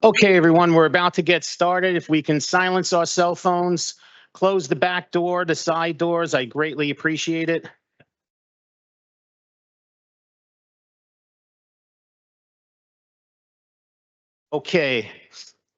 Okay, everyone, we're about to get started. If we can silence our cell phones, close the back door, the side doors, I greatly appreciate it. Okay,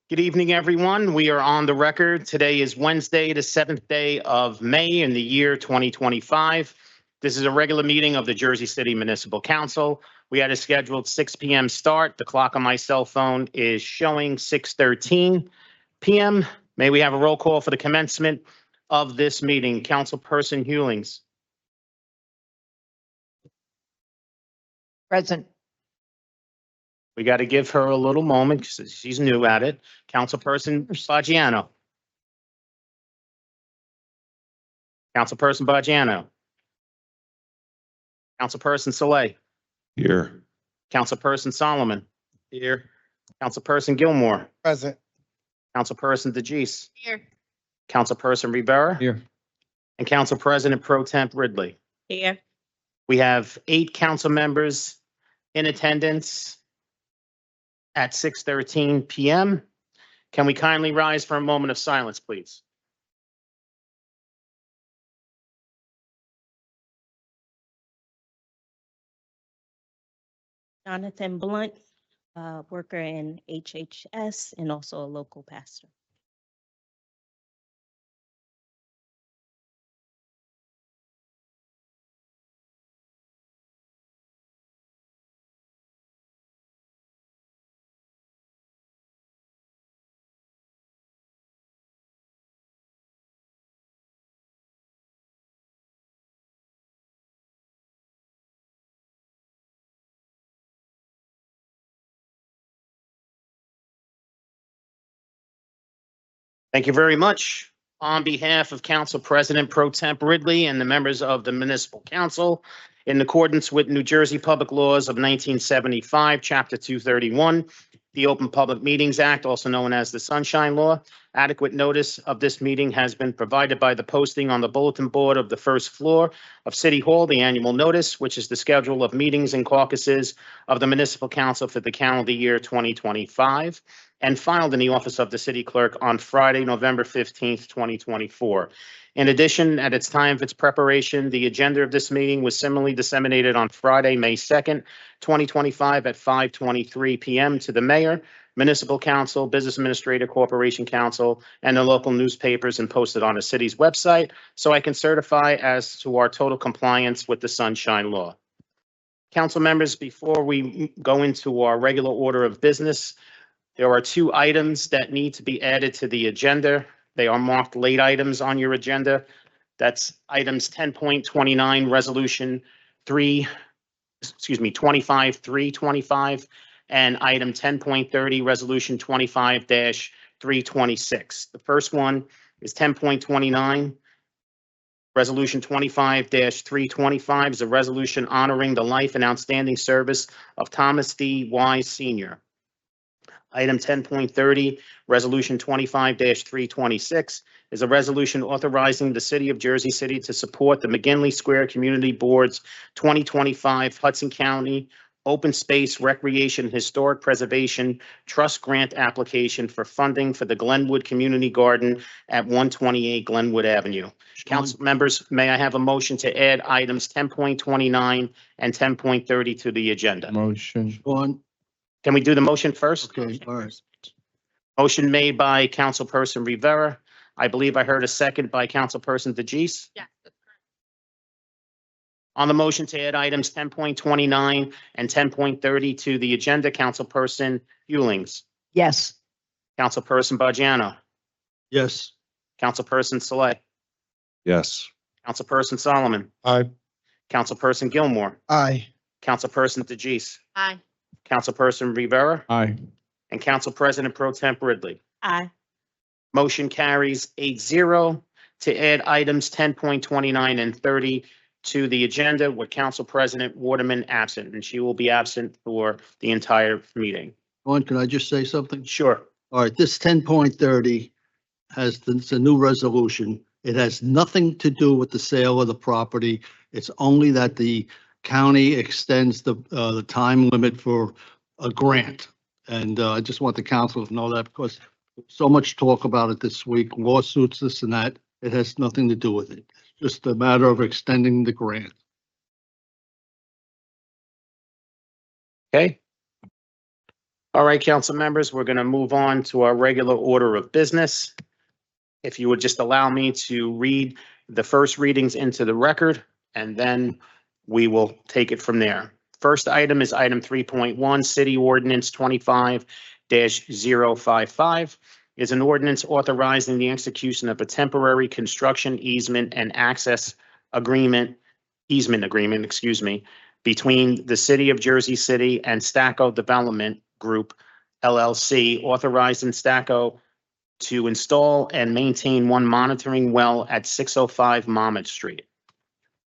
good evening, everyone. We are on the record. Today is Wednesday, the 7th day of May in the year 2025. This is a regular meeting of the Jersey City Municipal Council. We had a scheduled 6 p.m. start. The clock on my cell phone is showing 6:13 p.m. May we have a roll call for the commencement of this meeting? Councilperson Hewlings. Present. We got to give her a little moment because she's new at it. Councilperson Baggiano. Councilperson Baggiano. Councilperson Saleh. Here. Councilperson Solomon. Here. Councilperson Gilmore. Present. Councilperson DeGise. Here. Councilperson Rivera. Here. And Council President Pro Temp Ridley. Here. We have 8 council members in attendance at 6:13 p.m. Can we kindly rise for a moment of silence, please? Jonathan Blunt, worker in HHS and also a local pastor. Thank you very much. On behalf of Council President Pro Temp Ridley and the members of the Municipal Council, in accordance with New Jersey Public Laws of 1975, Chapter 231, the Open Public Meetings Act, also known as the Sunshine Law, adequate notice of this meeting has been provided by the posting on the bulletin board of the first floor of City Hall, the annual notice, which is the schedule of meetings and caucuses of the Municipal Council for the calendar year 2025, and filed in the office of the city clerk on Friday, November 15th, 2024. In addition, at its time of its preparation, the agenda of this meeting was similarly disseminated on Friday, May 2nd, 2025 at 5:23 p.m. to the mayor, municipal council, business administrator, corporation council, and the local newspapers, and posted on the city's website, so I can certify as to our total compliance with the Sunshine Law. Council members, before we go into our regular order of business, there are 2 items that need to be added to the agenda. They are marked late items on your agenda. That's items 10.29, resolution 25-325, and item 10.30, resolution 25-326. The first one is 10.29. Resolution 25-325 is a resolution honoring the life and outstanding service of Thomas D. Wise Sr. Item 10.30, Resolution 25-326 is a resolution authorizing the City of Jersey City to support the McGinley Square Community Board's 2025 Hudson County Open Space Recreation Historic Preservation Trust Grant application for funding for the Glenwood Community Garden at 128 Glenwood Avenue. Council members, may I have a motion to add items 10.29 and 10.30 to the agenda? Motion. Can we do the motion first? Okay, all right. Motion made by Councilperson Rivera. I believe I heard a second by Councilperson DeGise. Yes. On the motion to add items 10.29 and 10.30 to the agenda, Councilperson Hewlings. Yes. Councilperson Baggiano. Yes. Councilperson Saleh. Yes. Councilperson Solomon. Aye. Councilperson Gilmore. Aye. Councilperson DeGise. Aye. Councilperson Rivera. Aye. And Council President Pro Temp Ridley. Aye. Motion carries 8-0 to add items 10.29 and 30 to the agenda with Council President Waterman absent, and she will be absent for the entire meeting. Can I just say something? Sure. All right, this 10.30 it's a new resolution. It has nothing to do with the sale of the property. It's only that the county extends the time limit for a grant. And I just want the council to know that because so much talk about it this week, lawsuits, this and that. It has nothing to do with it. It's just a matter of extending the grant. Okay. All right, council members, we're going to move on to our regular order of business. If you would just allow me to read the first readings into the record, and then we will take it from there. First item is item 3.1, City Ordinance 25-055 is an ordinance authorizing the execution of a temporary construction easement and access easement agreement, between the City of Jersey City and Stacco Development Group LLC, authorizing Stacco to install and maintain one monitoring well at 605 Monmouth Street.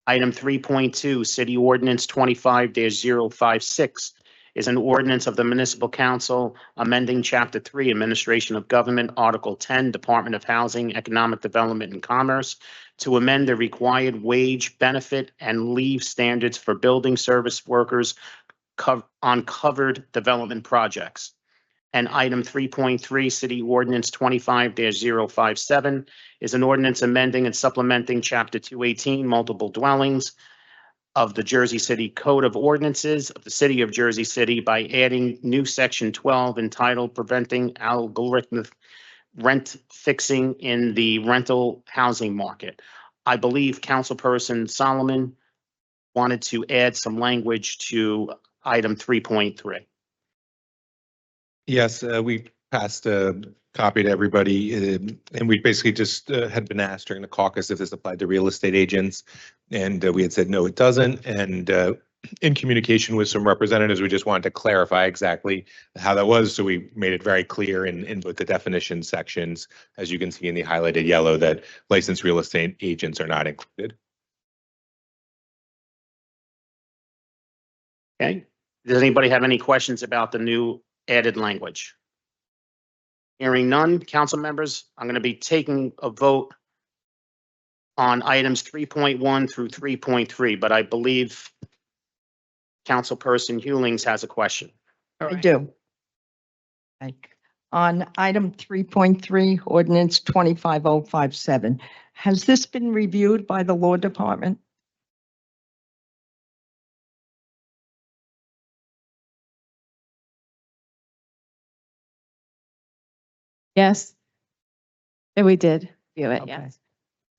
Item 3.2, City Ordinance 25-056 is an ordinance of the Municipal Council amending Chapter 3, Administration of Government, Article 10, Department of Housing, Economic Development and Commerce, to amend the required wage, benefit, and leave standards for building service workers on covered development projects. And item 3.3, City Ordinance 25-057 is an ordinance amending and supplementing Chapter 218, Multiple Dwellings of the Jersey City Code of Ordinances of the City of Jersey City by adding new Section 12 entitled Preventing Algorithmic Rent Fixing in the Rental Housing Market. I believe Councilperson Solomon wanted to add some language to item 3.3. Yes, we passed a copy to everybody, and we basically just had been asked during the caucus if this applied to real estate agents. And we had said, no, it doesn't. And in communication with some representatives, we just wanted to clarify exactly how that was. So we made it very clear in both the definition sections, as you can see in the highlighted yellow, that licensed real estate agents are not included. Okay. Does anybody have any questions about the new added language? Hearing none, council members, I'm going to be taking a vote on items 3.1 through 3.3, but I believe Councilperson Hewlings has a question. I do. On item 3.3, ordinance 25057, has this been reviewed by the law department? Yes. Yeah, we did view it, Okay. yes.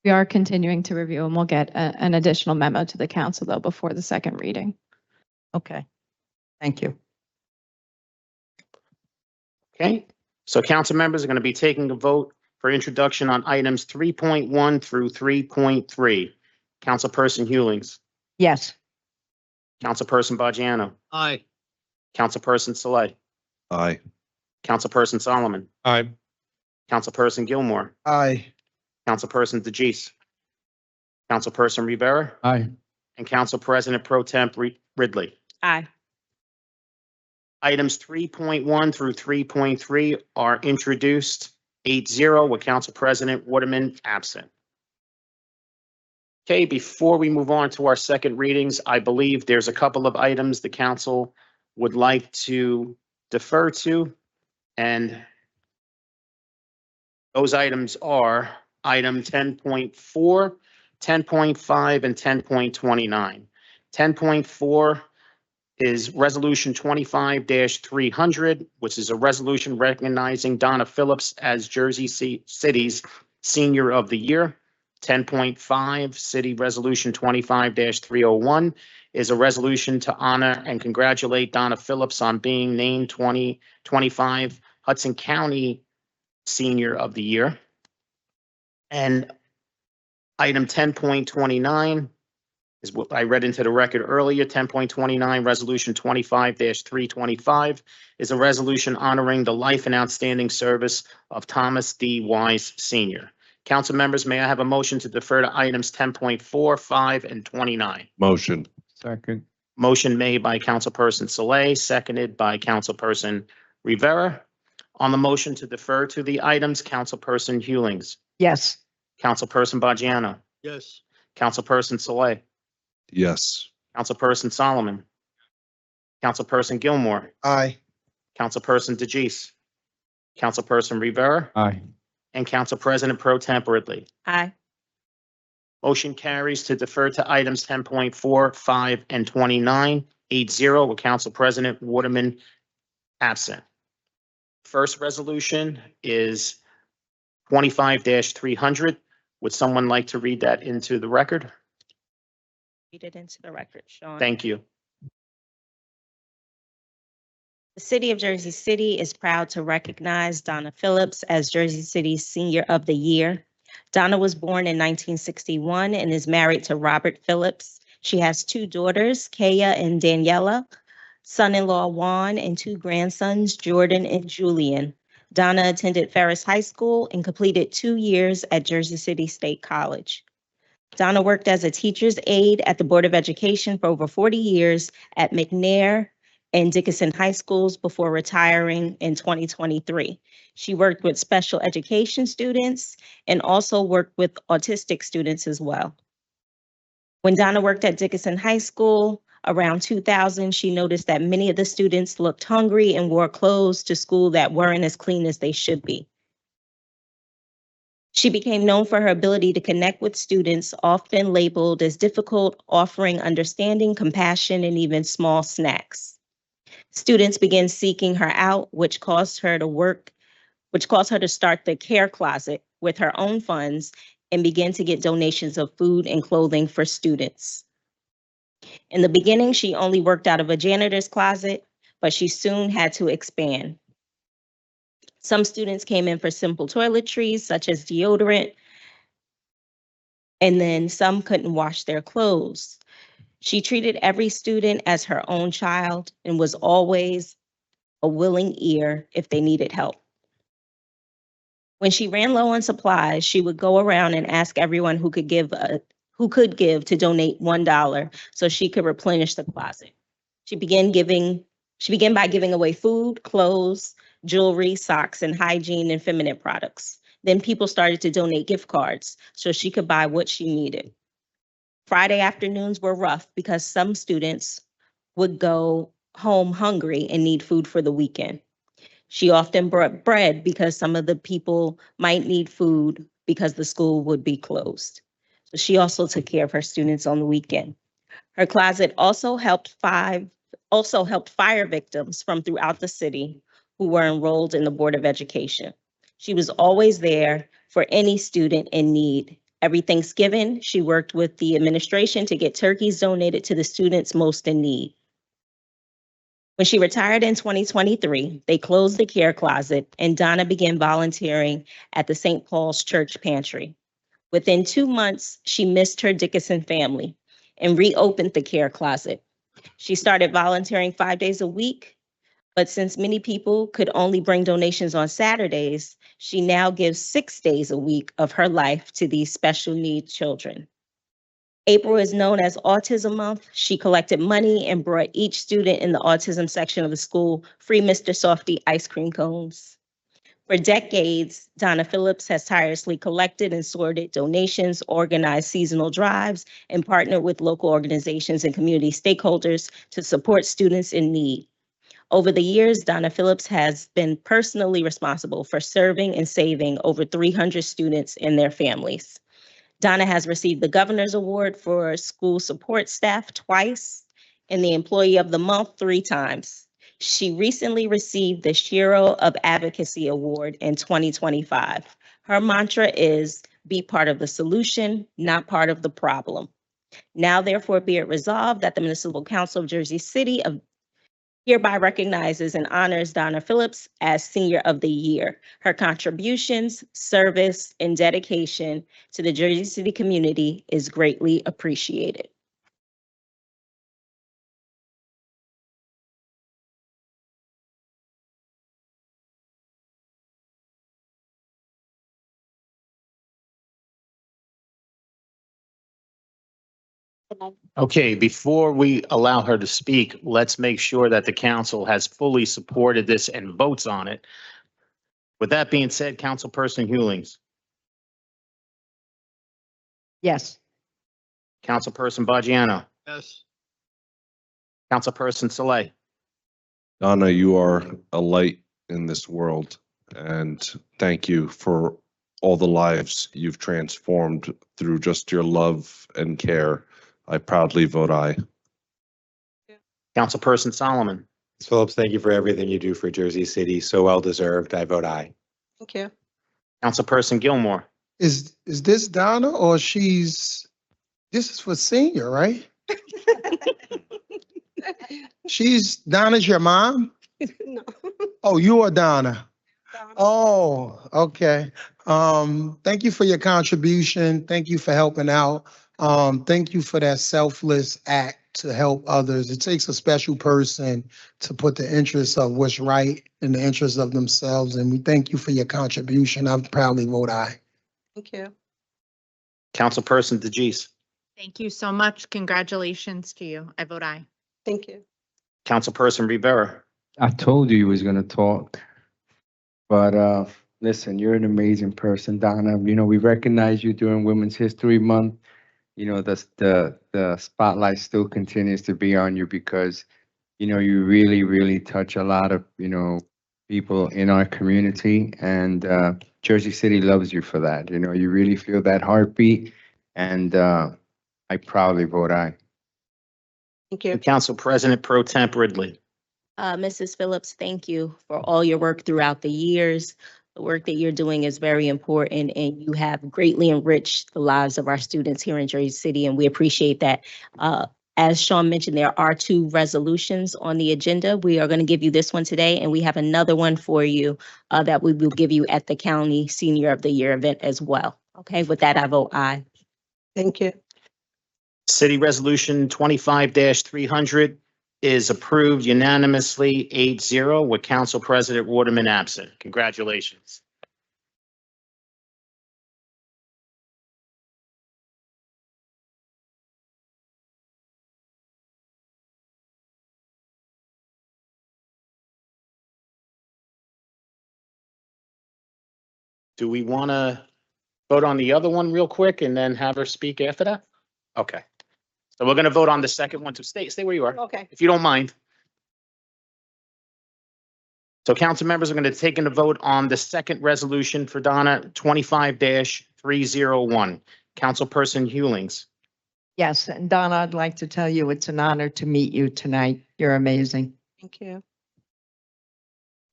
We are continuing to review and we'll get an additional memo to the council though before the second reading. Okay, thank you. Okay, so council members are going to be taking a vote for introduction on items 3.1 through 3.3. Councilperson Hewlings, Yes, Councilperson Bajano, Aye. Councilperson Saleh, Aye. Councilperson Solomon, Aye. Councilperson Gilmore, Aye. Councilperson DeGise, Councilperson Rivera, Aye. and Council President Pro Temp Ridley. Aye. Items 3.1 through 3.3 are introduced 8-0 with Council President Waterman absent. Okay, before we move on to our second readings, I believe there's a couple of items the council would like to defer to. And those items are item 10.4, 10.5, and 10.29. 10.4 is Resolution 25-300, which is a resolution recognizing Donna Phillips as Jersey City's Senior of the Year. 10.5, City Resolution 25-301 is a resolution to honor and congratulate Donna Phillips on being named 2025 Hudson County Senior of the Year. And item 10.29 is what I read into the record earlier. 10.29, Resolution 25-325 is a resolution honoring the life and outstanding service of Thomas D. Wise Sr. Council members, may I have a motion to defer to items 10.4, 5, and 29? Motion. Second. Motion made by Councilperson Saleh, seconded by Councilperson Rivera. On the motion to defer to the items, Councilperson Hewlings, yes, Councilperson Bajano, Yes. Councilperson Saleh, Yes. Councilperson Solomon, Councilperson Gilmore, Aye. Councilperson DeJeece, Councilperson Rivera, Aye. and Council President Pro Temp Ridley. Aye. Motion carries to defer to items 10.4, 5, and 29, 8-0, with Council President Waterman absent. First resolution is 25-300. Would someone like to read that into the record? Read it into the record, Sean. Thank you. The City of Jersey City is proud to recognize Donna Phillips as Jersey City's Senior of the Year. Donna was born in 1961 and is married to Robert Phillips. She has two daughters, Kaya and Daniela, son-in-law Juan, and two grandsons, Jordan and Julian. Donna attended Ferris High School and completed 2 years at Jersey City State College. Donna worked as a teacher's aide at the Board of Education for over 40 years at McNair and Dickinson High Schools before retiring in 2023. She worked with special education students and also worked with autistic students as well. When Donna worked at Dickinson High School around 2000, she noticed that many of the students looked hungry and wore clothes to school that weren't as clean as they should be. She became known for her ability to connect with students, often labeled as difficult, offering understanding, compassion, and even small snacks. Students began seeking her out, which caused her to start the care closet with her own funds and begin to get donations of food and clothing for students. In the beginning, she only worked out of a janitor's closet, but she soon had to expand. Some students came in for simple toiletries, such as deodorant, and then some couldn't wash their clothes. She treated every student as her own child and was always a willing ear if they needed help. When she ran low on supplies, she would go around and ask everyone who could give to donate $1 so she could replenish the closet. She began by giving away food, clothes, jewelry, socks, and hygiene and feminine products. Then people started to donate gift cards so she could buy what she needed. Friday afternoons were rough because some students would go home hungry and need food for the weekend. She often brought bread because some of the people might need food because the school would be closed. So she also took care of her students on the weekend. Her closet also helped fire victims from throughout the city who were enrolled in the Board of Education. She was always there for any student in need. Every Thanksgiving, she worked with the administration to get turkeys donated to the students most in need. When she retired in 2023, they closed the care closet and Donna began volunteering at the St. Paul's Church Pantry. Within 2 months, she missed her Dickinson family and reopened the care closet. She started volunteering 5 days a week, but since many people could only bring donations on Saturdays, she now gives 6 days a week of her life to these special needs children. April is known as Autism Month. She collected money and brought each student in the autism section of the school free Mr. Softy ice cream cones. For decades, Donna Phillips has tirelessly collected and sorted donations, organized seasonal drives, and partnered with local organizations and community stakeholders to support students in need. Over the years, Donna Phillips has been personally responsible for serving and saving over 300 students and their families. Donna has received the Governor's Award for School Support Staff twice and the Employee of the Month 3 times. She recently received the Shiro of Advocacy Award in 2025. Her mantra is, be part of the solution, not part of the problem. Now, therefore, be it resolved that the Municipal Council of Jersey City hereby recognizes and honors Donna Phillips as Senior of the Year. Her contributions, service, and dedication to the Jersey City community is greatly appreciated. Okay, before we allow her to speak, let's make sure that the council has fully supported this and votes on it. With that being said, Councilperson Hewlings, Yes. Councilperson Baggiano, Yes. Councilperson Saleh, Donna, you are a light in this world, and thank you for all the lives you've transformed through just your love and care. I proudly vote aye. Councilperson Solomon. Ms. Phillips, thank you for everything you do for Jersey City. So well deserved. I vote aye. Thank you. Councilperson Gilmore. Is this Donna or this is for senior, right? Donna's your mom? No. Oh, you are Donna. Oh, okay. Thank you for your contribution. Thank you for helping out. Thank you for that selfless act to help others. It takes a special person to put the interests of what's right in the interests of themselves. And we thank you for your contribution. I proudly vote aye. Thank you. Councilperson DeGise. Thank you so much. Congratulations to you. I vote aye. Thank you. Councilperson Rivera. I told you he was gonna talk, but listen, you're an amazing person, Donna. You know, we recognize you during Women's History Month. You know, the spotlight still continues to be on you because, you know, you really touch a lot of, you know, people in our community, and Jersey City loves you for that. You know, you really feel that heartbeat, and I proudly vote aye. Thank you. Council President Pro Temp Ridley. Mrs. Phillips, thank you for all your work throughout the years. The work that you're doing is very important, and you have greatly enriched the lives of our students here in Jersey City, and we appreciate that. As Sean mentioned, there are 2 resolutions on the agenda. We are going to give you this one today, and we have another one for you that we will give you at the County Senior of the Year event as well. Okay, with that, I vote aye. Thank you. City Resolution 25-300 is approved unanimously 8-0 with Council President Waterman absent. Congratulations. Do we want to vote on the other one real quick and then have her speak after that? Okay. So we're going to vote on the second one to stay where you are, Okay. if you don't mind. So council members are going to take in a vote on the second resolution for Donna, 25-301. Councilperson Hewlings. Yes, and Donna, I'd like to tell you it's an honor to meet you tonight. You're amazing. Thank you.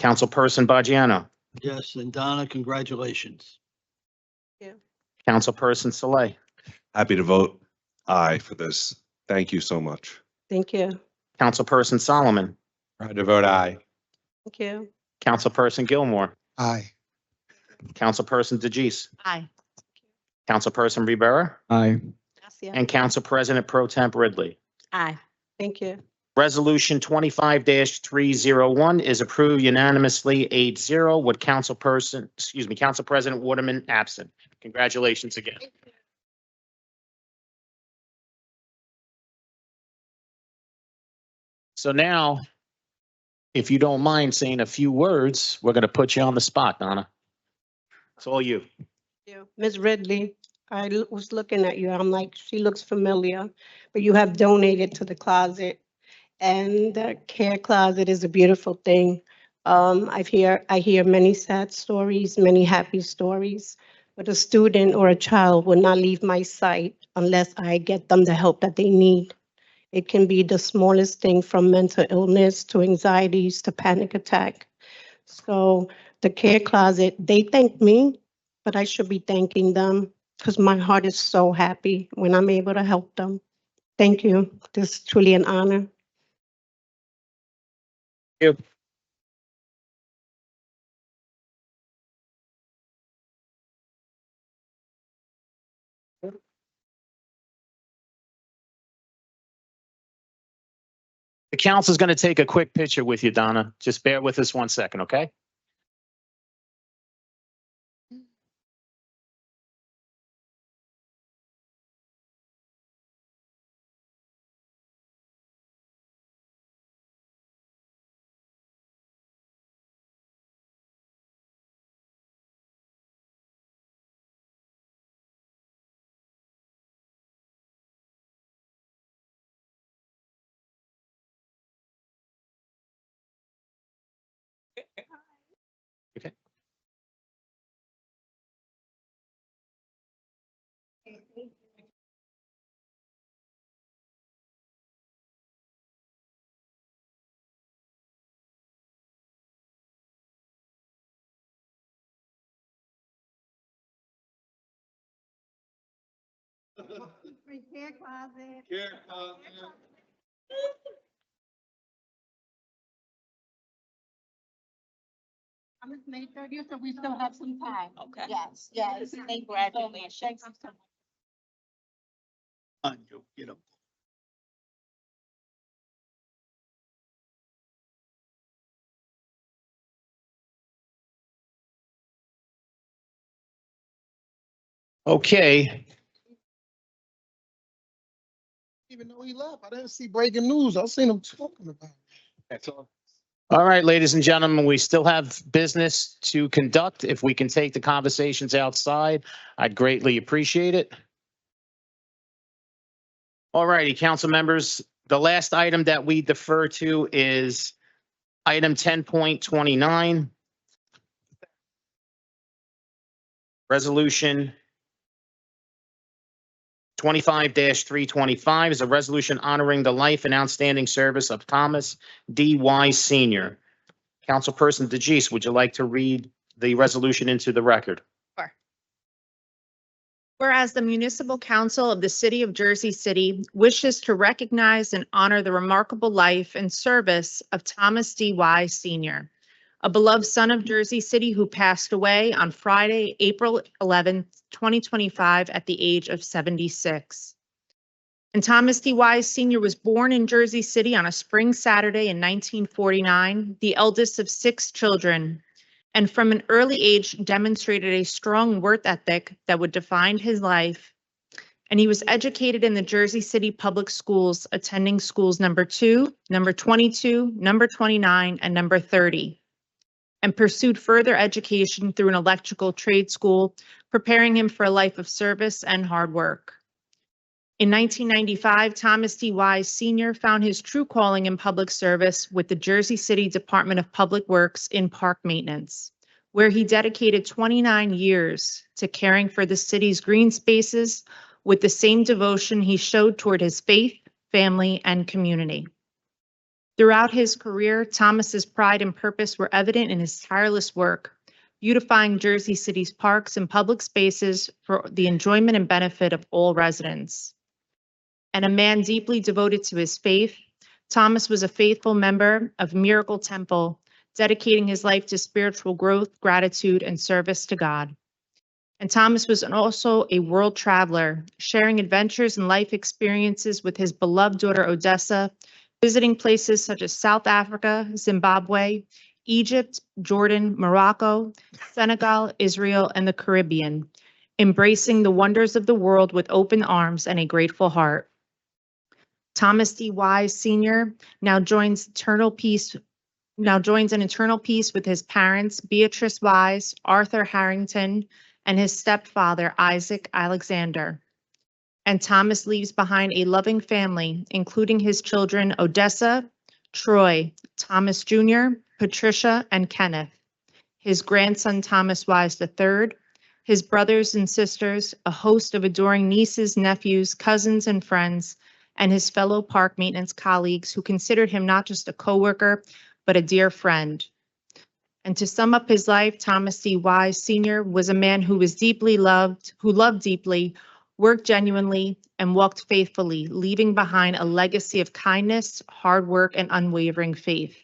Councilperson Bajiano. Yes, and Donna, congratulations. Councilperson Saleh. Happy to vote aye for this. Thank you so much. Thank you. Councilperson Solomon. Proud to vote aye. Thank you. Councilperson Gilmore. Aye. Councilperson DeGise. Aye. Councilperson Rivera. Aye. Gracias. And Council President Pro Temp Ridley. Aye. Thank you. Resolution 25-301 is approved unanimously 8-0 with Council President Waterman absent. Congratulations again. So now, if you don't mind saying a few words, we're going to put you on the spot, Donna. It's all you. Ms. Ridley, was looking at you. I'm like, she looks familiar, but you have donated to the closet. And the care closet is a beautiful thing. I hear many sad stories, many happy stories, but a student or a child will not leave my sight unless I get them the help that they need. It can be the smallest thing from mental illness to anxieties to panic attack. So the care closet, they thank me, but I should be thanking them because my heart is so happy when I'm able to help them. Thank you. This is truly an honor. You. The council is going to take a quick picture with you, Donna. Just bear with us 1 second, okay? It's May 30th, so we still have some time. Okay. Yes, yes. Congratulations. Get up. Okay, Even though he left, I didn't see breaking news. I seen him talking about it. That's all. all right, ladies and gentlemen, we still have business to conduct. If we can take the conversations outside, I'd greatly appreciate it. All righty, council members, the last item that we defer to is item 10.29. Resolution 25-325 is a resolution honoring the life and outstanding service of Thomas D. Wise Sr. Councilperson DeGise, would you like to read the resolution into the record? Whereas the Municipal Council of the City of Jersey City wishes to recognize and honor the remarkable life and service of Thomas D. Wise Sr., a beloved son of Jersey City who passed away on Friday, April 11th, 2025, at the age of 76. And Thomas D. Wise Sr. was born in Jersey City on a spring Saturday in 1949, the eldest of 6 children, and from an early age demonstrated a strong work ethic that would define his life. And he was educated in the Jersey City public schools, attending schools number 2, number 22, number 29, and number 30, and pursued further education through an electrical trade school, preparing him for a life of service and hard work. In 1995, Thomas D. Wise Sr. found his true calling in public service with the Jersey City Department of Public Works in park maintenance, where he dedicated 29 years to caring for the city's green spaces with the same devotion he showed toward his faith, family, and community. Throughout his career, Thomas's pride and purpose were evident in his tireless work, beautifying Jersey City's parks and public spaces for the enjoyment and benefit of all residents. And a man deeply devoted to his faith, Thomas was a faithful member of Miracle Temple, dedicating his life to spiritual growth, gratitude, and service to God. And Thomas was also a world traveler, sharing adventures and life experiences with his beloved daughter Odessa, visiting places such as South Africa, Zimbabwe, Egypt, Jordan, Morocco, Senegal, Israel, and the Caribbean, embracing the wonders of the world with open arms and a grateful heart. Thomas D. Wise Sr. now joins an eternal peace with his parents, Beatrice Wise, Arthur Harrington, and his stepfather, Isaac Alexander. And Thomas leaves behind a loving family, including his children, Odessa, Troy, Thomas Jr., Patricia, and Kenneth, his grandson, Thomas Wise III, his brothers and sisters, a host of adoring nieces, nephews, cousins, and friends, and his fellow park maintenance colleagues who considered him not just a coworker, but a dear friend. And to sum up his life, Thomas D. Wise Sr. was a man who was deeply loved, who loved deeply, worked genuinely, and walked faithfully, leaving behind a legacy of kindness, hard work, and unwavering faith.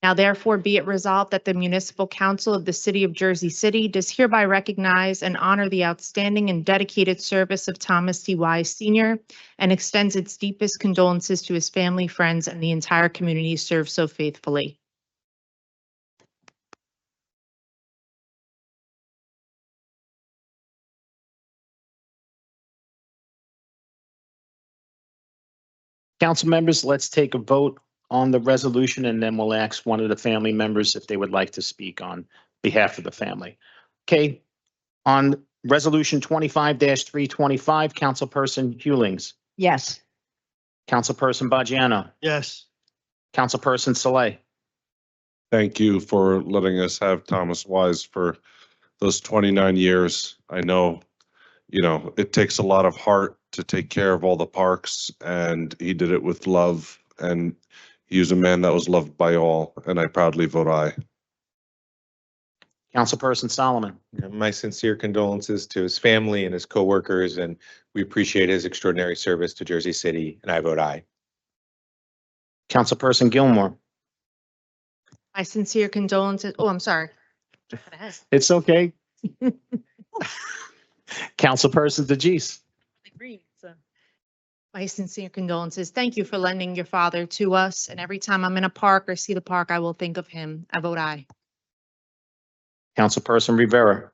Now therefore be it resolved that the Municipal Council of the City of Jersey City does hereby recognize and honor the outstanding and dedicated service of Thomas D. Wise Sr. and extends its deepest condolences to his family, friends, and the entire community served so faithfully. Council members, let's take a vote on the resolution, and then we'll ask one of the family members if they would like to speak on behalf of the family. Okay, on resolution 25-325, Councilperson Hewlings, Yes. Councilperson Bajiano, Yes. Councilperson Saleh, Thank you for letting us have Thomas Wise for those 29 years. I know, it takes a lot of heart to take care of all the parks, and he did it with love, and he was a man that was loved by all, and I proudly vote aye. Councilperson Solomon. My sincere condolences to his family and his coworkers, and we appreciate his extraordinary service to Jersey City, and I vote aye. Councilperson Gilmore. My sincere condolences. Oh, I'm sorry. Go ahead. It's okay. Councilperson DeGise. My sincere condolences. Thank you for lending your father to us. And every time I'm in a park or see the park, I will think of him. I vote aye. Councilperson Rivera.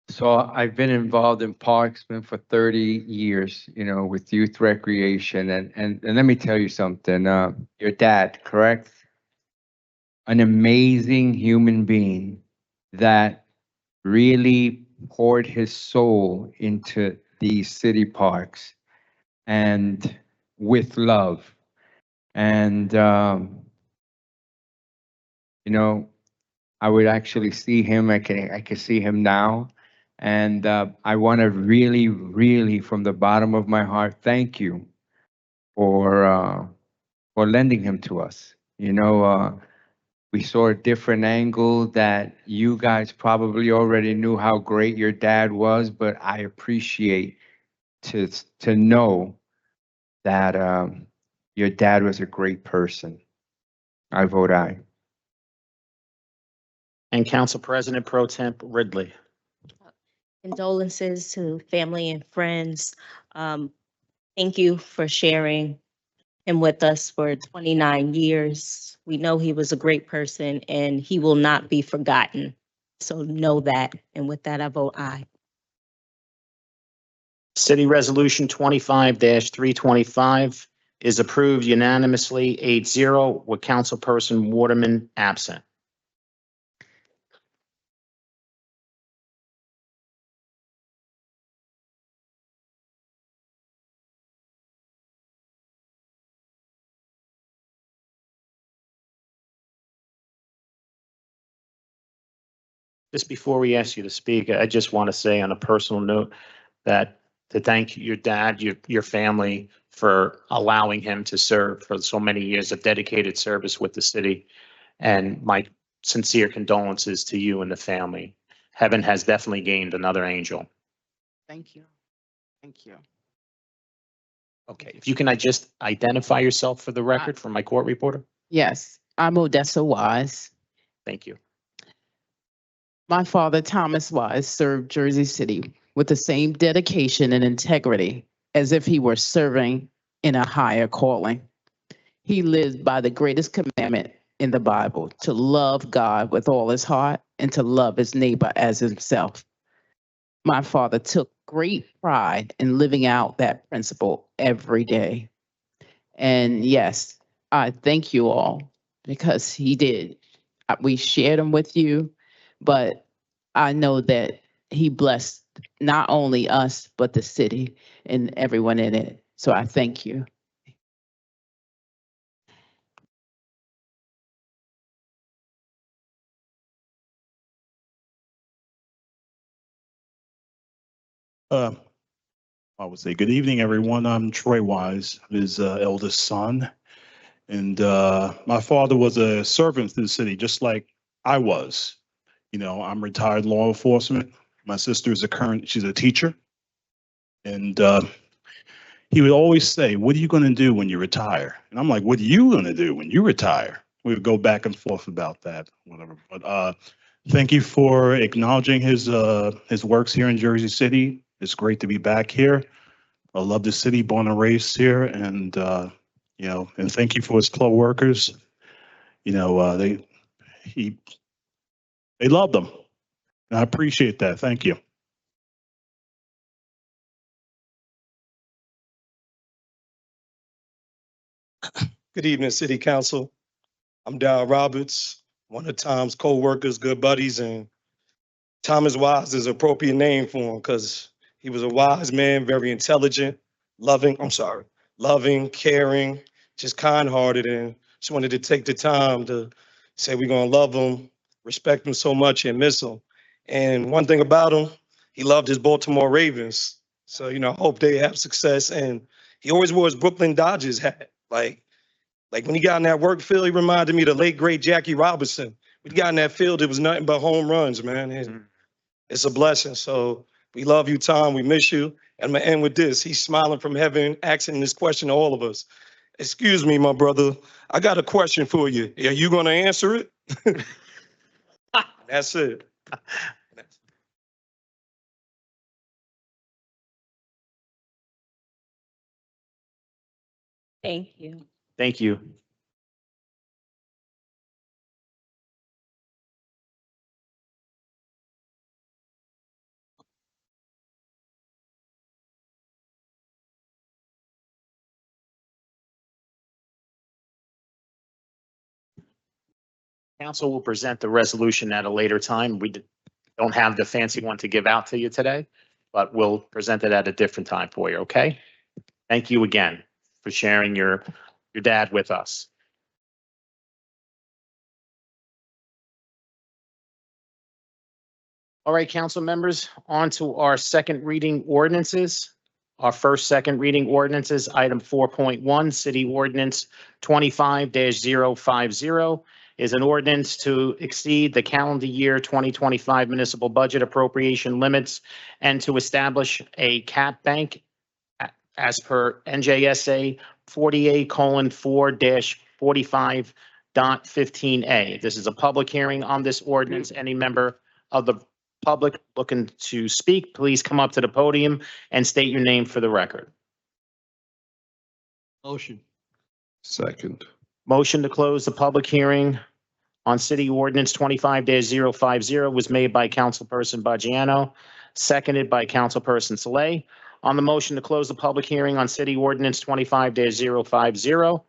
So I've been involved in Parksman for 30 years, you know, with youth recreation. And let me tell you something, your dad, correct? An amazing human being that really poured his soul into these city parks and with love. And, you know, I would actually see him, I can see him now. And I want to really, really, from the bottom of my heart, thank you for lending him to us. You know, we saw a different angle that you guys probably already knew how great your dad was, but I appreciate to know that your dad was a great person. I vote aye. And Council President Pro Temp Ridley. Condolences to family and friends. Thank you for sharing him with us for 29 years. We know he was a great person and he will not be forgotten. So know that. And with that, I vote aye. City Resolution 25-325 is approved unanimously 8-0 with Councilperson Waterman absent. Just before we ask you to speak, I just want to say on a personal note that to thank your dad, your family for allowing him to serve for so many years of dedicated service with the city. And my sincere condolences to you and the family. Heaven has definitely gained another angel. Thank you. Thank you. Okay, if you can, I just identify yourself for the record for my court reporter. Yes, I'm Odessa Wise. Thank you. My father, Thomas Wise, served Jersey City with the same dedication and integrity as if he were serving in a higher calling. He lived by the greatest commandment in the Bible, to love God with all his heart and to love his neighbor as himself. My father took great pride in living out that principle every day. And yes, I thank you all because he did. We shared them with you, but I know that he blessed not only us, but the city and everyone in it. So I thank you. I would say good evening, everyone. I'm Troy Wise, his eldest son. And my father was a servant to the city, just like I was. You know, I'm retired law enforcement. My sister is she's a teacher. And he would always say, what are you going to do when you retire? And I'm like, what are you going to do when you retire? We would go back and forth about that, whatever. But thank you for acknowledging his works here in Jersey City. It's great to be back here. I love the city, born and raised here, and you know, and thank you for his co-workers. You know, they loved them, and I appreciate that. Thank you. Good evening, City Council. I'm Darrell Roberts, one of Tom's co-workers, good buddies, and Thomas Wise is an appropriate name for him because he was a wise man, very intelligent, loving, caring, just kind-hearted, and just wanted to take the time to say we're gonna love him, respect him so much, and miss him. And one thing about him, he loved his Baltimore Ravens. So, you know, I hope they have success. And he always wore his Brooklyn Dodgers hat. Like when he got in that work field, he reminded me of the late, great Jackie Robinson, we got in that field, it was nothing but home runs, man. It's a blessing. So we love you, Tom. We miss you. And I'm gonna end with this. He's smiling from heaven, asking this question to all of us. Excuse me, my brother. I got a question for you. Are you gonna answer it? That's it. Thank you. Thank you. Council will present the resolution at a later time. We don't have the fancy one to give out to you today, but we'll present it at a different time for you, okay? Thank you again for sharing your dad with us. All right, council members, on to our second reading ordinances. Our first second reading ordinances, item 4.1, City Ordinance 25-050 is an ordinance to exceed the calendar year 2025 municipal budget appropriation limits and to establish a cap bank as per NJSA 48:4-45.15A. This is a public hearing on this ordinance. Any member of the public looking to speak, please come up to the podium and state your name for the record. Motion. Second. Motion to close the public hearing on City Ordinance 25-050 was made by Councilperson Baggiano, seconded by Councilperson Saleh. On the motion to close the public hearing on City Ordinance 25-050,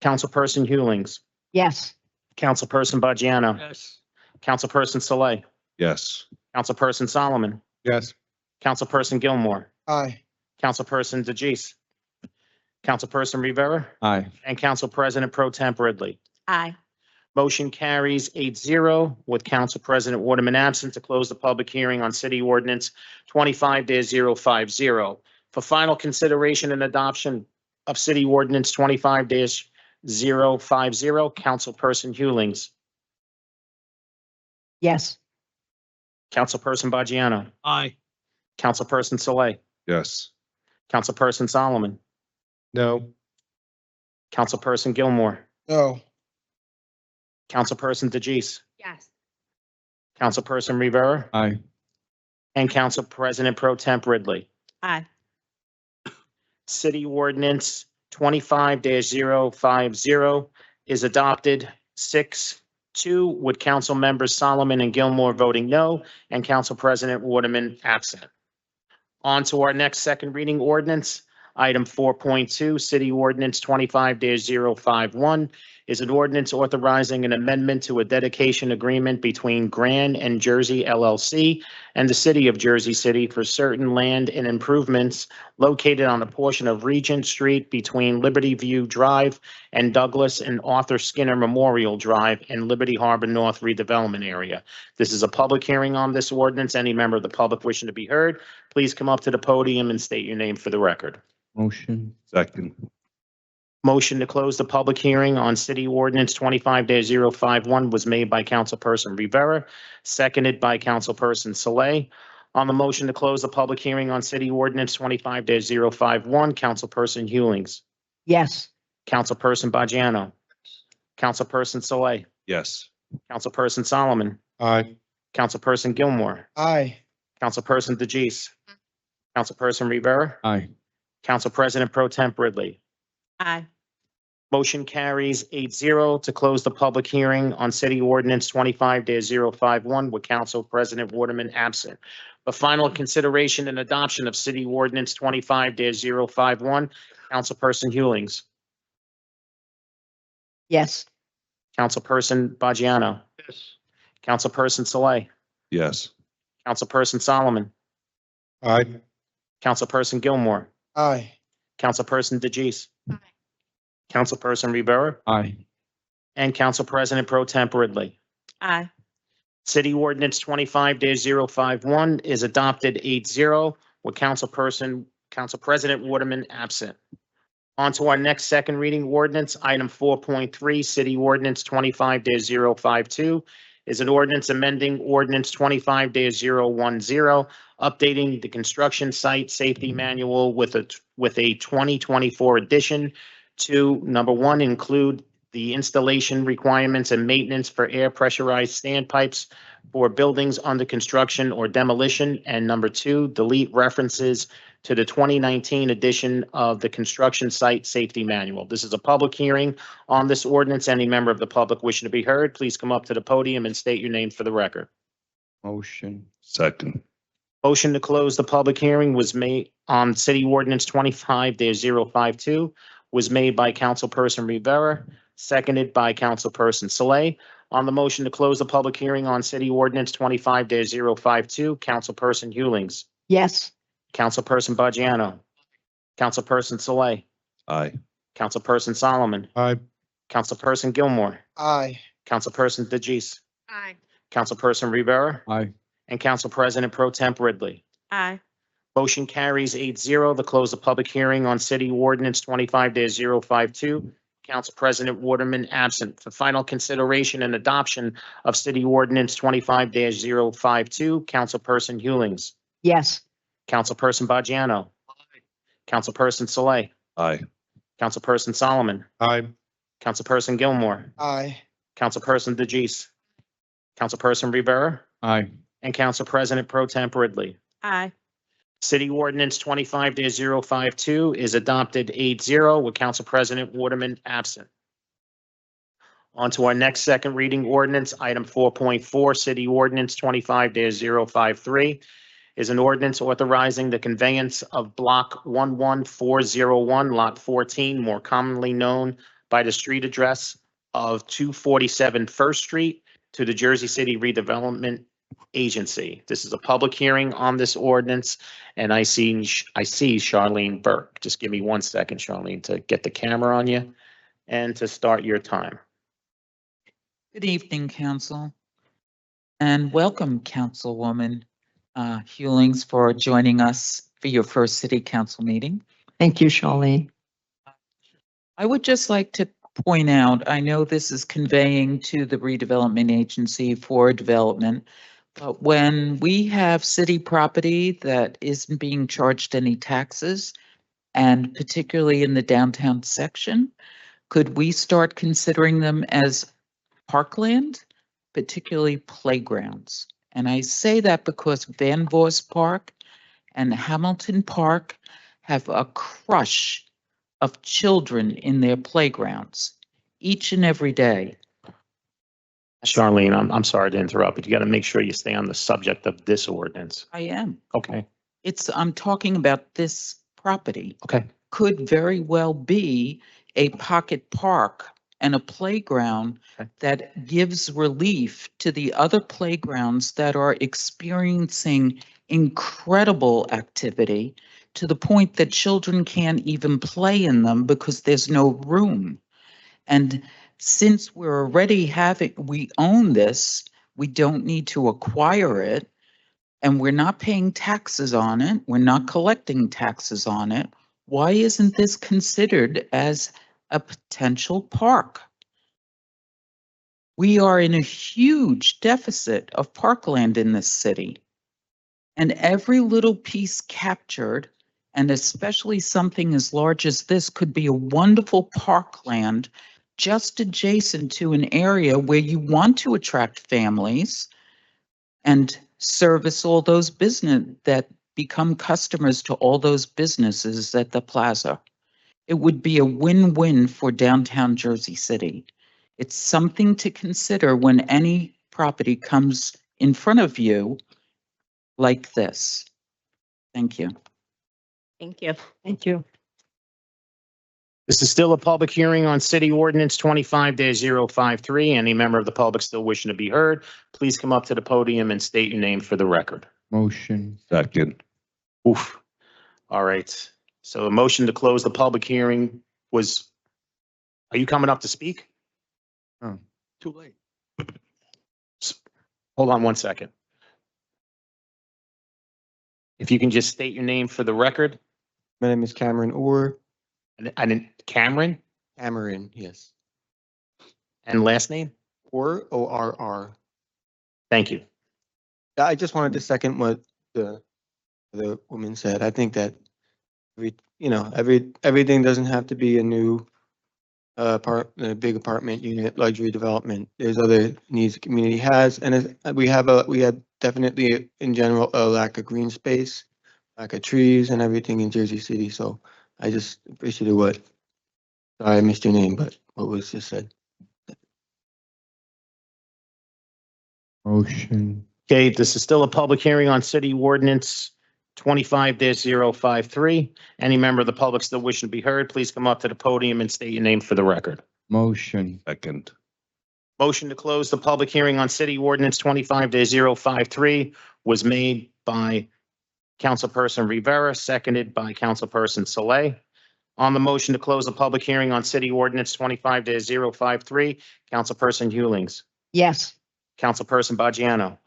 Councilperson Hewlings, Yes. Councilperson Baggiano, Yes. Councilperson Saleh, Yes. Councilperson Solomon, Yes. Councilperson Gilmore, Aye. Councilperson DeGise, Councilperson Rivera, Aye. and Council President Pro Temp Ridley. Aye. Motion carries 8-0 with Council President Waterman absent to close the public hearing on City Ordinance 25-050. For final consideration and adoption of City Ordinance 25-050, Councilperson Hewlings, Yes. Councilperson Baggiano, Aye. Councilperson Saleh, Yes. Councilperson Solomon, No. Councilperson Gilmore, No. Councilperson DeGise, Yes. Councilperson Rivera, Aye. and Council President Pro Temp Ridley. Aye. City Ordinance 25-050 is adopted 6-2 with Council Members Solomon and Gilmore voting no and Council President Waterman absent. On to our next second reading ordinance. Item 4.2, City Ordinance 25-051 is an ordinance authorizing an amendment to a dedication agreement between Grand and Jersey LLC and the City of Jersey City for certain land and improvements located on a portion of Regent Street between Liberty View Drive and Douglas and Arthur Skinner Memorial Drive in Liberty Harbor North redevelopment area. This is a public hearing on this ordinance. Any member of the public wishing to be heard, please come up to the podium and state your name for the record. Motion. Second. Motion to close the public hearing on City Ordinance 25-051 was made by Councilperson Rivera, seconded by Councilperson Saleh. On the motion to close the public hearing on City Ordinance 25-051, Councilperson Hewlings, Yes. Councilperson Baggiano, Councilperson Saleh, Yes. Councilperson Solomon, Aye. Councilperson Gilmore, Aye. Councilperson DeGise, Councilperson Rivera, Aye. Council President Pro Temp Ridley. Aye. Motion carries 8-0 to close the public hearing on City Ordinance 25-051 with Council President Waterman absent. The final consideration and adoption of City Ordinance 25-051, Councilperson Hewlings, Yes. Councilperson Baggiano, Yes. Councilperson Saleh, Yes. Councilperson Solomon, Aye. Councilperson Gilmore, Aye. Councilperson DeGise, Councilperson Rivera, Aye. and Council President Pro Temp Ridley. Aye. City Ordinance 25-051 is adopted 8-0 with Council President Waterman absent. On to our next second reading ordinance, item 4.3, City Ordinance 25-052 is an ordinance amending Ordinance 25-010, updating the construction site safety manual with a 2024 addition to, number one, include the installation requirements and maintenance for air pressurized standpipes for buildings under construction or demolition, and number two, delete references to the 2019 edition of the Construction Site Safety Manual. This is a public hearing on this ordinance. Any member of the public wishing to be heard, please come up to the podium and state your name for the record. Motion. Second. Motion to close the public hearing was made on City Ordinance 25-052 was made by Councilperson Rivera, seconded by Councilperson Saleh. On the motion to close the public hearing on City Ordinance 25-052, Councilperson Hewlings, Yes. Councilperson Bajiano, Councilperson Saleh, Aye. Councilperson Solomon, Aye. Councilperson Gilmore, Aye. Councilperson DeGise, Aye. Councilperson Rivera, Aye. and Council President Pro Temp Ridley. Aye. Motion carries 8-0 to close the public hearing on City Ordinance 25-052. Council President Waterman absent. For final consideration and adoption of City Ordinance 25-052, Councilperson Hewlings, Yes. Councilperson Bajiano, Councilperson Saleh, Aye. Councilperson Solomon, Aye. Councilperson Gilmore, Aye. Councilperson DeGise, Councilperson Rivera, Aye. and Council President Pro Temp Ridley. Aye. City Ordinance 25-052 is adopted 8-0 with Council President Waterman absent. On to our next second reading ordinance, item 4.4, City Ordinance 25-053 is an ordinance authorizing the conveyance of Block 11401, Lot 14, more commonly known by the street address of 247 First Street, to the Jersey City Redevelopment Agency. This is a public hearing on this ordinance, and I see Charlene Burke. Just give me 1 second, Charlene, to get the camera on you and to start your time. Good evening, Council, and welcome, Councilwoman Hewlings, for joining us for your first City Council meeting. Thank you, Charlene. I would just like to point out, I know this is conveying to the redevelopment agency for development, but when we have city property that isn't being charged any taxes, and particularly in the downtown section, could we start considering them as parkland, particularly playgrounds? And I say that because Van Voss Park and Hamilton Park have a crush of children in their playgrounds each and every day. Charlene, I'm sorry to interrupt, but you got to make sure you stay on the subject of this ordinance. I am. Okay. I'm talking about this property. Okay. Could very well be a pocket park and a playground that gives relief to the other playgrounds that are experiencing incredible activity to the point that children can't even play in them because there's no room. And since we own this, we don't need to acquire it, and we're not paying taxes on it, we're not collecting taxes on it. Why isn't this considered as a potential park? We are in a huge deficit of parkland in this city. And every little piece captured, and especially something as large as this, could be a wonderful parkland just adjacent to an area where you want to attract families and service all those business that become customers to all those businesses at the plaza. It would be a win-win for downtown Jersey City. It's something to consider when any property comes in front of you like this. Thank you. Thank you. Thank you. This is still a public hearing on City Ordinance 25-053. Any member of the public still wishing to be heard, please come up to the podium and state your name for the record. Motion. Second. Oof. All right. So a motion to close the public hearing was, are you coming up to speak? Too late. Hold on 1 second. If you can just state your name for the record. My name is Cameron Orr. And Cameron, Amarin, yes. and last name? Orr. Thank you. I just wanted to second what the woman said. I think that everything doesn't have to be a new a big apartment unit, luxury development. There's other needs the community has, and we have definitely in general a lack of green space, lack of trees and everything in Jersey City. So I just appreciated sorry I missed your name, but what was just said. Motion. Okay, this is still a public hearing on city ordinance 25-053. Any member of the public still wishing to be heard, please come up to the podium and state your name for the record. Motion. Second. Motion to close the public hearing on city ordinance 25-053 was made by Councilperson Rivera, seconded by Councilperson Saleh. On the motion to close the public hearing on city ordinance 25-053, Councilperson Hewlings, Yes. Councilperson Bajiano,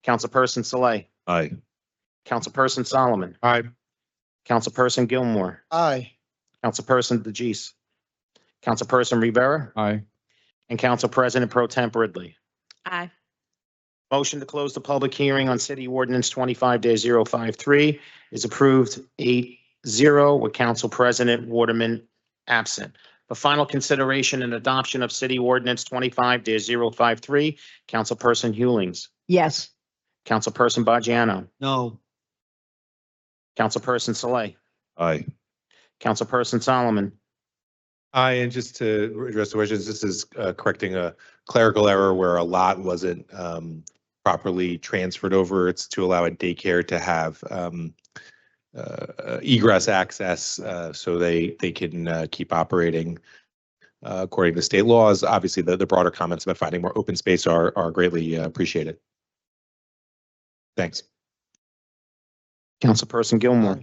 Councilperson Saleh, Aye. Councilperson Solomon, Aye. Councilperson Gilmore, Aye. Councilperson DeGise, Councilperson Rivera, Aye. and Council President Pro Temp Ridley. Aye. Motion to close the public hearing on city ordinance 25-053 is approved 8-0 with Council President Waterman absent. For final consideration and adoption of city ordinance 25-053, Councilperson Hewlings, Yes. Councilperson Bajiano, No. Councilperson Saleh, Aye. Councilperson Solomon, Aye, and just to address the questions, this is correcting a clerical error where a lot wasn't properly transferred over. It's to allow a daycare to have egress access so they can keep operating according to state laws. Obviously, the broader comments about finding more open space are greatly appreciated. Thanks. Councilperson Gilmore,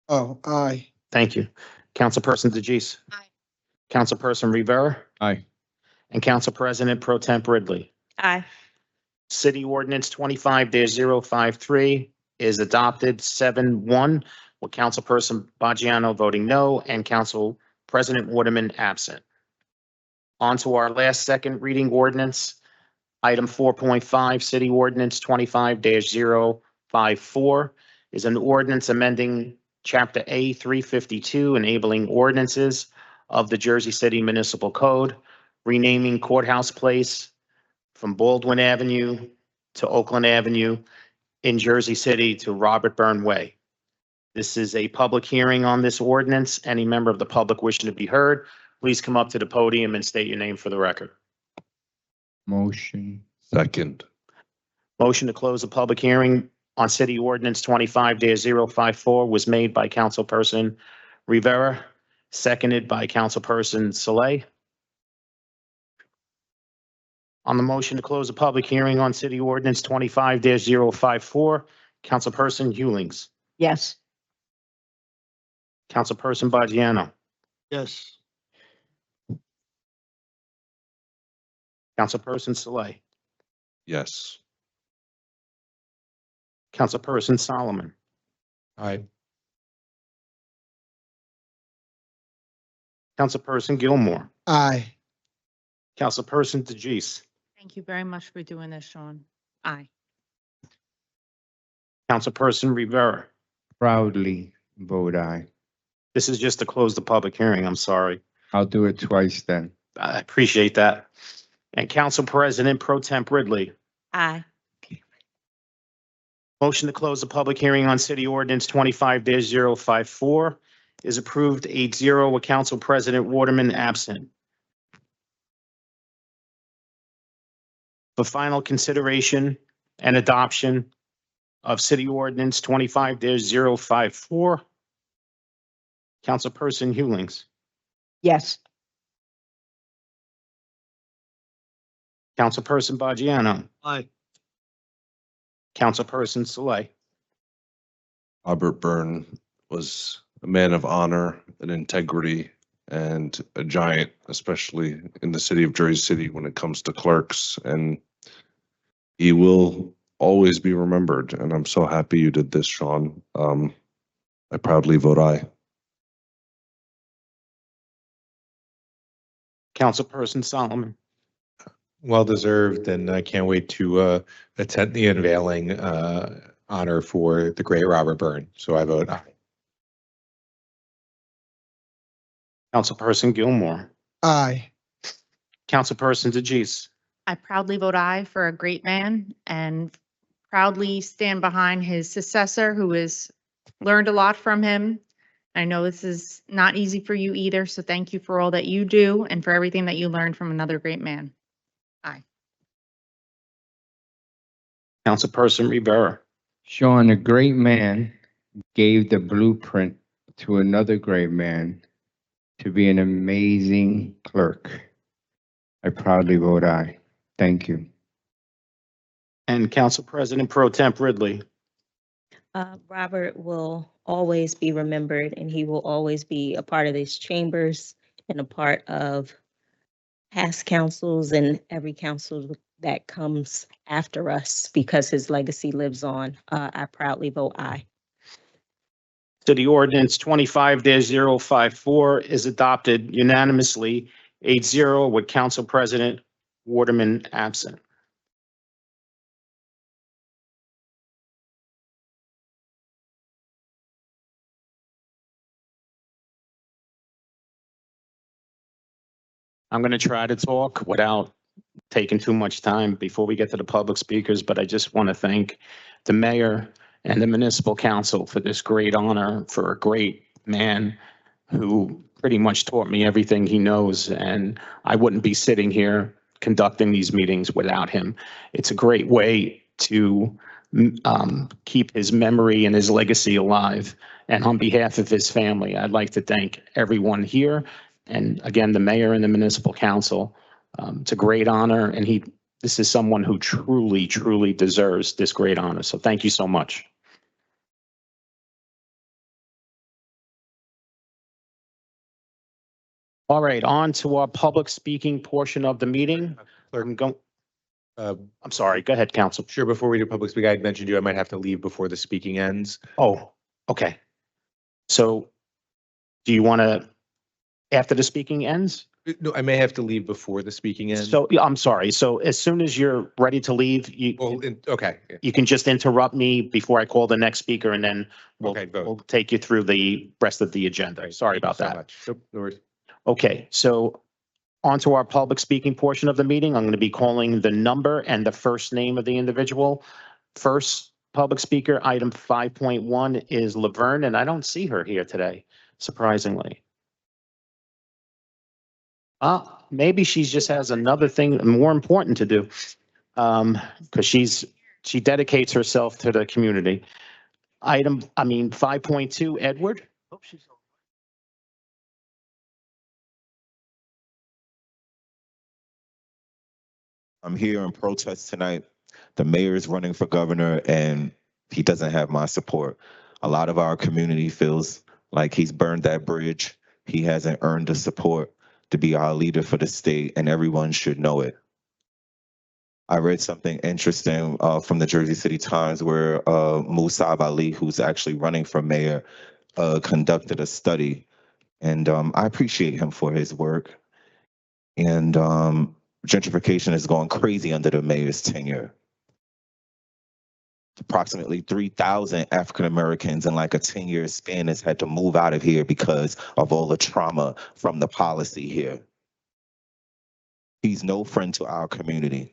Oh, aye. thank you. Councilperson DeGise. Aye. Councilperson Rivera, Aye. and Council President Pro Temp Ridley. Aye. City Ordinance 25-053 is adopted 7-1 with Councilperson Bajiano voting no and Council President Waterman absent. On to our last second reading ordinance, item 4.5, City Ordinance 25-054 is an ordinance amending Chapter A 352, enabling ordinances of the Jersey City Municipal Code, renaming Courthouse Place from Baldwin Avenue to Oakland Avenue in Jersey City to Robert Byrne Way. This is a public hearing on this ordinance. Any member of the public wishing to be heard, please come up to the podium and state your name for the record. Motion. Second. Motion to close the public hearing on City Ordinance 25-054 was made by Councilperson Rivera, seconded by Councilperson Saleh. On the motion to close the public hearing on City Ordinance 25-054, Councilperson Hewlings, Yes. Councilperson Bajiano, Yes. Councilperson Saleh, Yes. Councilperson Solomon, Aye. Councilperson Gilmore, Aye. Councilperson DeGise, Thank you very much for doing this, Sean. Aye. Councilperson Rivera. Proudly vote aye. This is just to close the public hearing. I'm sorry. I'll do it twice then. I appreciate that. And Council President Pro Temp Ridley. Aye. Motion to close the public hearing on City Ordinance 25-054 is approved 8-0 with Council President Waterman absent. For final consideration and adoption of City Ordinance 25-054, Councilperson Hewlings, Yes. Councilperson Bajiano, Aye. Councilperson Saleh, Robert Byrne was a man of honor and integrity and a giant, especially in the city of Jersey City when it comes to clerks. And he will always be remembered. And I'm so happy you did this, Sean. I proudly vote aye. Councilperson Solomon. Well deserved, and I can't wait to attend the unveiling honor for the great Robert Byrne. So I vote aye. Councilperson Gilmore. Aye. Councilperson DeGise. I proudly vote aye for a great man and proudly stand behind his successor who has learned a lot from him. I know this is not easy for you either, so thank you for all that you do and for everything that you learned from another great man. Aye. Councilperson Rivera. Sean, a great man, gave the blueprint to another great man to be an amazing clerk. I proudly vote aye. Thank you. And Council President Pro Temp Ridley. Robert will always be remembered and he will always be a part of these chambers and a part of past councils and every council that comes after us because his legacy lives on. I proudly vote aye. City Ordinance 25-054 is adopted unanimously 8-0 with Council President Waterman absent. I'm going to try to talk without taking too much time before we get to the public speakers, but I just want to thank the mayor and the municipal council for this great honor for a great man who pretty much taught me everything he knows, and I wouldn't be sitting here conducting these meetings without him. It's a great way to keep his memory and his legacy alive. And on behalf of his family, I'd like to thank everyone here. And again, the mayor and the municipal council. It's a great honor, and this is someone who truly, truly deserves this great honor. So thank you so much. All right, on to our public speaking portion of the meeting. I'm sorry, go ahead, Council. Sure, before we do public speak, I had mentioned I might have to leave before the speaking ends. Oh, okay. So do you want to, after the speaking ends? No, I may have to leave before the speaking ends. So, yeah, I'm sorry. So as soon as you're ready to leave, okay. You can just interrupt me before I call the next speaker, and then we'll take you through the rest of the agenda. Sorry about that. Nope, no worries. Okay, so on to our public speaking portion of the meeting. I'm going to be calling the number and the first name of the individual. First public speaker, item 5.1 is Laverne, and I don't see her here today, surprisingly. Maybe she just has another thing more important to do, because she dedicates herself to the community. 5.2, Edward. I'm here in protest tonight. The mayor is running for governor and he doesn't have my support. A lot of our community feels like he's burned that bridge. He hasn't earned the support to be our leader for the state, and everyone should know it. I read something interesting from the Jersey City Times where Municipal, who's actually running for mayor, conducted a study. And I appreciate him for his work. And gentrification is going crazy under the mayor's tenure. Approximately 3,000 African Americans in like a 10-year span has had to move out of here because of all the trauma from the policy here. He's no friend to our community.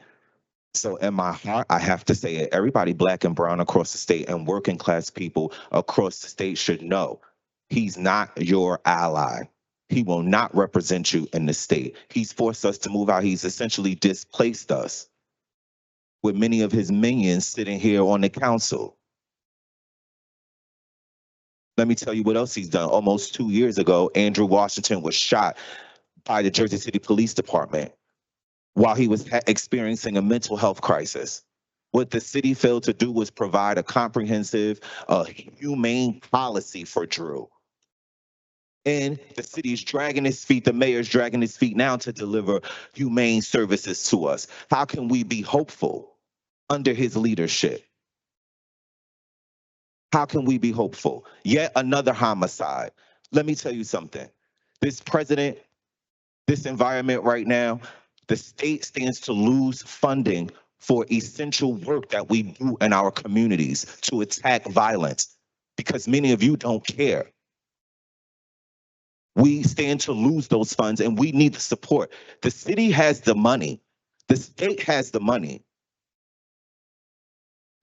So in my heart, I have to say it. Everybody black and brown across the state and working class people across the state should know he's not your ally. He will not represent you in the state. He's forced us to move out. He's essentially displaced us, with many of his minions sitting here on the council. Let me tell you what else he's done. Almost 2 years ago, Andrew Washington was shot by the Jersey City Police Department while he was experiencing a mental health crisis. What the city failed to do was provide a comprehensive, humane policy for Drew. And the city is dragging its feet, the mayor's dragging his feet now to deliver humane services to us. How can we be hopeful under his leadership. How can we be hopeful? Yet another homicide. Let me tell you something. This president, this environment right now, the state stands to lose funding for essential work that we do in our communities to attack violence because many of you don't care. We stand to lose those funds and we need the support. The city has the money. The state has the money.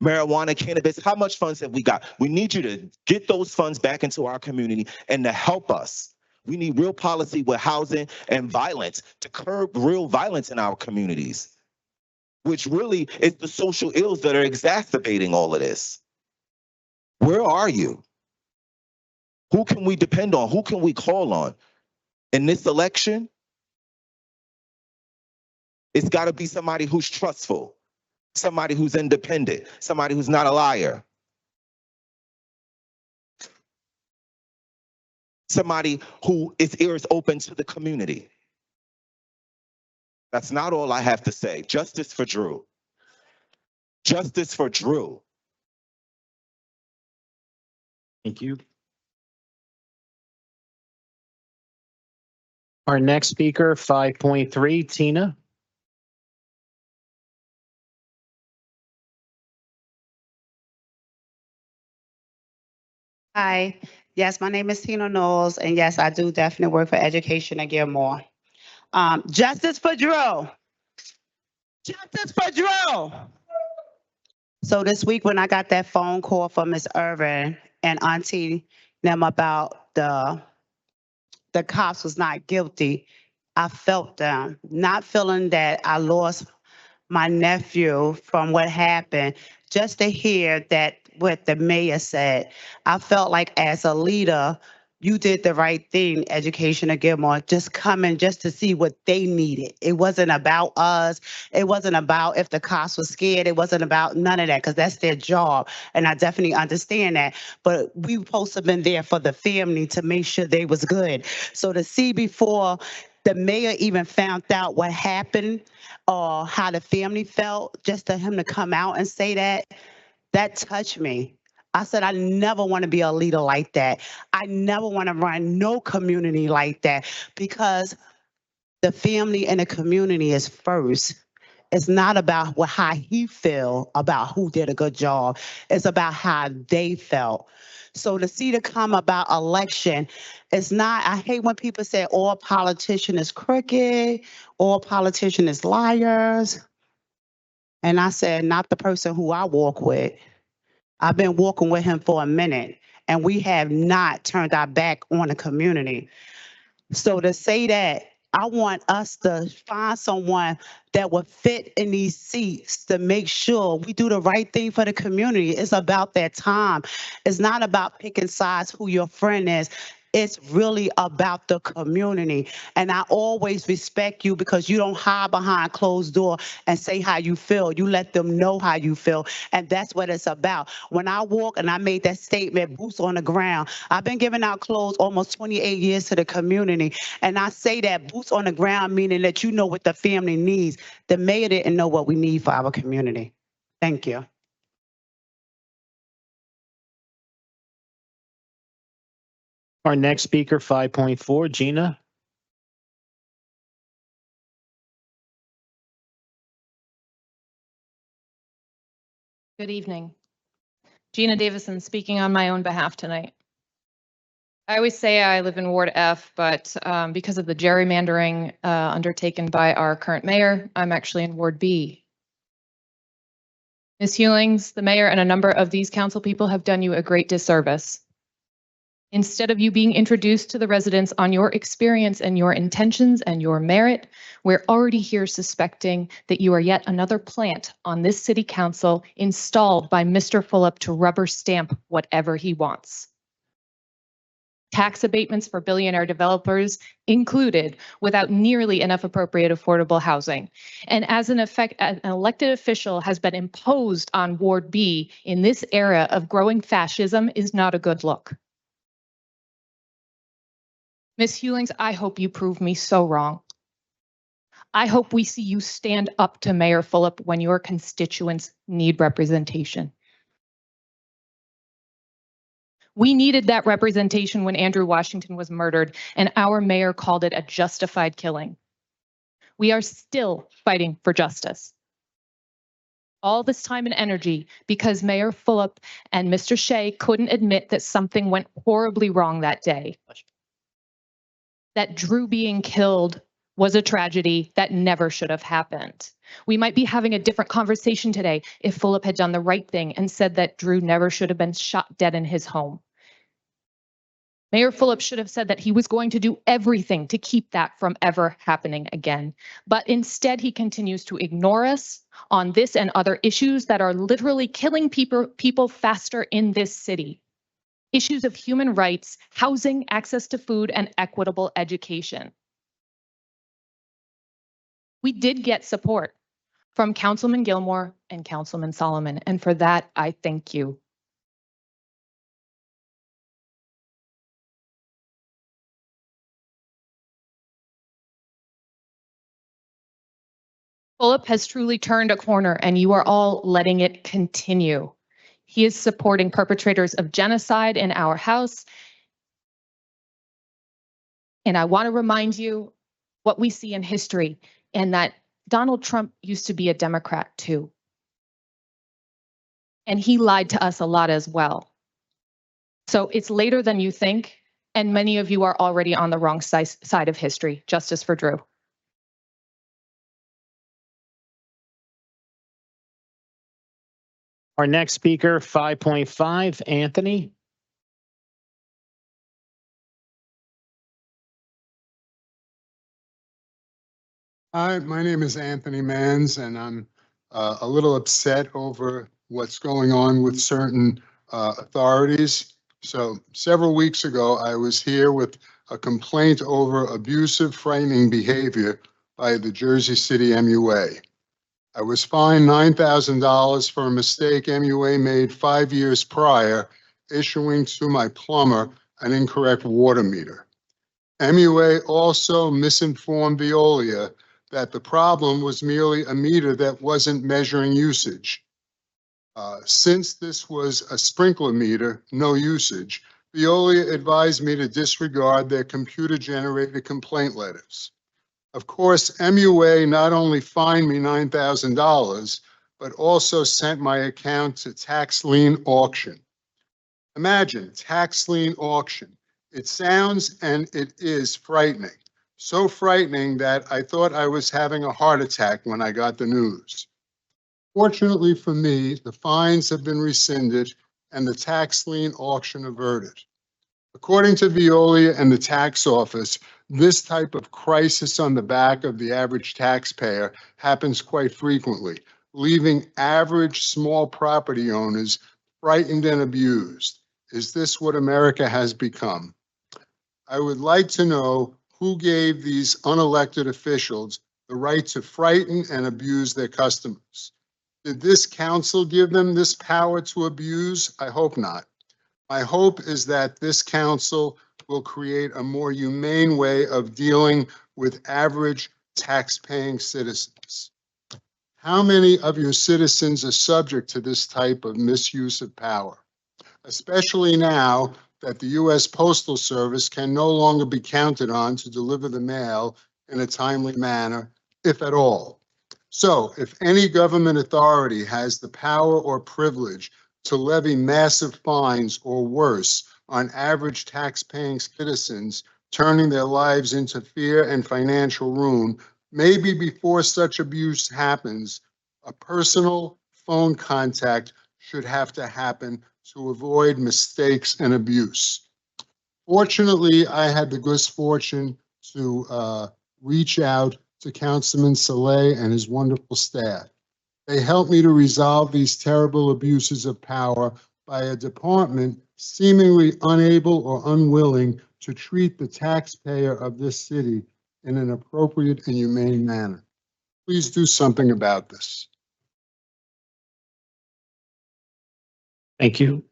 Marijuana, cannabis, how much funds have we got? We need you to get those funds back into our community and to help us. We need real policy with housing and violence to curb real violence in our communities, which really is the social ills that are exacerbating all of this. Where are you? Who can we depend on? Who can we call on? In this election, it's got to be somebody who's trustful, somebody who's independent, somebody who's not a liar. Somebody who is ears open to the community. That's not all I have to say. Justice for Drew. Justice for Drew. Thank you. Our next speaker, 5.3, Tina. Hi, yes, my name is Tina Knowles, and yes, I do definitely work for Education at Gilmore. Justice for Drew. Justice for Drew. So this week when I got that phone call from Miss Irvin and Auntie them about the cops was not guilty, I felt them, not feeling that I lost my nephew from what happened, just to hear that what the mayor said. I felt like as a leader, you did the right thing, Education at Gilmore, just coming just to see what they needed. It wasn't about us. It wasn't about if the cops were scared. It wasn't about none of that because that's their job. And I definitely understand that. But we supposed to have been there for the family to make sure they was good. So to see before the mayor even found out what happened or how the family felt, just for him to come out and say that, that touched me. I said, I never want to be a leader like that. I never want to run no community like that because the family and the community is first. It's not about how he feel about who did a good job. It's about how they felt. So to see the come about election, it's not, I hate when people say all politician is crooked, all politician is liars. And I said, not the person who I walk with. I've been walking with him for a minute and we have not turned our back on the community. So to say that, I want us to find someone that will fit in these seats to make sure we do the right thing for the community. It's about that time. It's not about picking sides who your friend is. It's really about the community. And I always respect you because you don't hide behind closed door and say how you feel. You let them know how you feel. And that's what it's about. When I walk and I made that statement, boots on the ground, I've been giving out clothes almost 28 years to the community. And I say that boots on the ground, meaning that you know what the family needs. The mayor didn't know what we need for our community. Thank you. Our next speaker, 5.4, Gina. Good evening. Gina Davison speaking on my own behalf tonight. I always say I live in Ward F, but because of the gerrymandering undertaken by our current mayor, I'm actually in Ward B. Ms. Hewlings, the mayor, and a number of these council people have done you a great disservice. Instead of you being introduced to the residents on your experience and your intentions and your merit, we're already here suspecting that you are yet another plant on this city council installed by Mr. Fulop to rubber stamp whatever he wants. Tax abatements for billionaire developers included without nearly enough appropriate affordable housing. And as an elected official has been imposed on Ward B in this era of growing fascism is not a good look. Ms. Hewlings, I hope you prove me so wrong. I hope we see you stand up to Mayor Fulop when your constituents need representation. We needed that representation when Andrew Washington was murdered, and our mayor called it a justified killing. We are still fighting for justice. All this time and energy because Mayor Fulop and Mr. Shea couldn't admit that something went horribly wrong that day. That Drew being killed was a tragedy that never should have happened. We might be having a different conversation today if Fulop had done the right thing and said that Drew never should have been shot dead in his home. Mayor Fulop should have said that he was going to do everything to keep that from ever happening again. But instead, he continues to ignore us on this and other issues that are literally killing people faster in this city. Issues of human rights, housing, access to food, and equitable education. We did get support from Councilman Gilmore and Councilman Solomon, and for that, I thank you. Fulop has truly turned a corner, and you are all letting it continue. He is supporting perpetrators of genocide in our house. And I want to remind you what we see in history, and that Donald Trump used to be a Democrat too. And he lied to us a lot as well. So it's later than you think, and many of you are already on the wrong side of history. Justice for Drew. Our next speaker, 5.5, Anthony. Hi, my name is Anthony Manns, and I'm a little upset over what's going on with certain authorities. So several weeks ago, I was here with a complaint over abusive, frightening behavior by the Jersey City MUA. I was fined $9,000 for a mistake MUA made 5 years prior, issuing to my plumber an incorrect water meter. MUA also misinformed Veolia that the problem was merely a meter that wasn't measuring usage. Since this was a sprinkler meter, no usage, Veolia advised me to disregard their computer-generated complaint letters. Of course, MUA not only fined me $9,000, but also sent my account to tax lien auction. Imagine tax lien auction. It sounds and it is frightening. So frightening that I thought I was having a heart attack when I got the news. Fortunately for me, the fines have been rescinded and the tax lien auction averted. According to Veolia and the tax office, this type of crisis on the back of the average taxpayer happens quite frequently, leaving average small property owners frightened and abused. Is this what America has become? I would like to know who gave these unelected officials the right to frighten and abuse their customers. Did this council give them this power to abuse? I hope not. My hope is that this council will create a more humane way of dealing with average tax-paying citizens. How many of your citizens are subject to this type of misuse of power, especially now that the U.S. Postal Service can no longer be counted on to deliver the mail in a timely manner, if at all? So if any government authority has the power or privilege to levy massive fines or worse on average tax-paying citizens, turning their lives into fear and financial ruin, maybe before such abuse happens, a personal phone contact should have to happen to avoid mistakes and abuse. Fortunately, I had the good fortune to reach out to Councilman Saleh and his wonderful staff. They helped me to resolve these terrible abuses of power by a department seemingly unable or unwilling to treat the taxpayer of this city in an appropriate and humane manner. Please do something about this. Thank you.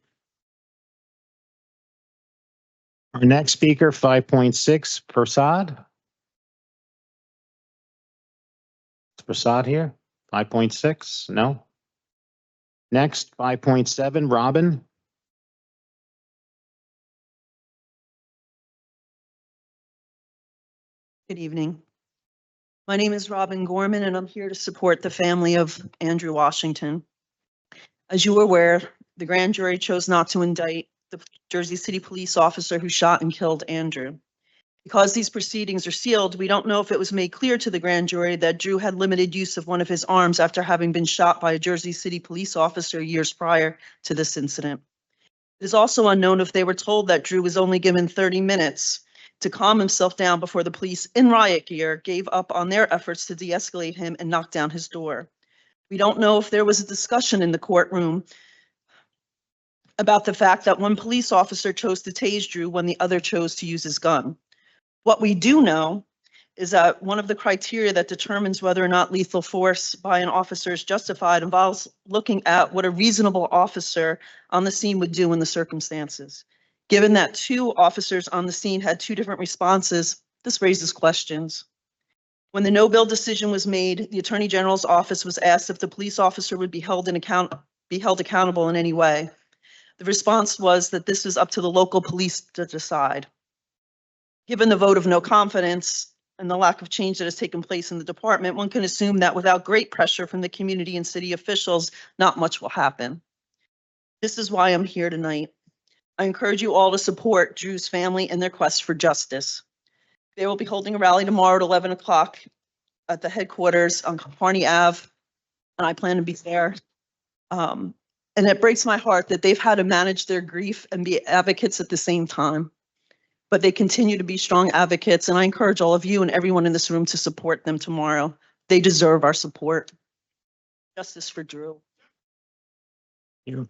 Our next speaker, 5.6, Prasad. Prasad here? 5.6, no? Next, 5.7, Robin. Good evening. My name is Robin Gorman, and I'm here to support the family of Andrew Washington. As you are aware, the grand jury chose not to indict the Jersey City police officer who shot and killed Andrew. Because these proceedings are sealed, we don't know if it was made clear to the grand jury that Drew had limited use of one of his arms after having been shot by a Jersey City police officer years prior to this incident. It is also unknown if they were told that Drew was only given 30 minutes to calm himself down before the police in riot gear gave up on their efforts to de-escalate him and knock down his door. We don't know if there was a discussion in the courtroom about the fact that one police officer chose to tase Drew when the other chose to use his gun. What we do know is that one of the criteria that determines whether or not lethal force by an officer is justified involves looking at what a reasonable officer on the scene would do in the circumstances. Given that two officers on the scene had two different responses, this raises questions. When the no-bill decision was made, the Attorney General's office was asked if the police officer would be held accountable in any way. The response was that this was up to the local police to decide. Given the vote of no confidence and the lack of change that has taken place in the department, one can assume that without great pressure from the community and city officials, not much will happen. This is why I'm here tonight. I encourage you all to support Drew's family in their quest for justice. They will be holding a rally tomorrow at 11 o'clock at the headquarters on Kearney Ave, and I plan to be there. And it breaks my heart that they've had to manage their grief and be advocates at the same time. But they continue to be strong advocates, and I encourage all of you and everyone in this room to support them tomorrow. They deserve our support. Justice for Drew. You.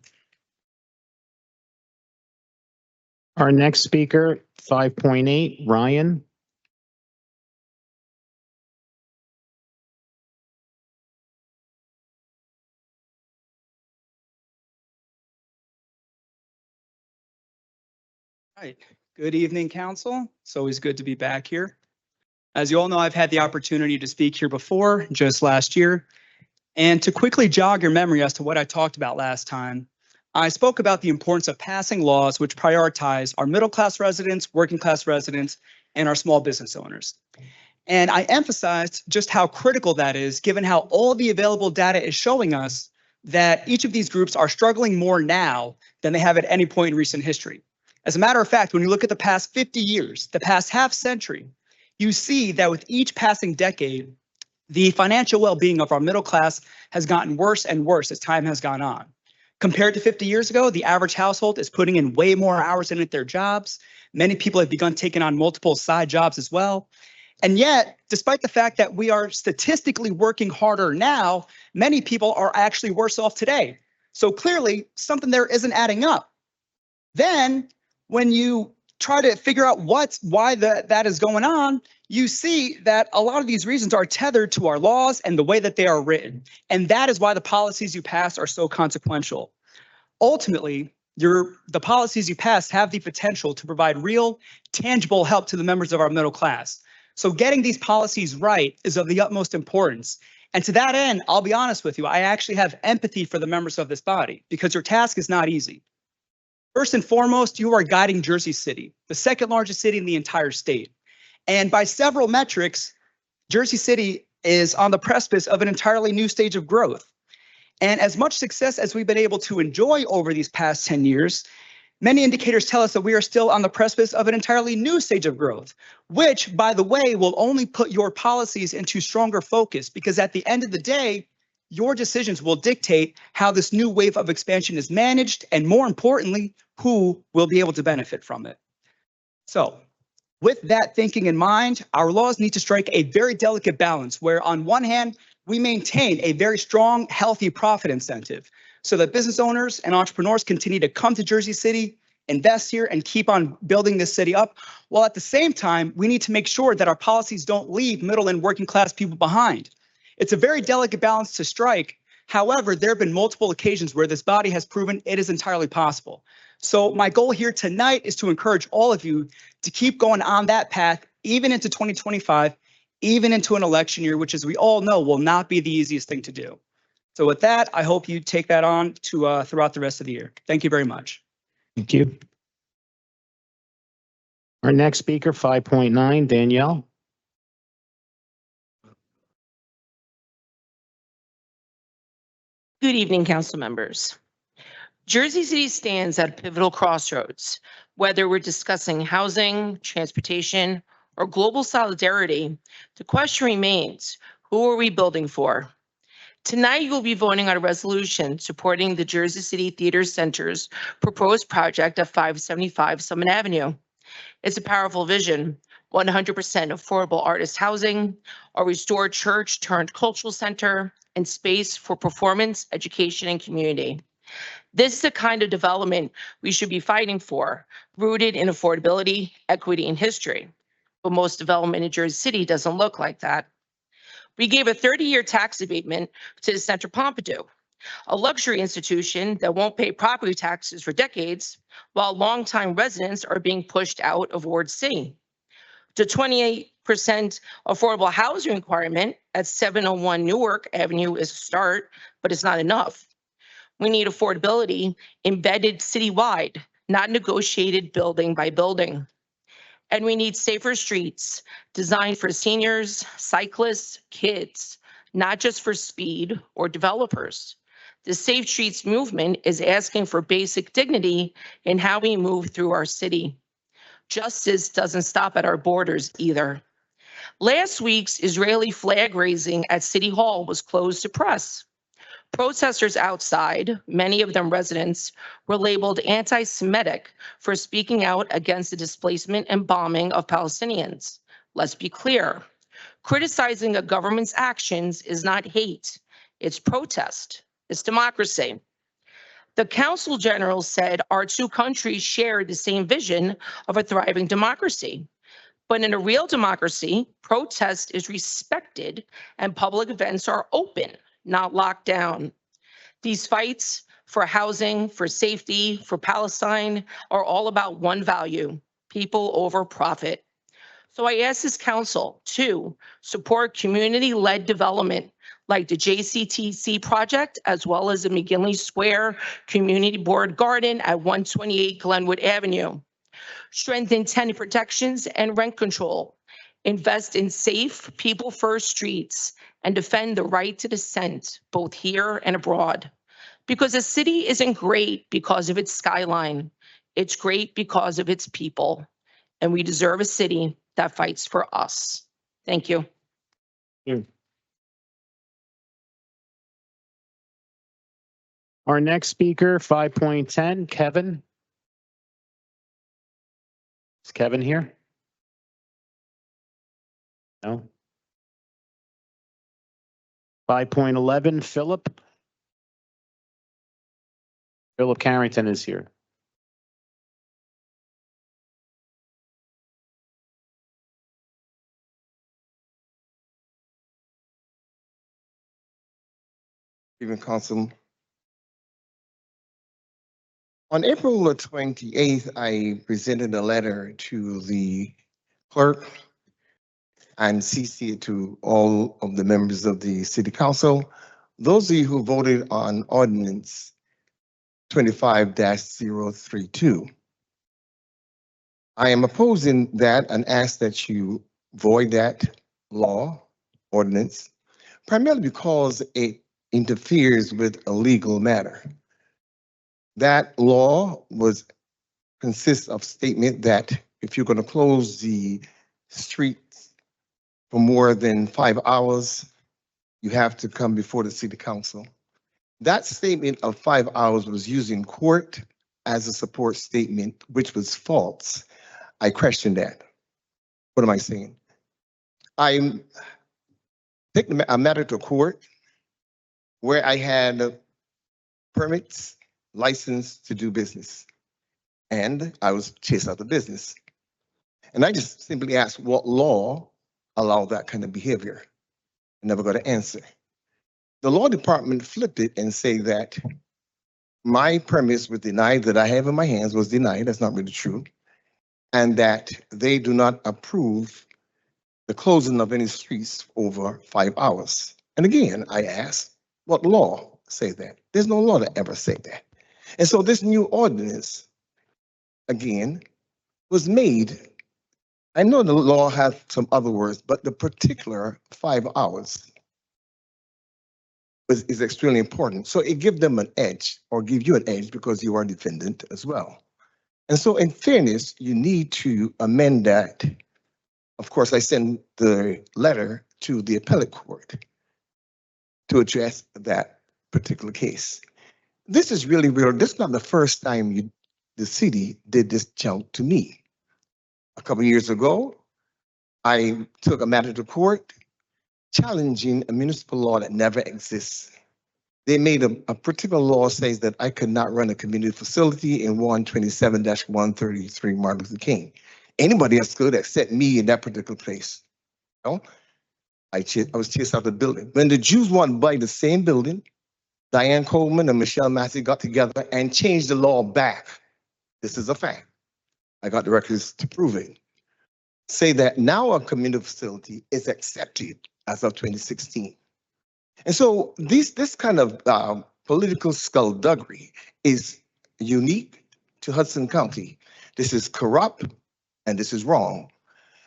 Our next speaker, 5.8, Ryan. Right. Good evening, council. It's always good to be back here. As you all know, I've had the opportunity to speak here before, just last year. And to quickly jog your memory as to what I talked about last time, I spoke about the importance of passing laws which prioritize our middle-class residents, working-class residents, and our small business owners. And I emphasized just how critical that is, given how all the available data is showing us that each of these groups are struggling more now than they have at any point in recent history. As a matter of fact, when you look at the past 50 years, the past half century, you see that with each passing decade, the financial well-being of our middle class has gotten worse and worse as time has gone on. Compared to 50 years ago, the average household is putting in way more hours in at their jobs. Many people have begun taking on multiple side jobs as well. And yet, despite the fact that we are statistically working harder now, many people are actually worse off today. So clearly, something there isn't adding up. Then, when you try to figure out why that is going on, you see that a lot of these reasons are tethered to our laws and the way that they are written. And that is why the policies you pass are so consequential. Ultimately, the policies you pass have the potential to provide real, tangible help to the members of our middle class. So getting these policies right is of the utmost importance. And to that end, I'll be honest with you, I actually have empathy for the members of this body because your task is not easy. First and foremost, you are guiding Jersey City, the second largest city in the entire state. And by several metrics, Jersey City is on the precipice of an entirely new stage of growth. And as much success as we've been able to enjoy over these past 10 years, many indicators tell us that we are still on the precipice of an entirely new stage of growth, which, by the way, will only put your policies into stronger focus because at the end of the day, your decisions will dictate how this new wave of expansion is managed and, more importantly, who will be able to benefit from it. So, with that thinking in mind, our laws need to strike a very delicate balance where, on one hand, we maintain a very strong, healthy profit incentive so that business owners and entrepreneurs continue to come to Jersey City, invest here, and keep on building this city up, while at the same time, we need to make sure that our policies don't leave middle and working class people behind. It's a very delicate balance to strike. However, there have been multiple occasions where this body has proven it is entirely possible. So my goal here tonight is to encourage all of you to keep going on that path, even into 2025, even into an election year, which, as we all know, will not be the easiest thing to do. So with that, I hope you take that on to throughout the rest of the year. Thank you very much. Thank you. Our next speaker, 5.9, Danielle. Good evening, council members. Jersey City stands at a pivotal crossroads. Whether we're discussing housing, transportation, or global solidarity, the question remains, who are we building for? Tonight, you will be voting on a resolution supporting the Jersey City Theater Center's proposed project at 575 Summit Avenue. It's a powerful vision, 100% affordable artist housing, a restored church turned cultural center, and space for performance, education, and community. This is the kind of development we should be fighting for, rooted in affordability, equity, and history. But most development in Jersey City doesn't look like that. We gave a 30-year tax abatement to the Center Pompidou, a luxury institution that won't pay property taxes for decades, while longtime residents are being pushed out of Ward C. The 28% affordable housing requirement at 701 Newark Avenue is a start, but it's not enough. We need affordability embedded citywide, not negotiated building by building. And we need safer streets designed for seniors, cyclists, kids, not just for speed or developers. The Safe Streets movement is asking for basic dignity in how we move through our city. Justice doesn't stop at our borders either. Last week's Israeli flag raising at City Hall was closed to press. Protesters outside, many of them residents, were labeled anti-Semitic for speaking out against the displacement and bombing of Palestinians. Let's be clear. Criticizing a government's actions is not hate. It's protest. It's democracy. The Council General said our two countries share the same vision of a thriving democracy. But in a real democracy, protest is respected and public events are open, not locked down. These fights for housing, for safety, for Palestine are all about one value, people over profit. So I ask this council to support community-led development like the JCTC project, as well as the McGinley Square Community Board Garden at 128 Glenwood Avenue. Strengthen tenant protections and rent control. Invest in safe, people-first streets, and defend the right to dissent, both here and abroad. Because a city isn't great because of its skyline. It's great because of its people. And we deserve a city that fights for us. Thank you. Our next speaker, 5.10, Kevin. Is Kevin here? No. 5.11, Philip. Philip Carrington is here. Evening, Council. On April the 28th, I presented a letter to the clerk and CC'd to all of the members of the City Council. Those of you who voted on Ordinance 25-032. I am opposing that and ask that you void that ordinance, primarily because it interferes with a legal matter. That law consists of statement that if you're going to close the streets for more than 5 hours, you have to come before the City Council. That statement of 5 hours was used in court as a support statement, which was false. I question that. What am I saying? I'm taking a matter to court where I had permits, license to do business, and I was chased out of business. And I just simply asked what law allowed that kind of behavior. I never got an answer. The law department flipped it and say that my permits were denied, that I have in my hands was denied. That's not really true. And that they do not approve the closing of any streets over 5 hours. And again, I ask, what law say that? There's no law that ever say that. And so this new ordinance, again, was made. I know the law has some other words, but the particular 5 hours is extremely important. So it gives them an edge, or give you an edge, because you are a defendant as well. And so in fairness, you need to amend that. Of course, I sent the letter to the appellate court to address that particular case. This is really real. This is not the first time the city did this junk to me. A couple of years ago, I took a matter to court challenging a municipal law that never exists. They made a particular law says that I could not run a community facility in 127-133 Martin Luther King. Anybody else could except me in that particular place. You know? I was chased out of the building. When the Jews wanted to buy the same building, Diane Coleman and Michelle Massey got together and changed the law back. This is a fact. I got the records to prove it. Say that now a community facility is accepted as of 2016. And so this kind of political skullduggery is unique to Hudson County. This is corrupt and this is wrong.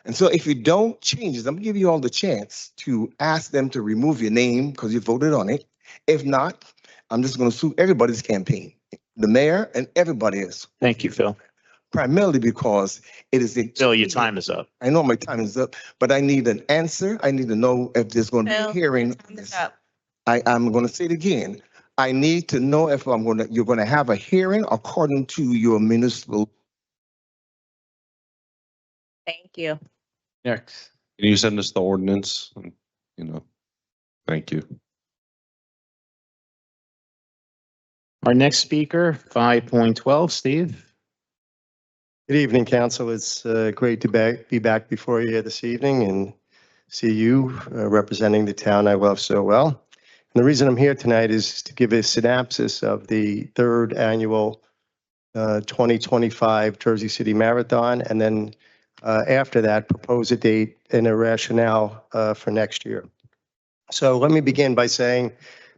And so if you don't change this, I'm gonna give you all the chance to ask them to remove your name because you voted on it. If not, I'm just gonna sue everybody's campaign, the mayor and everybody else. Thank you, Phil. Primarily because it is. Phil, your time is up. I know my time is up, but I need an answer. I need to know if there's going to be a hearing. I'm going to say it again. I need to know if you're going to have a hearing according to your municipal. Thank you. Next. Can you send us the ordinance? You know, thank you. Our next speaker, 5.12, Steve. Good evening, Council. It's great to be back before you here this evening and see you representing the town I love so well. And the reason I'm here tonight is to give a synopsis of the third annual 2025 Jersey City Marathon, and then after that, propose a date and a rationale for next year. So let me begin by saying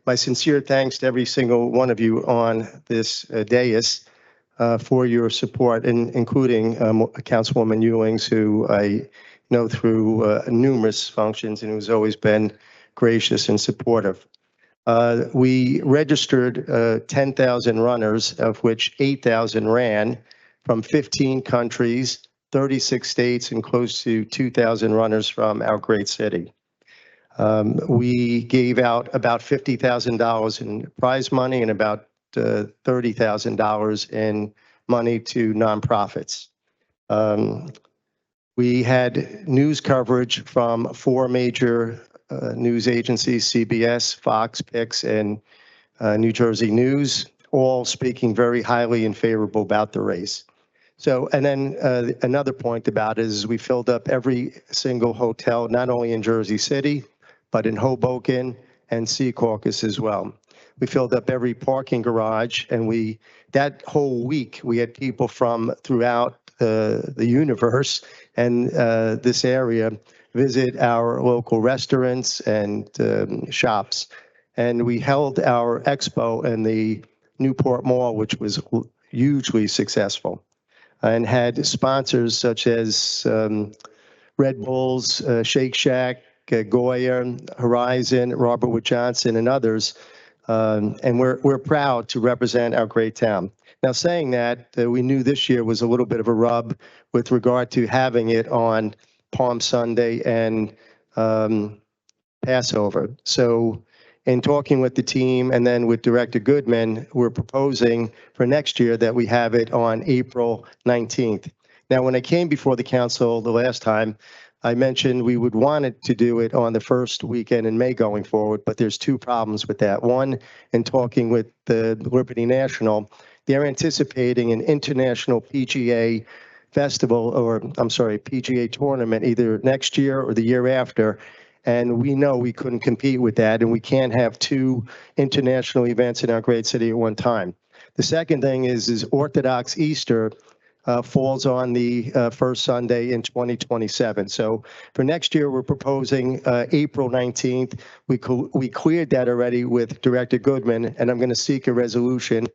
my sincere thanks to every single one of you on this dais for your support, including Councilwoman Ewings, who I know through numerous functions and who's always been gracious and supportive. We registered 10,000 runners, of which 8,000 ran from 15 countries, 36 states, and close to 2,000 runners from our great city. We gave out about $50,000 in prize money and about $30,000 in money to nonprofits. We had news coverage from 4 major news agencies, CBS, Fox, Pix, and New Jersey News, all speaking very highly and favorable about the race. So, and then another point about it is we filled up every single hotel, not only in Jersey City, but in Hoboken and Secaucus as well. We filled up every parking garage, and that whole week we had people from throughout the universe and this area visit our local restaurants and shops. And we held our expo in the Newport Mall, which was hugely successful, and had sponsors such as Red Bulls, Shake Shack, Goya, Horizon, Robert Wood Johnson, and others. And we're proud to represent our great town. Now, saying that, we knew this year was a little bit of a rub with regard to having it on Palm Sunday and Passover. So in talking with the team and then with Director Goodman, we're proposing for next year that we have it on April 19th. Now, when I came before the council the last time, I mentioned we would want it to do it on the first weekend in May going forward, but there's 2 problems with that. One, in talking with the Liberty National, they're anticipating an international PGA festival, or I'm sorry, PGA tournament either next year or the year after. And we know we couldn't compete with that, and we can't have 2 international events in our great city at one time. The second thing is Orthodox Easter falls on the first Sunday in 2027. So for next year, we're proposing April 19th. We cleared that already with Director Goodman, and I'm going to seek a resolution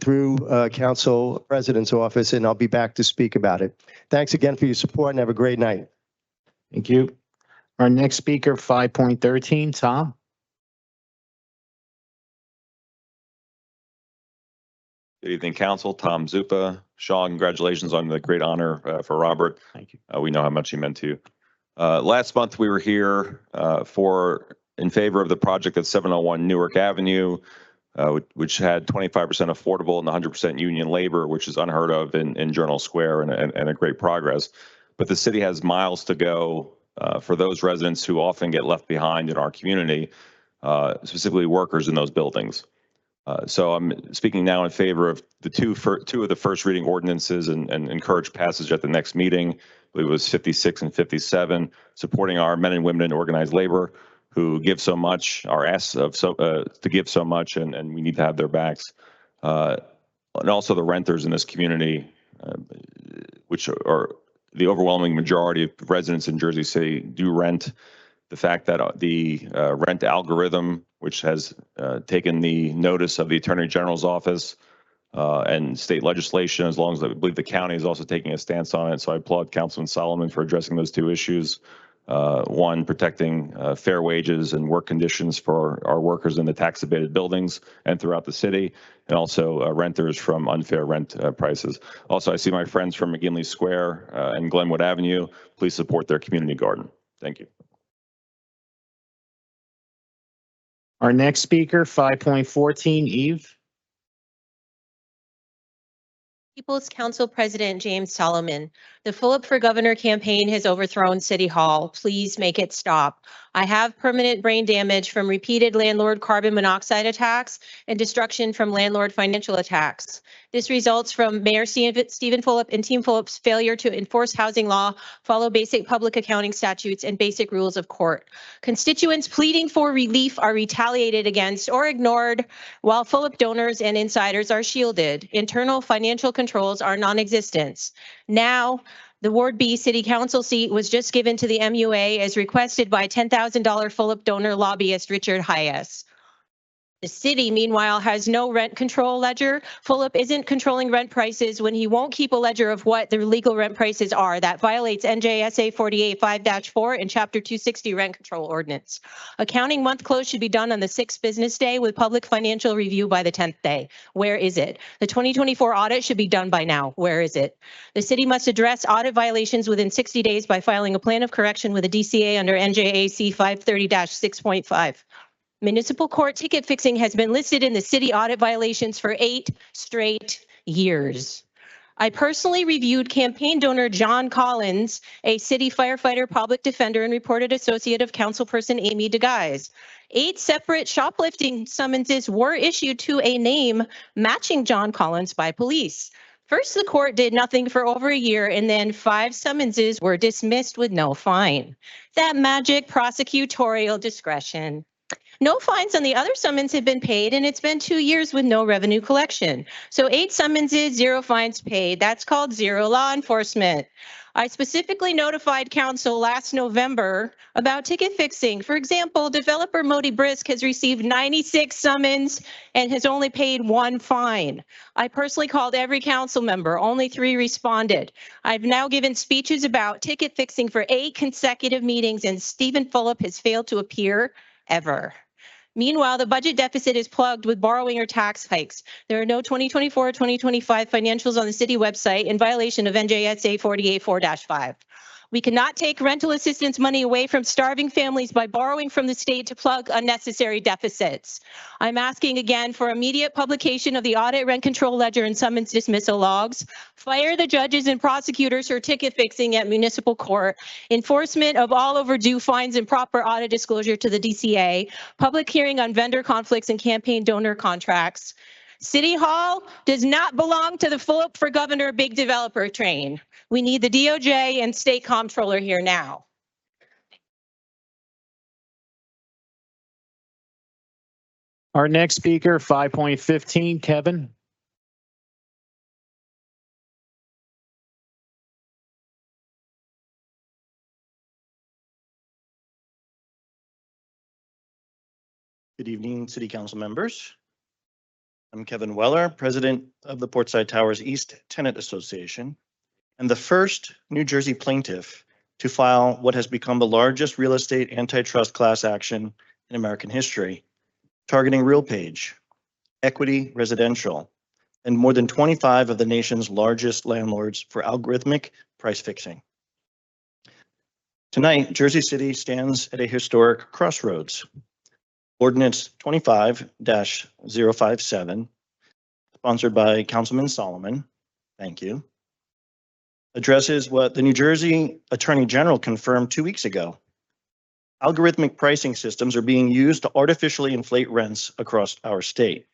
through Council President's office, and I'll be back to speak about it. Thanks again for your support and have a great night. Thank you. Our next speaker, 5.13, Tom. Good evening, Council. Tom Zupa. Sean, congratulations on the great honor for Robert. Thank you. We know how much he meant to you. Last month, we were here in favor of the project at 701 Newark Avenue, which had 25% affordable and 100% union labor, which is unheard of in Journal Square and a great progress. But the city has miles to go for those residents who often get left behind in our community, specifically workers in those buildings. So I'm speaking now in favor of the two of the first reading ordinances and encourage passage at the next meeting. I believe it was 56 and 57, supporting our men and women in organized labor who give so much, are asked to give so much, and we need to have their backs. And also the renters in this community, which are the overwhelming majority of residents in Jersey City do rent. The fact that the rent algorithm, which has taken the notice of the Attorney General's office and state legislation, as long as I believe the county is also taking a stance on it. So I applaud Councilman Solomon for addressing those two issues. One, protecting fair wages and work conditions for our workers in the tax abated buildings and throughout the city, and also renters from unfair rent prices. Also, I see my friends from McGinley Square and Glenwood Avenue. Please support their community garden. Thank you. Our next speaker, 5.14, Eve. People's Council President James Solomon. The Fulop for Governor campaign has overthrown City Hall. Please make it stop. I have permanent brain damage from repeated landlord carbon monoxide attacks and destruction from landlord financial attacks. This results from Mayor Stephen Fulop and Team Fulop's failure to enforce housing law, follow basic public accounting statutes, and basic rules of court. Constituents pleading for relief are retaliated against or ignored, while Fulop donors and insiders are shielded. Internal financial controls are non-existent. Now, the Ward B City Council seat was just given to the MUA as requested by $10,000 Fulop donor lobbyist Richard Hayes. The city, meanwhile, has no rent control ledger. Fulop isn't controlling rent prices when he won't keep a ledger of what the legal rent prices are. That violates NJSA 48.5-4 and Chapter 260 rent control ordinance. Accounting month close should be done on the 6th business day with public financial review by the 10th day. Where is it? The 2024 audit should be done by now. Where is it? The city must address audit violations within 60 days by filing a plan of correction with a DCA under NJAC 530-6.5. Municipal court ticket fixing has been listed in the city audit violations for 8 straight years. I personally reviewed campaign donor John Collins, a city firefighter, public defender, and reported associate of councilperson Amy DeGuise. 8 separate shoplifting summonses were issued to a name matching John Collins by police. First, the court did nothing for over a year, and then 5 summonses were dismissed with no fine. That magic prosecutorial discretion. No fines on the other summons have been paid, and it's been 2 years with no revenue collection. So 8 summonses, 0 fines paid. That's called zero law enforcement. I specifically notified council last November about ticket fixing. For example, developer Modi Brisk has received 96 summons and has only paid 1 fine. I personally called every council member. Only 3 responded. I've now given speeches about ticket fixing for 8 consecutive meetings, and Stephen Fulop has failed to appear ever. Meanwhile, the budget deficit is plugged with borrowing or tax hikes. There are no 2024 or 2025 financials on the city website in violation of NJSA 48.4-5. We cannot take rental assistance money away from starving families by borrowing from the state to plug unnecessary deficits. I'm asking again for immediate publication of the audit rent control ledger and summons dismissal logs, fire the judges and prosecutors for ticket fixing at municipal court, enforcement of all overdue fines and proper audit disclosure to the DCA, public hearing on vendor conflicts and campaign donor contracts. City Hall does not belong to the Fulop for Governor big developer train. We need the DOJ and state comptroller here now. Our next speaker, 5.15, Kevin. Good evening, City Council members. I'm Kevin Weller, President of the Portside Towers East Tenant Association, and the first New Jersey plaintiff to file what has become the largest real estate antitrust class action in American history, targeting RealPage, Equity Residential, and more than 25 of the nation's largest landlords for algorithmic price fixing. Tonight, Jersey City stands at a historic crossroads. Ordinance 25-057, sponsored by Councilman Solomon, thank you, addresses what the New Jersey Attorney General confirmed 2 weeks ago. Algorithmic pricing systems are being used to artificially inflate rents across our state.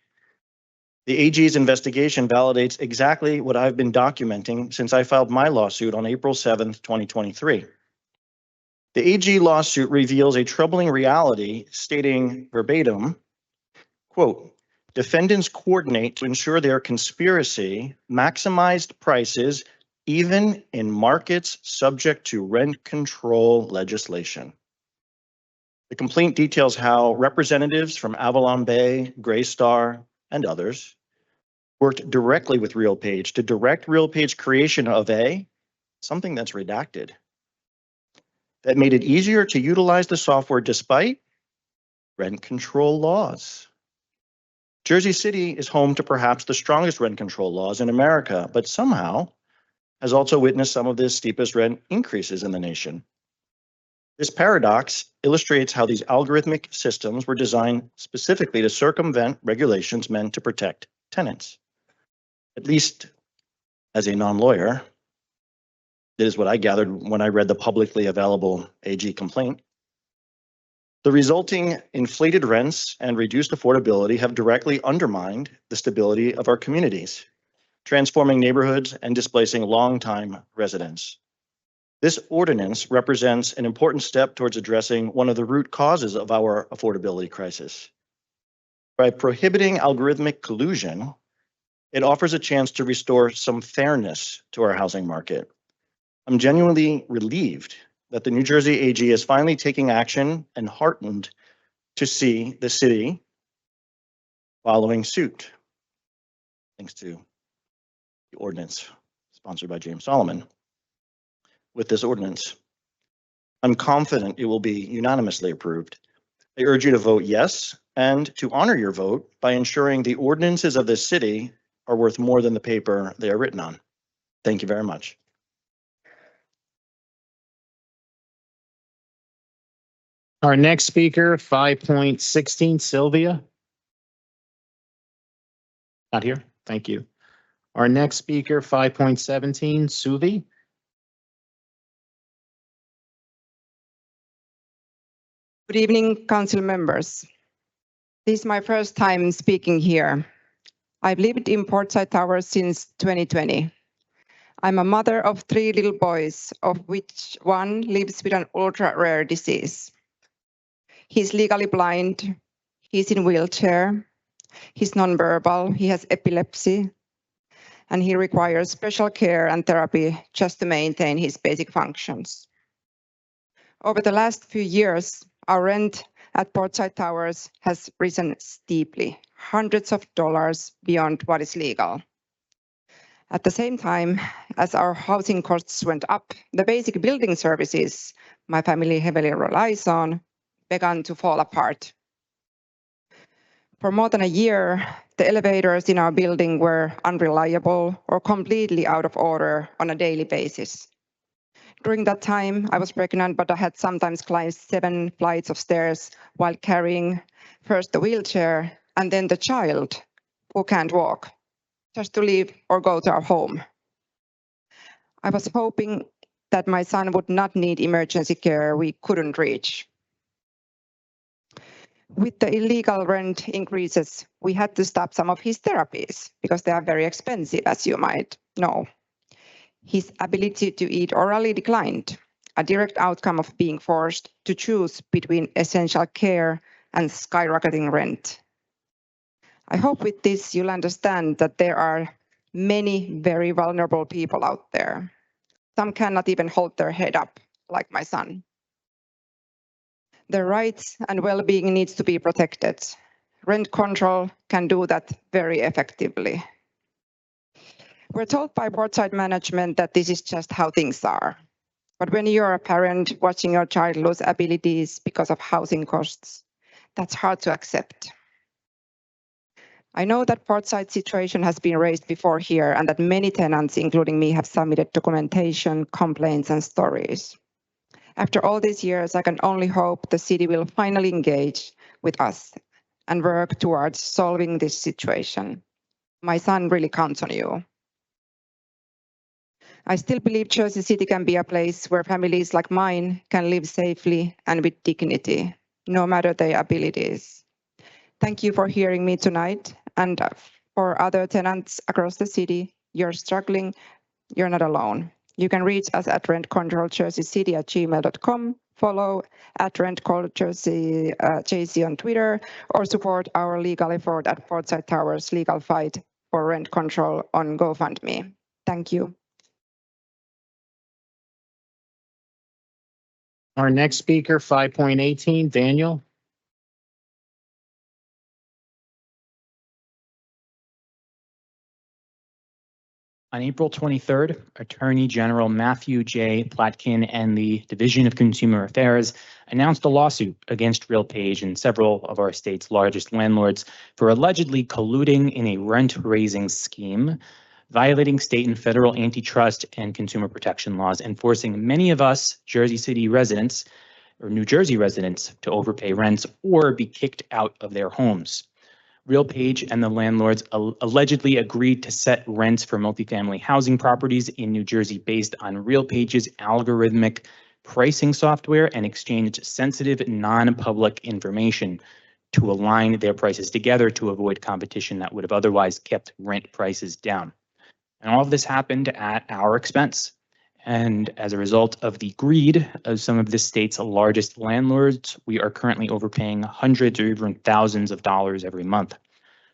The AG's investigation validates exactly what I've been documenting since I filed my lawsuit on April 7th, 2023. The AG lawsuit reveals a troubling reality, stating verbatim, quote, defendants coordinate to ensure their conspiracy maximized prices even in markets subject to rent control legislation. The complaint details how representatives from Avalon Bay, Greystar, and others worked directly with RealPage to direct RealPage creation of something that's redacted, that made it easier to utilize the software despite rent control laws. Jersey City is home to perhaps the strongest rent control laws in America, but somehow has also witnessed some of the steepest rent increases in the nation. This paradox illustrates how these algorithmic systems were designed specifically to circumvent regulations meant to protect tenants. At least as a non-lawyer, that is what I gathered when I read the publicly available AG complaint. The resulting inflated rents and reduced affordability have directly undermined the stability of our communities, transforming neighborhoods and displacing longtime residents. This ordinance represents an important step towards addressing one of the root causes of our affordability crisis. By prohibiting algorithmic collusion, it offers a chance to restore some fairness to our housing market. I'm genuinely relieved that the New Jersey AG is finally taking action and heartened to see the city following suit, thanks to the ordinance sponsored by James Solomon. With this ordinance, I'm confident it will be unanimously approved. I urge you to vote yes and to honor your vote by ensuring the ordinances of this city are worth more than the paper they are written on. Thank you very much. Our next speaker, 5.16, Sylvia. Not here. Thank you. Our next speaker, 5.17, Suvi. Good evening, council members. This is my first time speaking here. I've lived in Portside Towers since 2020. I'm a mother of 3 little boys, of which one lives with an ultra-rare disease. He's legally blind, he's in a wheelchair, he's nonverbal, he has epilepsy, and he requires special care and therapy just to maintain his basic functions. Over the last few years, our rent at Portside Towers has risen steeply, hundreds of dollars beyond what is legal. At the same time, as our housing costs went up, the basic building services my family heavily relies on began to fall apart. For more than a year, the elevators in our building were unreliable or completely out of order on a daily basis. During that time, I was pregnant, but I had sometimes climbed 7 flights of stairs while carrying first the wheelchair and then the child who can't walk, just to leave or go to our home. I was hoping that my son would not need emergency care we couldn't reach. With the illegal rent increases, we had to stop some of his therapies because they are very expensive, as you might know. His ability to eat orally declined, a direct outcome of being forced to choose between essential care and skyrocketing rent. I hope with this you'll understand that there are many very vulnerable people out there. Some cannot even hold their head up, like my son. Their rights and well-being needs to be protected. Rent control can do that very effectively. We're told by Portside management that this is just how things are. But when you're a parent watching your child lose abilities because of housing costs, that's hard to accept. I know that Portside situation has been raised before here and that many tenants, including me, have submitted documentation, complaints, and stories. After all these years, I can only hope the city will finally engage with us and work towards solving this situation. My son really counts on you. I still believe Jersey City can be a place where families like mine can live safely and with dignity, no matter their abilities. Thank you for hearing me tonight, and for other tenants across the city, you're struggling, you're not alone. You can reach us at rentcontroljerseycity@gmail.com, follow at rentcontroljersey on Twitter, or support our legal effort at Portside Towers Legal Fight for Rent Control on GoFundMe. Thank you. Our next speaker, 5.18, Daniel. On April 23rd, Attorney General Matthew J. Platkin and the Division of Consumer Affairs announced a lawsuit against RealPage and several of our state's largest landlords for allegedly colluding in a rent-raising scheme, violating state and federal antitrust and consumer protection laws, and forcing many of us Jersey City residents or New Jersey residents to overpay rents or be kicked out of their homes. RealPage and the landlords allegedly agreed to set rents for multifamily housing properties in New Jersey based on RealPage's algorithmic pricing software and exchanged sensitive non-public information to align their prices together to avoid competition that would have otherwise kept rent prices down. And all of this happened at our expense. And as a result of the greed of some of the state's largest landlords, we are currently overpaying hundreds or even thousands of dollars every month.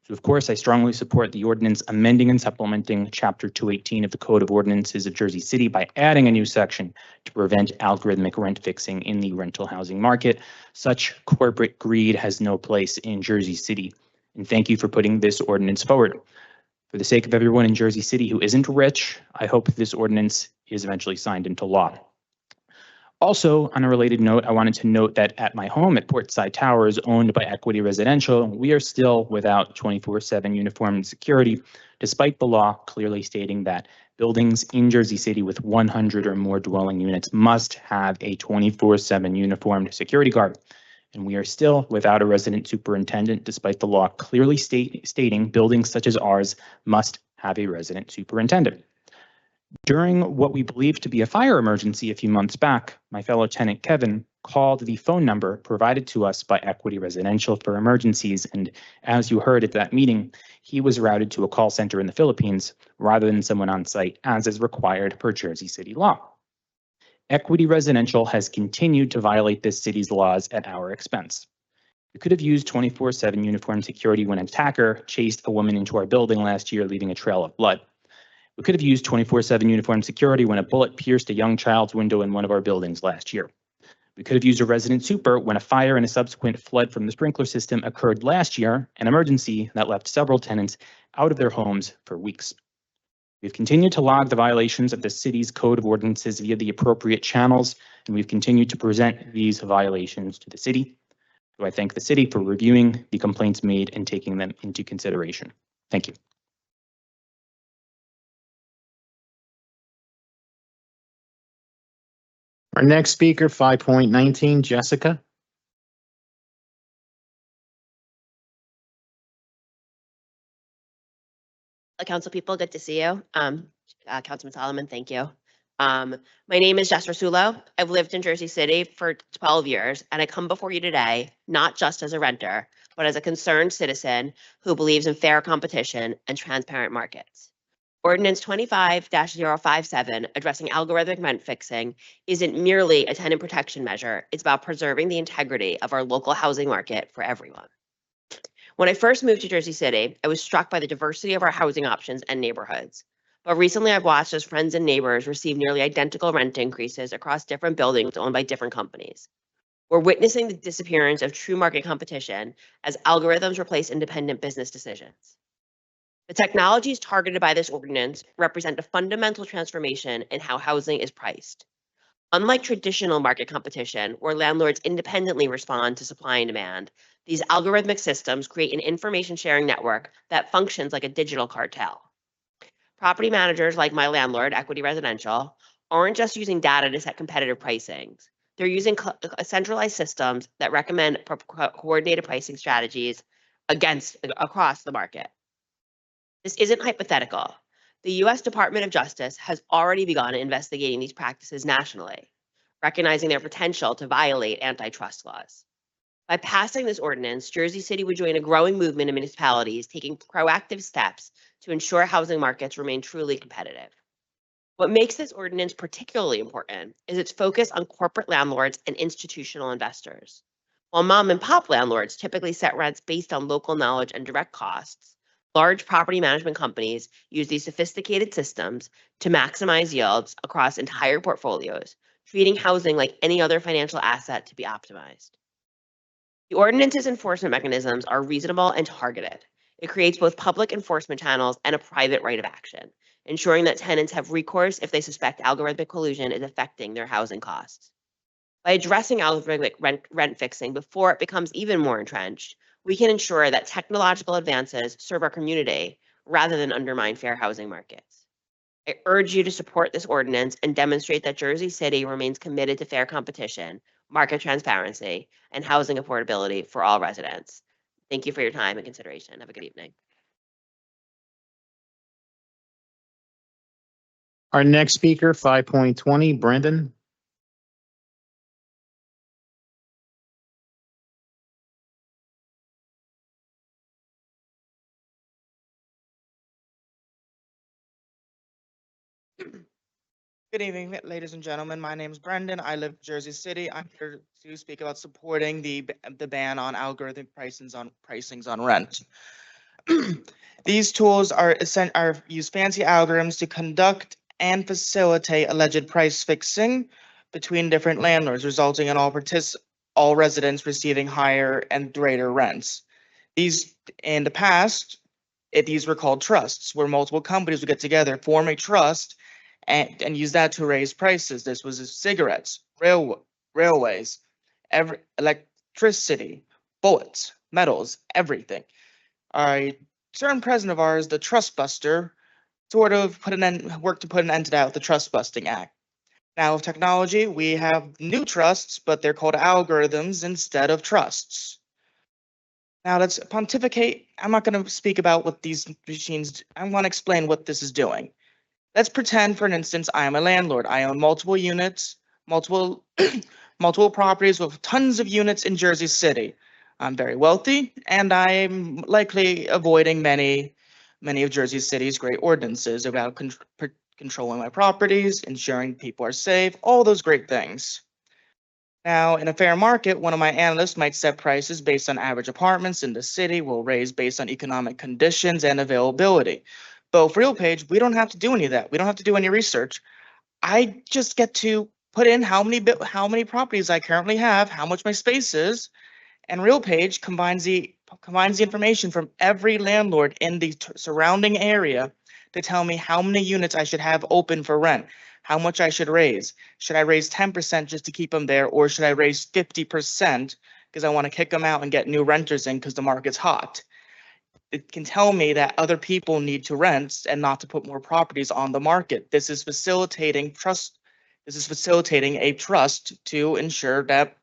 So of course, I strongly support the ordinance amending and supplementing Chapter 218 of the Code of Ordinances of Jersey City by adding a new section to prevent algorithmic rent fixing in the rental housing market. Such corporate greed has no place in Jersey City. And thank you for putting this ordinance forward. For the sake of everyone in Jersey City who isn't rich, I hope this ordinance is eventually signed into law. Also, on a related note, I wanted to note that at my home at Portside Towers, owned by Equity Residential, we are still without 24/7 uniformed security, despite the law clearly stating that buildings in Jersey City with 100 or more dwelling units must have a 24/7 uniformed security guard. And we are still without a resident superintendent, despite the law clearly stating buildings such as ours must have a resident superintendent. During what we believed to be a fire emergency a few months back, my fellow tenant Kevin called the phone number provided to us by Equity Residential for emergencies, and as you heard at that meeting, he was routed to a call center in the Philippines rather than someone on site, as is required per Jersey City law. Equity Residential has continued to violate this city's laws at our expense. We could have used 24/7 uniformed security when an attacker chased a woman into our building last year, leaving a trail of blood. We could have used 24/7 uniformed security when a bullet pierced a young child's window in one of our buildings last year. We could have used a resident super when a fire and a subsequent flood from the sprinkler system occurred last year, an emergency that left several tenants out of their homes for weeks. We've continued to log the violations of the city's Code of Ordinances via the appropriate channels, and we've continued to present these violations to the city. So I thank the city for reviewing the complaints made and taking them into consideration. Thank you. Our next speaker, 5.19, Jessica. Council people, good to see you. Councilman Solomon, thank you. My name is Jess Rasulo. I've lived in Jersey City for 12 years, and I come before you today, not just as a renter, but as a concerned citizen who believes in fair competition and transparent markets. Ordinance 25-057, addressing algorithmic rent fixing, isn't merely a tenant protection measure. It's about preserving the integrity of our local housing market for everyone. When I first moved to Jersey City, I was struck by the diversity of our housing options and neighborhoods. But recently I've watched as friends and neighbors receive nearly identical rent increases across different buildings owned by different companies. We're witnessing the disappearance of true market competition as algorithms replace independent business decisions. The technologies targeted by this ordinance represent a fundamental transformation in how housing is priced. Unlike traditional market competition, where landlords independently respond to supply and demand, these algorithmic systems create an information sharing network that functions like a digital cartel. Property managers like my landlord, Equity Residential, aren't just using data to set competitive pricings. They're using centralized systems that recommend coordinated pricing strategies across the market. This isn't hypothetical. The U.S. Department of Justice has already begun investigating these practices nationally, recognizing their potential to violate antitrust laws. By passing this ordinance, Jersey City would join a growing movement of municipalities taking proactive steps to ensure housing markets remain truly competitive. What makes this ordinance particularly important is its focus on corporate landlords and institutional investors. While mom and pop landlords typically set rents based on local knowledge and direct costs, large property management companies use these sophisticated systems to maximize yields across entire portfolios, treating housing like any other financial asset to be optimized. The ordinance's enforcement mechanisms are reasonable and targeted. It creates both public enforcement channels and a private right of action, ensuring that tenants have recourse if they suspect algorithmic collusion is affecting their housing costs. By addressing algorithmic rent fixing before it becomes even more entrenched, we can ensure that technological advances serve our community rather than undermine fair housing markets. I urge you to support this ordinance and demonstrate that Jersey City remains committed to fair competition, market transparency, and housing affordability for all residents. Thank you for your time and consideration. Have a good evening. Our next speaker, 5.20, Brendan. Good evening, ladies and gentlemen. My name is Brendan. I live in Jersey City. I'm here to speak about supporting the ban on algorithmic pricings on rent. These tools use fancy algorithms to conduct and facilitate alleged price fixing between different landlords, resulting in all residents receiving higher and greater rents. In the past, these were called trusts, where multiple companies would get together, form a trust, and use that to raise prices. This was cigarettes, railways, electricity, bullets, metals, everything. A certain president of ours, the Trust Buster, sort of worked to put an end to that with the Trust Busting Act. Now with technology, we have new trusts, but they're called algorithms instead of trusts. Now let's pontificate. I'm not going to speak about what these machines, I want to explain what this is doing. Let's pretend, for instance, I am a landlord. I own multiple units, multiple properties with tons of units in Jersey City. I'm very wealthy, and I'm likely avoiding many of Jersey City's great ordinances about controlling my properties, ensuring people are safe, all those great things. Now, in a fair market, one of my analysts might set prices based on average apartments in the city, will raise based on economic conditions and availability. But with RealPage, we don't have to do any of that. We don't have to do any research. I just get to put in how many properties I currently have, how much my space is, and RealPage combines the information from every landlord in the surrounding area to tell me how many units I should have open for rent, how much I should raise. Should I raise 10% just to keep them there, or should I raise 50% because I want to kick them out and get new renters in because the market's hot? It can tell me that other people need to rent and not to put more properties on the market. This is facilitating trust. This is facilitating a trust to ensure that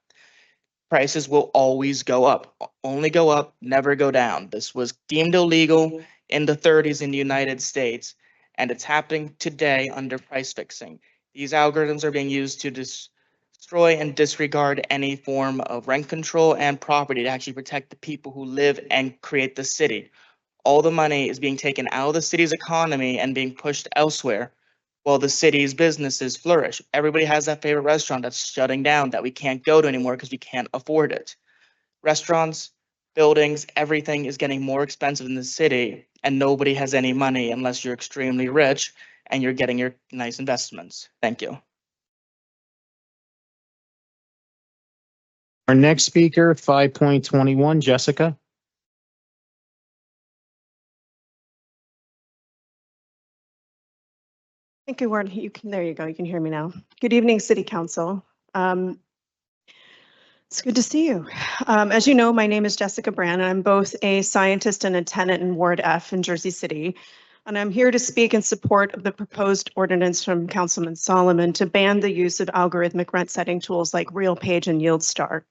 prices will always go up, only go up, never go down. This was deemed illegal in the 30s in the United States, and it's happening today under price fixing. These algorithms are being used to destroy and disregard any form of rent control and property to actually protect the people who live and create the city. All the money is being taken out of the city's economy and being pushed elsewhere while the city's businesses flourish. Everybody has that favorite restaurant that's shutting down that we can't go to anymore because we can't afford it. Restaurants, buildings, everything is getting more expensive in the city, and nobody has any money unless you're extremely rich and you're getting your nice investments. Thank you. Our next speaker, 5.21, Jessica. Thank you, Ward. There you go. You can hear me now. Good evening, City Council. It's good to see you. As you know, my name is Jessica Brand, and I'm both a scientist and a tenant in Ward F in Jersey City. And I'm here to speak in support of the proposed ordinance from Councilman Solomon to ban the use of algorithmic rent setting tools like RealPage and YieldStar.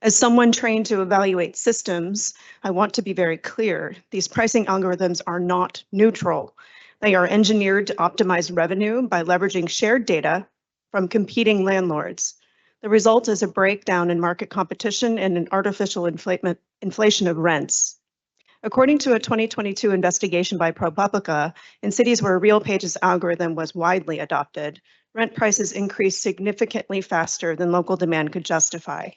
As someone trained to evaluate systems, I want to be very clear. These pricing algorithms are not neutral. They are engineered to optimize revenue by leveraging shared data from competing landlords. The result is a breakdown in market competition and an artificial inflation of rents. According to a 2022 investigation by ProPublica, in cities where RealPage's algorithm was widely adopted, rent prices increased significantly faster than local demand could justify.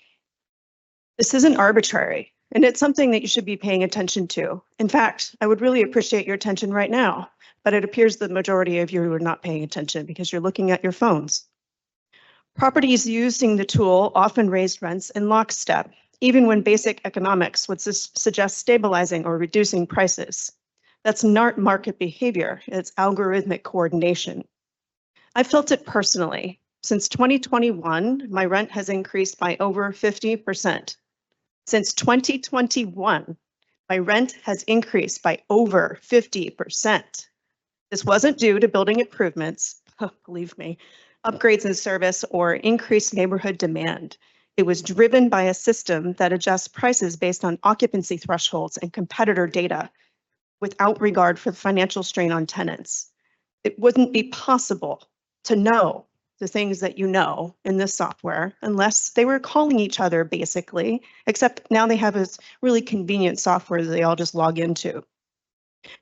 This isn't arbitrary, and it's something that you should be paying attention to. In fact, I would really appreciate your attention right now, but it appears the majority of you are not paying attention because you're looking at your phones. Properties using the tool often raised rents in lockstep, even when basic economics would suggest stabilizing or reducing prices. That's not market behavior, it's algorithmic coordination. I felt it personally. Since 2021, my rent has increased by over 50%. Since 2021, my rent has increased by over 50%. This wasn't due to building improvements, believe me, upgrades in service, or increased neighborhood demand. It was driven by a system that adjusts prices based on occupancy thresholds and competitor data without regard for the financial strain on tenants. It wouldn't be possible to know the things that you know in this software unless they were calling each other basically, except now they have this really convenient software that they all just log into.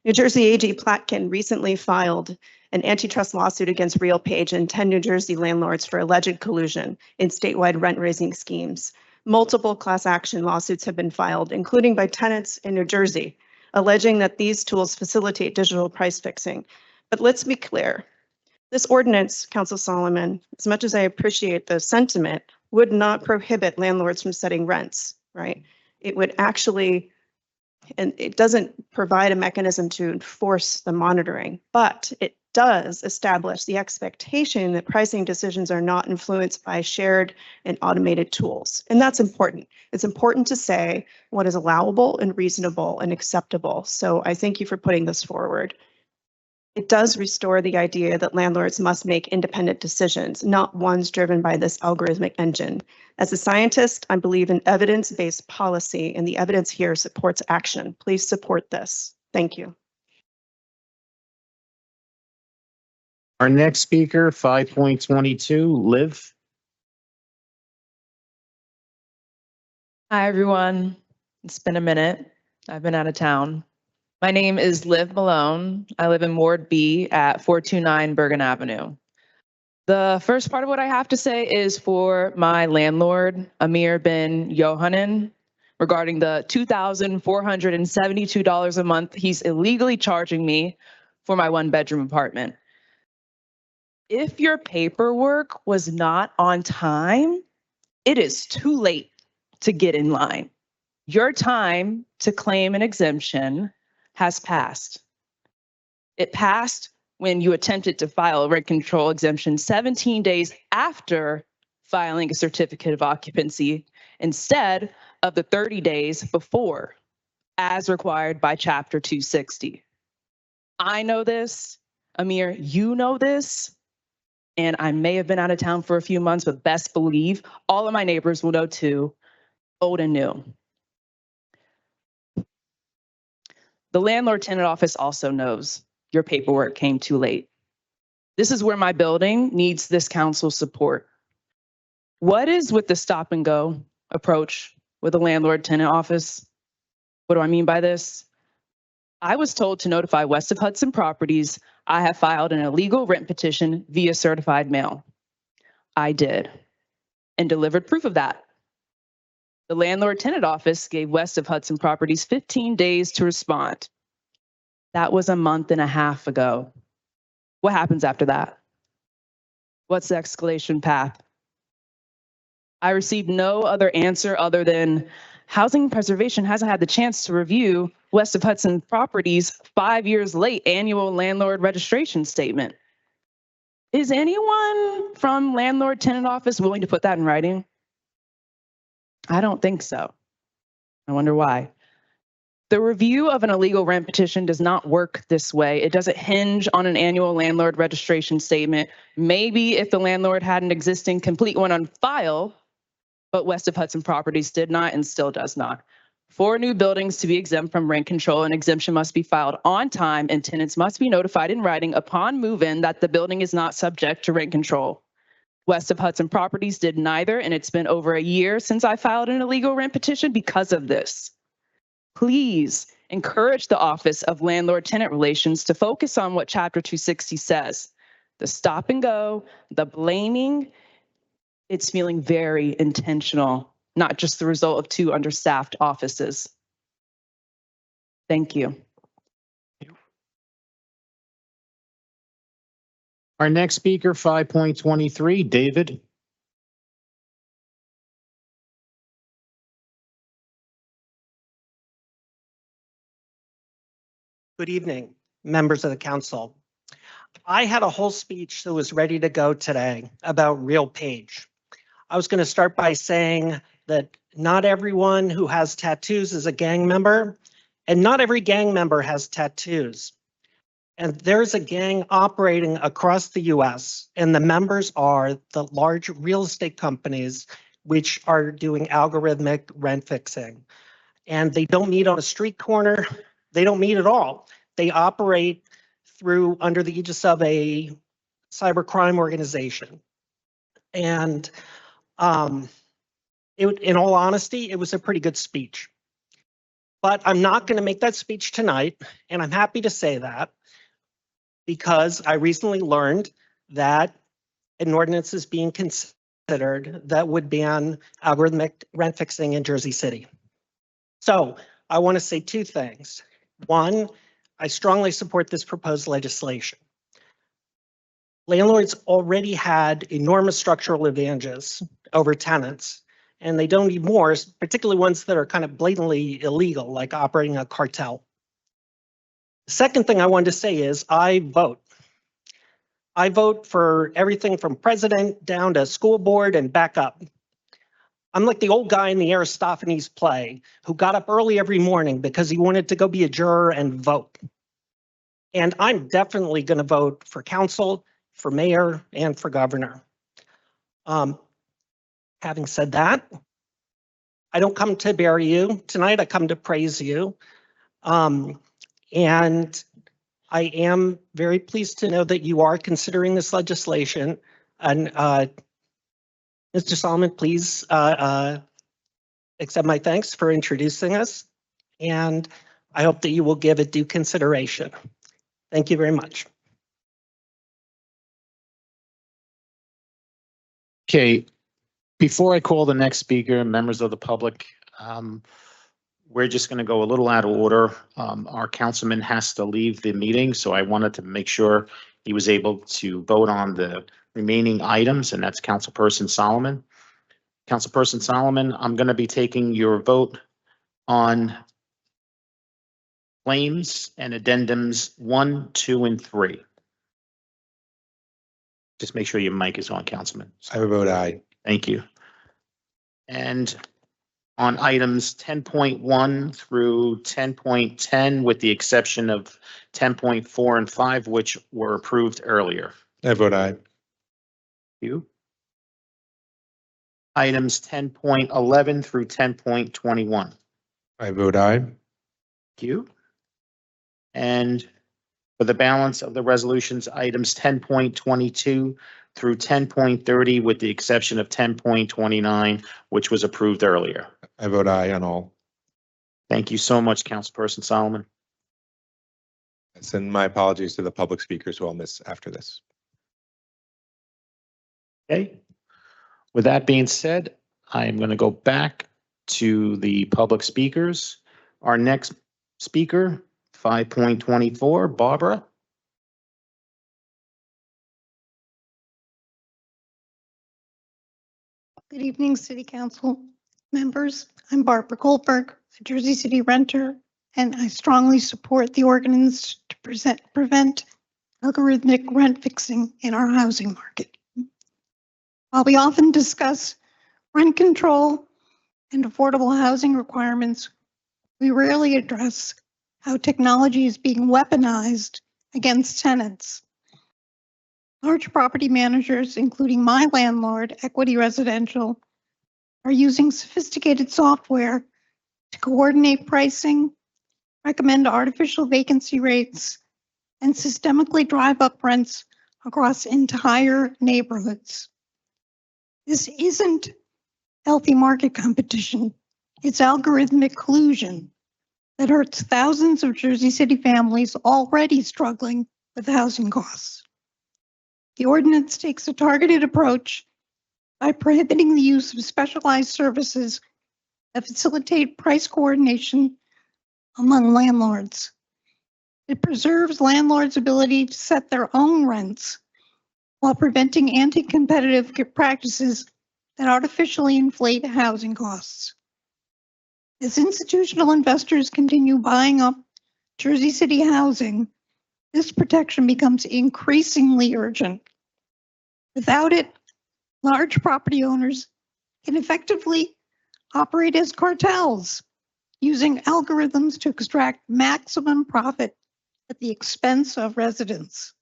New Jersey AG Platkin recently filed an antitrust lawsuit against RealPage and 10 New Jersey landlords for alleged collusion in statewide rent-raising schemes. Multiple class action lawsuits have been filed, including by tenants in New Jersey, alleging that these tools facilitate digital price fixing. But let's be clear. This ordinance, Council Solomon, as much as I appreciate the sentiment, would not prohibit landlords from setting rents, right? It would actually, and it doesn't provide a mechanism to enforce the monitoring, but it does establish the expectation that pricing decisions are not influenced by shared and automated tools. And that's important. It's important to say what is allowable and reasonable and acceptable. So I thank you for putting this forward. It does restore the idea that landlords must make independent decisions, not ones driven by this algorithmic engine. As a scientist, I believe in evidence-based policy, and the evidence here supports action. Please support this. Thank you. Our next speaker, 5.22, Liv. Hi, everyone. It's been a minute. I've been out of town. My name is Liv Malone. I live in Ward B at 429 Bergen Avenue. The first part of what I have to say is for my landlord, Amir bin Yohanan, regarding the $2,472 a month he's illegally charging me for my one-bedroom apartment. If your paperwork was not on time, it is too late to get in line. Your time to claim an exemption has passed. It passed when you attempted to file a rent control exemption 17 days after filing a certificate of occupancy instead of the 30 days before, as required by Chapter 260. I know this, Amir, you know this, and I may have been out of town for a few months, but best believe all of my neighbors will know too, old and new. The landlord-tenant office also knows your paperwork came too late. This is where my building needs this council's support. What is with the stop and go approach with the landlord-tenant office? What do I mean by this? I was told to notify West of Hudson Properties I have filed an illegal rent petition via certified mail. I did, and delivered proof of that. The landlord-tenant office gave West of Hudson Properties 15 days to respond. That was a month and a half ago. What happens after that? What's the escalation path? I received no other answer other than Housing Preservation hasn't had the chance to review West of Hudson Properties' 5 years late annual landlord registration statement. Is anyone from landlord tenant office willing to put that in writing? I don't think so. I wonder why. The review of an illegal rent petition does not work this way. It doesn't hinge on an annual landlord registration statement. Maybe if the landlord had an existing complete one on file, but West of Hudson Properties did not and still does not. For new buildings to be exempt from rent control, an exemption must be filed on time and tenants must be notified in writing upon move-in that the building is not subject to rent control. West of Hudson Properties did neither, and it's been over a year since I filed an illegal rent petition because of this. Please encourage the Office of Landlord-Tenant Relations to focus on what Chapter 260 says. The stop and go, the blaming, it's feeling very intentional, not just the result of 2 understaffed offices. Thank you. Our next speaker, 5.23, David. Good evening, members of the council. I had a whole speech that was ready to go today about Real Page. I was going to start by saying that not everyone who has tattoos is a gang member, and not every gang member has tattoos. And there's a gang operating across the US, and the members are the large real estate companies which are doing algorithmic rent fixing. And they don't meet on a street corner. They don't meet at all. They operate through under the aegis of a cybercrime organization. And in all honesty, it was a pretty good speech. But I'm not going to make that speech tonight, and I'm happy to say that because I recently learned that an ordinance is being considered that would ban algorithmic rent fixing in Jersey City. So I want to say 2 things. One, I strongly support this proposed legislation. Landlords already had enormous structural advantages over tenants, and they don't need more, particularly ones that are kind of blatantly illegal, like operating a cartel. The second thing I wanted to say is I vote. I vote for everything from president down to school board and back up. I'm like the old guy in the Aristophanes play who got up early every morning because he wanted to go be a juror and vote. And I'm definitely going to vote for council, for mayor, and for governor. Having said that, I don't come to bury you. Tonight I come to praise you. And I am very pleased to know that you are considering this legislation. And Mr. Solomon, please accept my thanks for introducing us. And I hope that you will give it due consideration. Thank you very much. Okay, before I call the next speaker, members of the public, we're just going to go a little out of order. Our councilman has to leave the meeting, so I wanted to make sure he was able to vote on the remaining items, and that's Councilperson Solomon. Councilperson Solomon, I'm going to be taking your vote on claims and addendums 1, 2, and 3. Just make sure your mic is on, Councilman. I vote aye. Thank you. And on items 10.1 through 10.10, with the exception of 10.4 and 5, which were approved earlier. I vote aye. Thank you. Items 10.11 through 10.21. I vote aye. Thank you. And for the balance of the resolutions, items 10.22 through 10.30, with the exception of 10.29, which was approved earlier. I vote aye on all. Thank you so much, Councilperson Solomon. Send my apologies to the public speakers who I'll miss after this. Okay. With that being said, I am going to go back to the public speakers. Our next speaker, 5.24, Barbara. Good evening, City Council members. I'm Barbara Goldberg, a Jersey City renter, and I strongly support the ordinance to prevent algorithmic rent fixing in our housing market. While we often discuss rent control and affordable housing requirements, we rarely address how technology is being weaponized against tenants. Large property managers, including my landlord, Equity Residential, are using sophisticated software to coordinate pricing, recommend artificial vacancy rates, and systemically drive up rents across entire neighborhoods. This isn't healthy market competition. It's algorithmic collusion that hurts thousands of Jersey City families already struggling with housing costs. The ordinance takes a targeted approach by prohibiting the use of specialized services that facilitate price coordination among landlords. It preserves landlords' ability to set their own rents while preventing anti-competitive practices that artificially inflate housing costs. As institutional investors continue buying up Jersey City housing, this protection becomes increasingly urgent. Without it, large property owners can effectively operate as cartels, using algorithms to extract maximum profit at the expense of residents.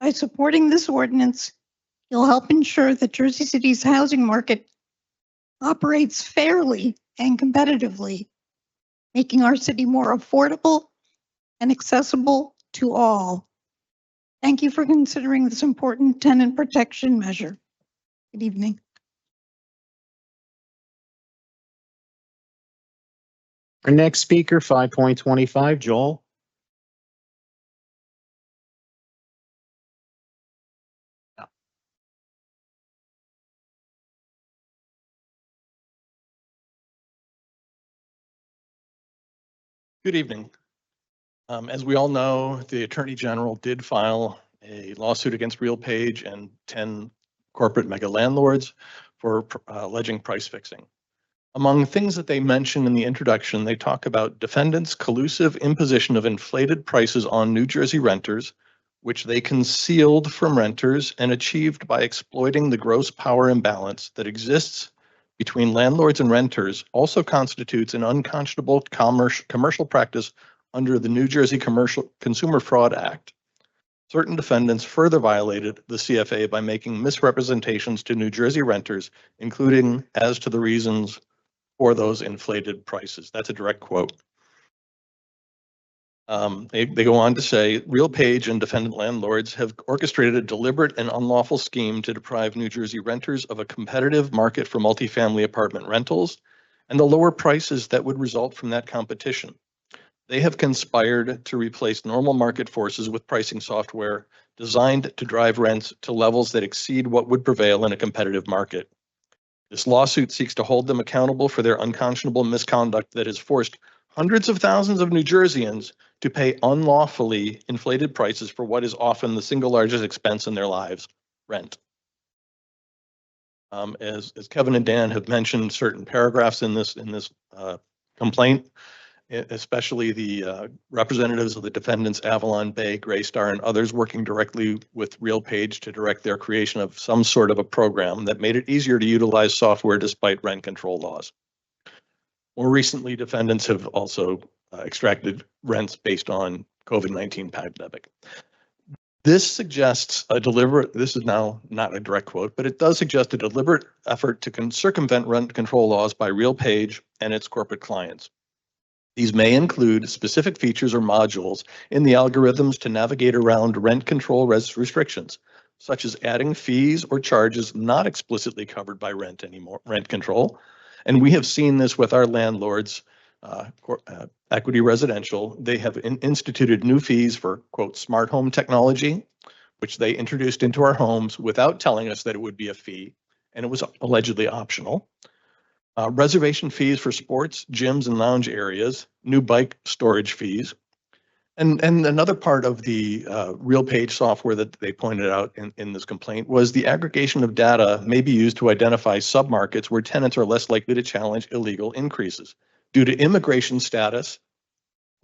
By supporting this ordinance, you'll help ensure that Jersey City's housing market operates fairly and competitively, making our city more affordable and accessible to all. Thank you for considering this important tenant protection measure. Good evening. Our next speaker, 5.25, Joel. Good evening. As we all know, the Attorney General did file a lawsuit against RealPage and 10 corporate mega landlords for alleging price fixing. Among things that they mention in the introduction, they talk about defendants' collusive imposition of inflated prices on New Jersey renters, which they concealed from renters and achieved by exploiting the gross power imbalance that exists between landlords and renters, also constitutes an unconscionable commercial practice under the New Jersey Consumer Fraud Act. Certain defendants further violated the CFA by making misrepresentations to New Jersey renters, including as to the reasons for those inflated prices. That's a direct quote. They go on to say, RealPage and defendant landlords have orchestrated a deliberate and unlawful scheme to deprive New Jersey renters of a competitive market for multifamily apartment rentals and the lower prices that would result from that competition. They have conspired to replace normal market forces with pricing software designed to drive rents to levels that exceed what would prevail in a competitive market. This lawsuit seeks to hold them accountable for their unconscionable misconduct that has forced hundreds of thousands of New Jerseyans to pay unlawfully inflated prices for what is often the single largest expense in their lives, rent. As Kevin and Dan have mentioned certain paragraphs in this complaint, especially the representatives of the defendants, Avalon Bay, Graystar, and others working directly with RealPage to direct their creation of some sort of a program that made it easier to utilize software despite rent control laws. More recently, defendants have also extracted rents based on COVID-19 pandemic. This suggests a deliberate, this is now not a direct quote, but it does suggest a deliberate effort to circumvent rent control laws by RealPage and its corporate clients. These may include specific features or modules in the algorithms to navigate around rent control restrictions, such as adding fees or charges not explicitly covered by rent control. And we have seen this with our landlords, Equity Residential. They have instituted new fees for, quote, smart home technology, which they introduced into our homes without telling us that it would be a fee, and it was allegedly optional. Reservation fees for sports, gyms, and lounge areas, new bike storage fees, And another part of the RealPage software that they pointed out in this complaint was the aggregation of data may be used to identify submarkets where tenants are less likely to challenge illegal increases due to immigration status,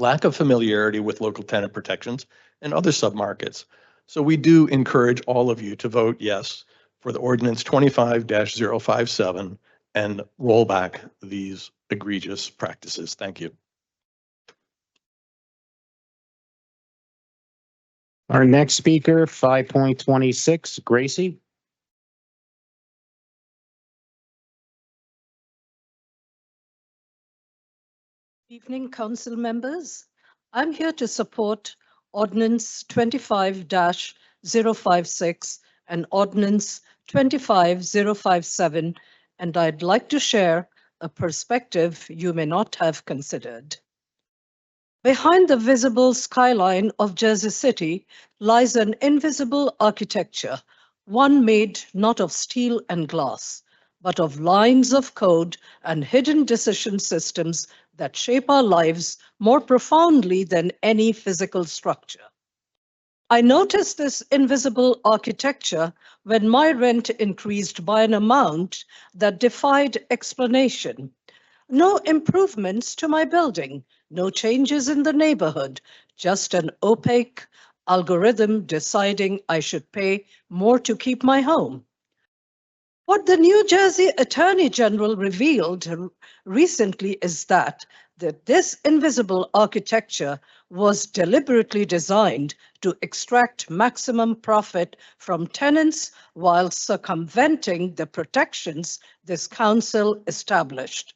lack of familiarity with local tenant protections, and other submarkets. So we do encourage all of you to vote yes for the ordinance 25-057 and roll back these egregious practices. Thank you. Our next speaker, 5.26, Gracie. Evening, council members. I'm here to support Ordinance 25-056 and Ordinance 25-057, and I'd like to share a perspective you may not have considered. Behind the visible skyline of Jersey City lies an invisible architecture, one made not of steel and glass, but of lines of code and hidden decision systems that shape our lives more profoundly than any physical structure. I noticed this invisible architecture when my rent increased by an amount that defied explanation. No improvements to my building, no changes in the neighborhood, just an opaque algorithm deciding I should pay more to keep my home. What the New Jersey Attorney General revealed recently is that this invisible architecture was deliberately designed to extract maximum profit from tenants while circumventing the protections this council established.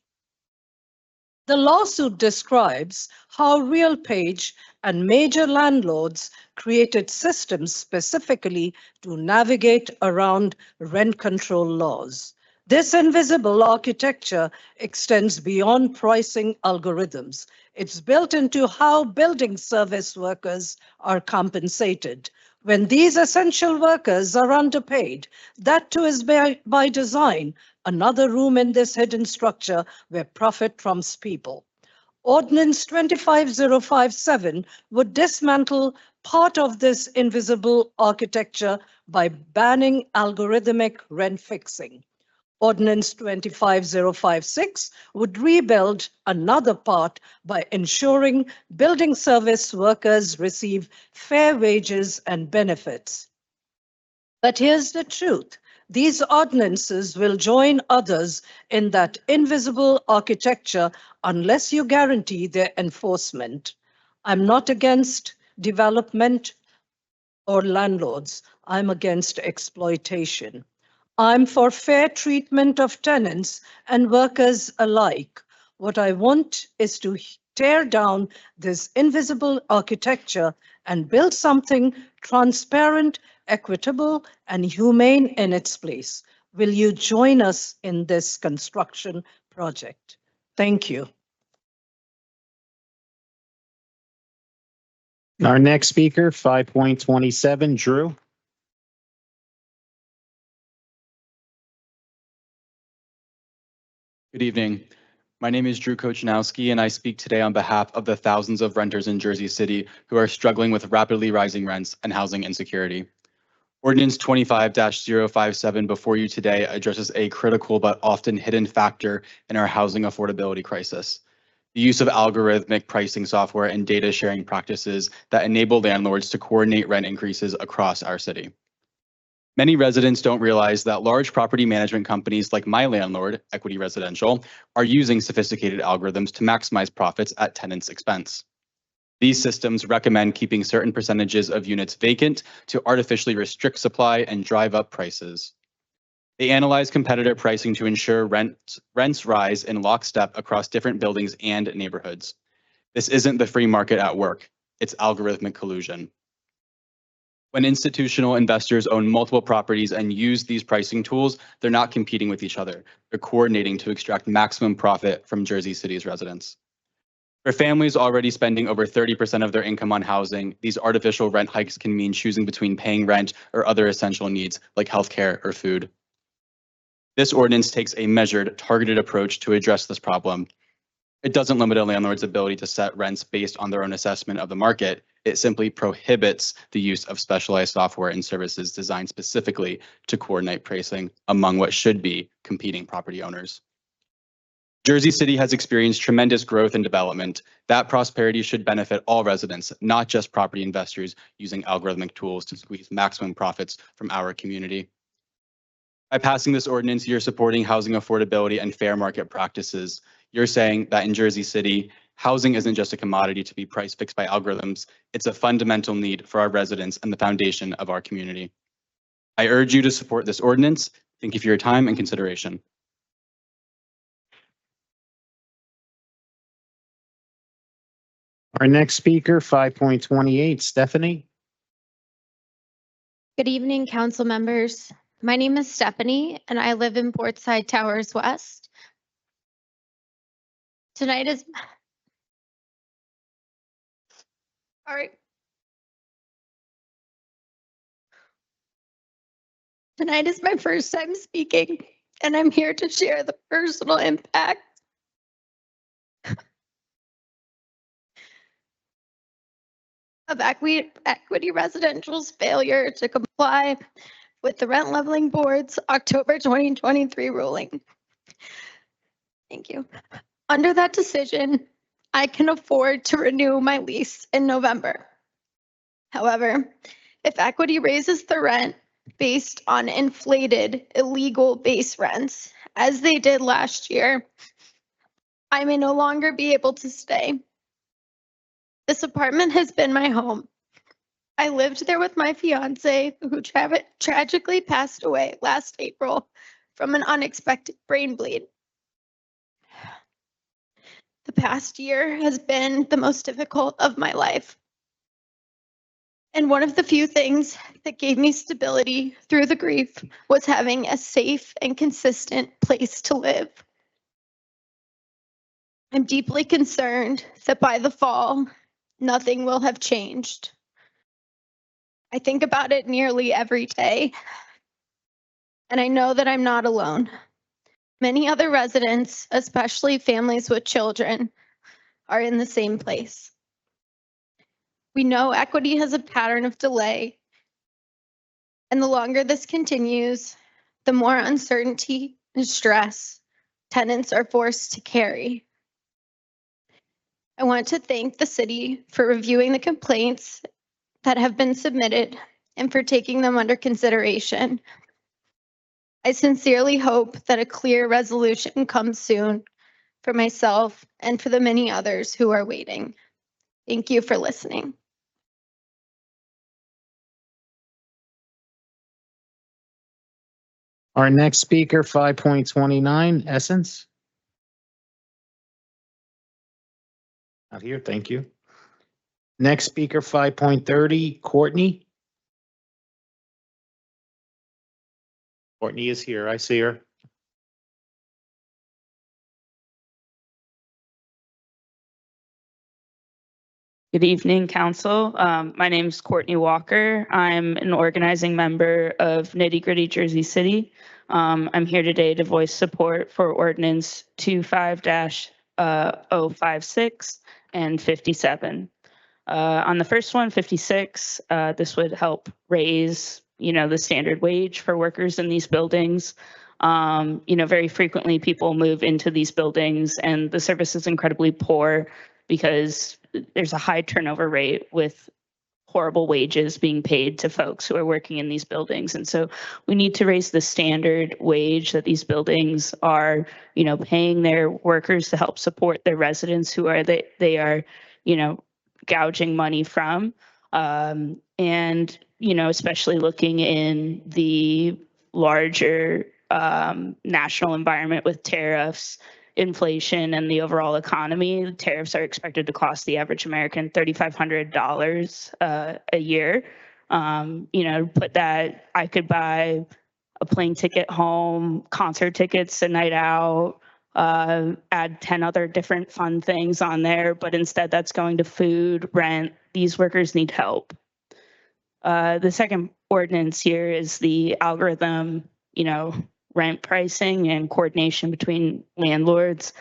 The lawsuit describes how RealPage and major landlords created systems specifically to navigate around rent control laws. This invisible architecture extends beyond pricing algorithms. It's built into how building service workers are compensated. When these essential workers are underpaid, that too is by design, another room in this hidden structure where profit trumps people. Ordinance 25057 would dismantle part of this invisible architecture by banning algorithmic rent fixing. Ordinance 25056 would rebuild another part by ensuring building service workers receive fair wages and benefits. But here's the truth. These ordinances will join others in that invisible architecture unless you guarantee their enforcement. I'm not against development or landlords. I'm against exploitation. I'm for fair treatment of tenants and workers alike. What I want is to tear down this invisible architecture and build something transparent, equitable, and humane in its place. Will you join us in this construction project? Thank you. Our next speaker, 5.27, Drew. Good evening. My name is Drew Kochanowski, and I speak today on behalf of the thousands of renters in Jersey City who are struggling with rapidly rising rents and housing insecurity. Ordinance 25-057 before you today addresses a critical but often hidden factor in our housing affordability crisis: the use of algorithmic pricing software and data sharing practices that enable landlords to coordinate rent increases across our city. Many residents don't realize that large property management companies like my landlord, Equity Residential, are using sophisticated algorithms to maximize profits at tenants' expense. These systems recommend keeping certain percentages of units vacant to artificially restrict supply and drive up prices. They analyze competitor pricing to ensure rents rise in lockstep across different buildings and neighborhoods. This isn't the free market at work, it's algorithmic collusion. When institutional investors own multiple properties and use these pricing tools, they're not competing with each other. They're coordinating to extract maximum profit from Jersey City's residents. For families already spending over 30% of their income on housing, these artificial rent hikes can mean choosing between paying rent or other essential needs like healthcare or food. This ordinance takes a measured, targeted approach to address this problem. It doesn't limit a landlord's ability to set rents based on their own assessment of the market. It simply prohibits the use of specialized software and services designed specifically to coordinate pricing among what should be competing property owners. Jersey City has experienced tremendous growth and development. That prosperity should benefit all residents, not just property investors using algorithmic tools to squeeze maximum profits from our community. By passing this ordinance, you're supporting housing affordability and fair market practices. You're saying that in Jersey City, housing isn't just a commodity to be price fixed by algorithms. It's a fundamental need for our residents and the foundation of our community. I urge you to support this ordinance. Thank you for your time and consideration. Our next speaker, 5.28, Stephanie. Good evening, council members. My name is Stephanie, and I live in Portside Towers West. Tonight is my first time speaking, and I'm here to share the personal impact of Equity Residential's failure to comply with the Rent Leveling Board's October 2023 ruling. Thank you. Under that decision, I can afford to renew my lease in November. However, if Equity raises the rent based on inflated illegal base rents, as they did last year, I may no longer be able to stay. This apartment has been my home. I lived there with my fiance, who tragically passed away last April from an unexpected brain bleed. The past year has been the most difficult of my life. And one of the few things that gave me stability through the grief was having a safe and consistent place to live. I'm deeply concerned that by the fall, nothing will have changed. I think about it nearly every day, and I know that I'm not alone. Many other residents, especially families with children, are in the same place. We know Equity has a pattern of delay, and the longer this continues, the more uncertainty and stress tenants are forced to carry. I want to thank the city for reviewing the complaints that have been submitted and for taking them under consideration. I sincerely hope that a clear resolution comes soon for myself and for the many others who are waiting. Thank you for listening. Our next speaker, 5.29, Essence. Not here, thank you. Next speaker, 5.30, Courtney. Courtney is here, I see her. Good evening, Council. My name is Courtney Walker. I'm an organizing member of Nitty Gritty Jersey City. I'm here today to voice support for Ordinance 25-056 and 57. On the first one, 56, this would help raise, the standard wage for workers in these buildings. Very frequently people move into these buildings and the service is incredibly poor because there's a high turnover rate with horrible wages being paid to folks who are working in these buildings. And so we need to raise the standard wage that these buildings are, paying their workers to help support their residents who are they are, gouging money from. And, especially looking in the larger national environment with tariffs, inflation, and the overall economy, tariffs are expected to cost the average American $3,500 a year. Put that, I could buy a plane ticket home, concert tickets, a night out, add 10 other different fun things on there, but instead that's going to food, rent. These workers need help. The second ordinance here is the algorithm, rent pricing and coordination between landlords.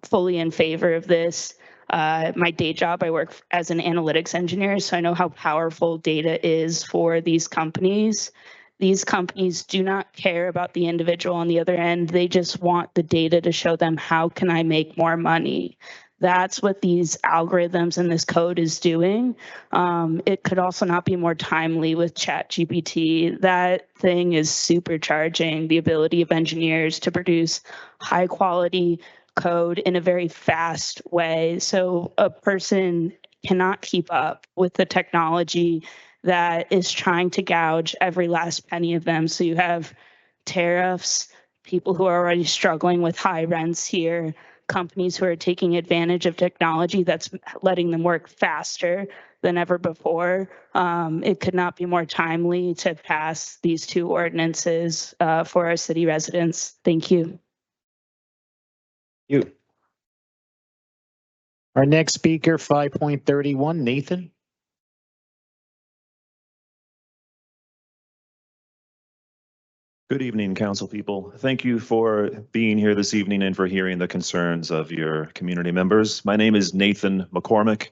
fully in favor of this. My day job, I work as an analytics engineer, so I know how powerful data is for these companies. These companies do not care about the individual on the other end. They just want the data to show them, how can I make more money? That's what these algorithms and this code is doing. It could also not be more timely with ChatGPT. That thing is supercharging the ability of engineers to produce high quality code in a very fast way. So a person cannot keep up with the technology that is trying to gouge every last penny of them. So you have tariffs, people who are already struggling with high rents here, companies who are taking advantage of technology that's letting them work faster than ever before. It could not be more timely to pass these two ordinances for our city residents. Thank you. You. Our next speaker, 5.31, Nathan. Good evening, council people. Thank you for being here this evening and for hearing the concerns of your community members. My name is Nathan McCormick.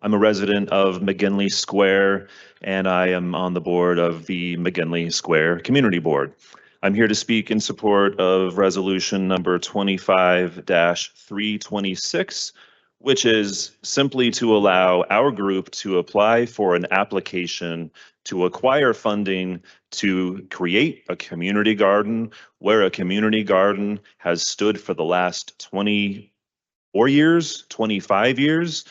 I'm a resident of McGinley Square, and I am on the board of the McGinley Square Community Board. I'm here to speak in support of resolution number 25-326, which is simply to allow our group to apply for an application to acquire funding to create a community garden, where a community garden has stood for the last 24 years, 25 years.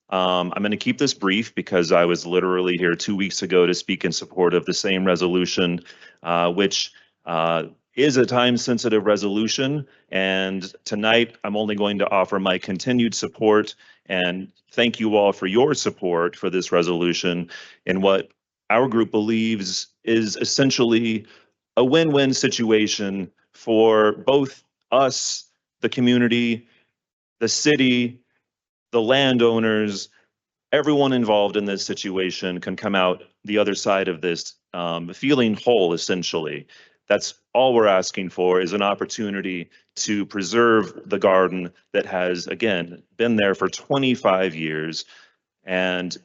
I'm going to keep this brief because I was literally here 2 weeks ago to speak in support of the same resolution, which is a time-sensitive resolution. And tonight, I'm only going to offer my continued support and thank you all for your support for this resolution in what our group believes is essentially a win-win situation for both us, the community, the city, the landowners. Everyone involved in this situation can come out the other side of this feeling whole, essentially. That's all we're asking for, is an opportunity to preserve the garden that has, again, been there for 25 years. And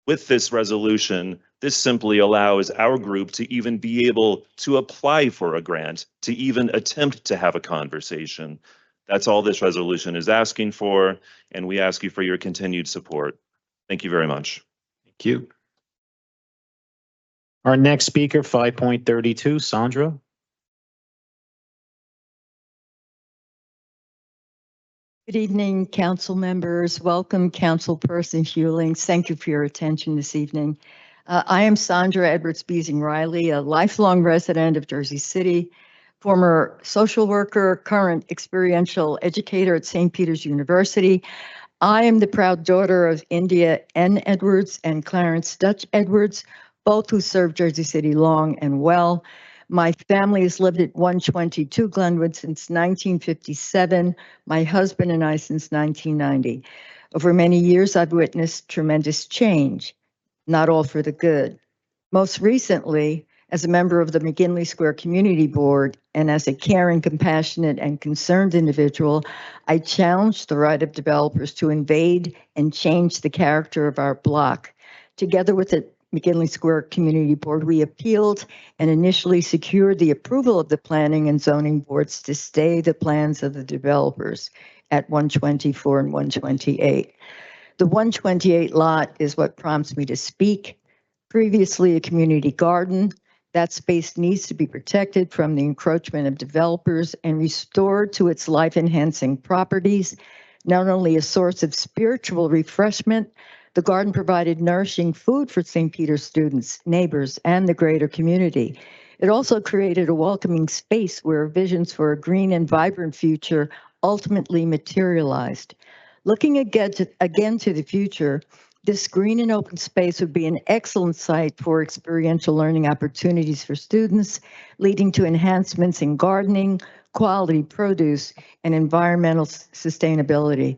with this resolution, this simply allows our group to even be able to apply for a grant, to even attempt to have a conversation. That's all this resolution is asking for, and we ask you for your continued support. Thank you very much. Thank you. Our next speaker, 5.32, Sandra. Good evening, council members. Welcome, Councilperson Hewlings. Thank you for your attention this evening. I am Sandra Edwards Beesing Riley, a lifelong resident of Jersey City, former social worker, current experiential educator at St. Peter's University. I am the proud daughter of India N. Edwards and Clarence Dutch Edwards, both who served Jersey City long and well. My family has lived at 122 Glenwood since 1957, my husband and I since 1990. Over many years, I've witnessed tremendous change, not all for the good. Most recently, as a member of the McGinley Square Community Board and as a caring, compassionate, and concerned individual, I challenged the right of developers to invade and change the character of our block. Together with the McGinley Square Community Board, we appealed and initially secured the approval of the planning and zoning boards to stay the plans of the developers at 124 and 128. The 128 lot is what prompts me to speak. Previously a community garden, that space needs to be protected from the encroachment of developers and restored to its life-enhancing properties. Not only a source of spiritual refreshment, the garden provided nourishing food for St. Peter's students, neighbors, and the greater community. It also created a welcoming space where visions for a green and vibrant future ultimately materialized. Looking again to the future, this green and open space would be an excellent site for experiential learning opportunities for students, leading to enhancements in gardening, quality produce, and environmental sustainability.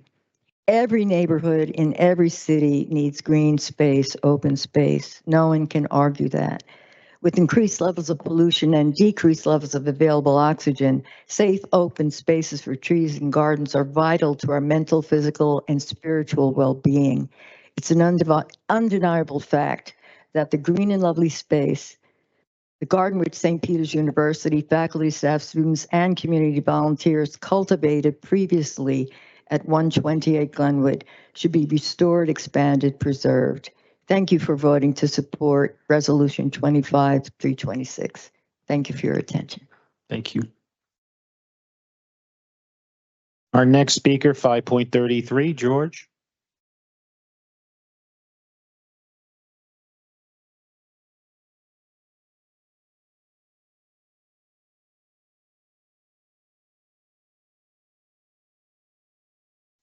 Every neighborhood in every city needs green space, open space. No one can argue that. With increased levels of pollution and decreased levels of available oxygen, safe open spaces for trees and gardens are vital to our mental, physical, and spiritual well-being. It's an undeniable fact that the green and lovely space, the garden which St. Peter's University faculty, staff, students, and community volunteers cultivated previously at 128 Glenwood should be restored, expanded, preserved. Thank you for voting to support Resolution 25-326. Thank you for your attention. Thank you. Our next speaker, 5.33, George.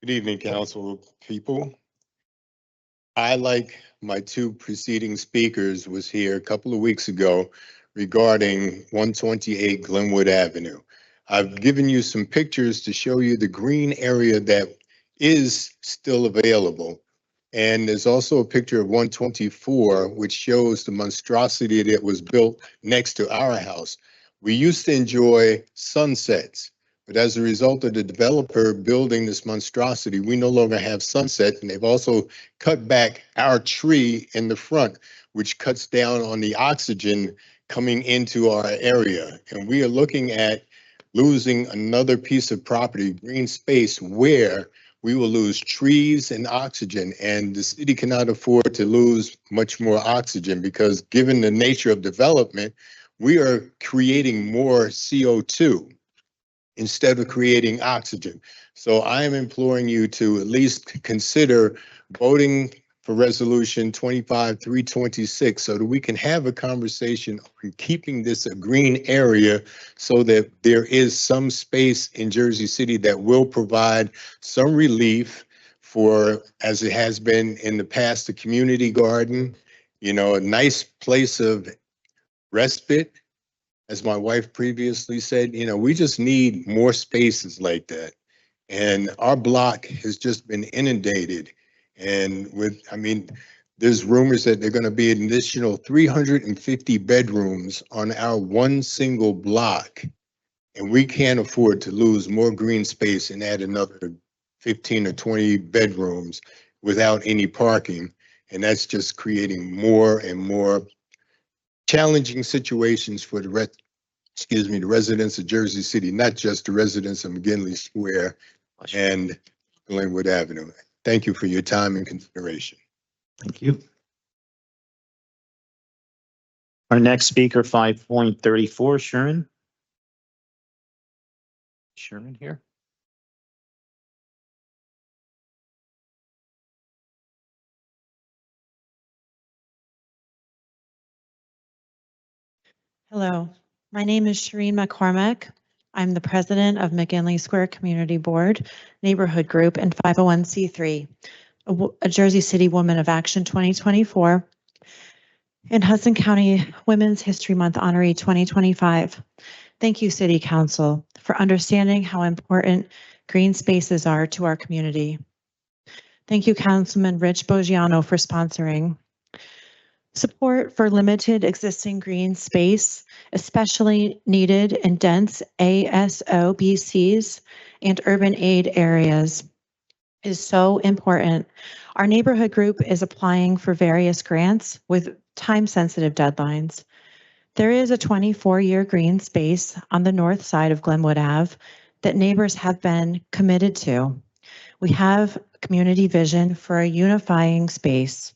Good evening, council people. I, like my two preceding speakers, was here a couple of weeks ago regarding 128 Glenwood Avenue. I've given you some pictures to show you the green area that is still available. And there's also a picture of 124, which shows the monstrosity that was built next to our house. We used to enjoy sunsets. But as a result of the developer building this monstrosity, we no longer have sunset, and they've also cut back our tree in the front, which cuts down on the oxygen coming into our area. And we are looking at losing another piece of property, green space, where we will lose trees and oxygen, and the city cannot afford to lose much more oxygen because given the nature of development, we are creating more CO2. Instead of creating oxygen. So I am imploring you to at least consider voting for resolution 25-326 so that we can have a conversation on keeping this a green area so that there is some space in Jersey City that will provide some relief for, as it has been in the past, the community garden, you know, a nice place of respite. As my wife previously said, you know, we just need more spaces like that. And our block has just been inundated. And with, I mean, there's rumors that they're going to be an additional 350 bedrooms on our one single block. And we can't afford to lose more green space and add another 15 or 20 bedrooms without any parking. And that's just creating more and more challenging situations for the the residents of Jersey City, not just the residents of McGinley Square and Glenwood Avenue. Thank you for your time and consideration. Thank you. Our next speaker, 5.34, Sharon. Sharon here. Hello, my name is Shireen McCormick. I'm the president of McGinley Square Community Board, Neighborhood Group, and 501c3, a Jersey City Woman of Action 2024, and Hudson County Women's History Month honoree 2025. Thank you, City Council, for understanding how important green spaces are to our community. Thank you, Councilman Rich Boggiano, for sponsoring. Support for limited existing green space, especially needed in dense ASOBCs and urban aid areas, is so important. Our neighborhood group is applying for various grants with time-sensitive deadlines. There is a 24-year green space on the north side of Glenwood Ave that neighbors have been committed to. We have community vision for a unifying space.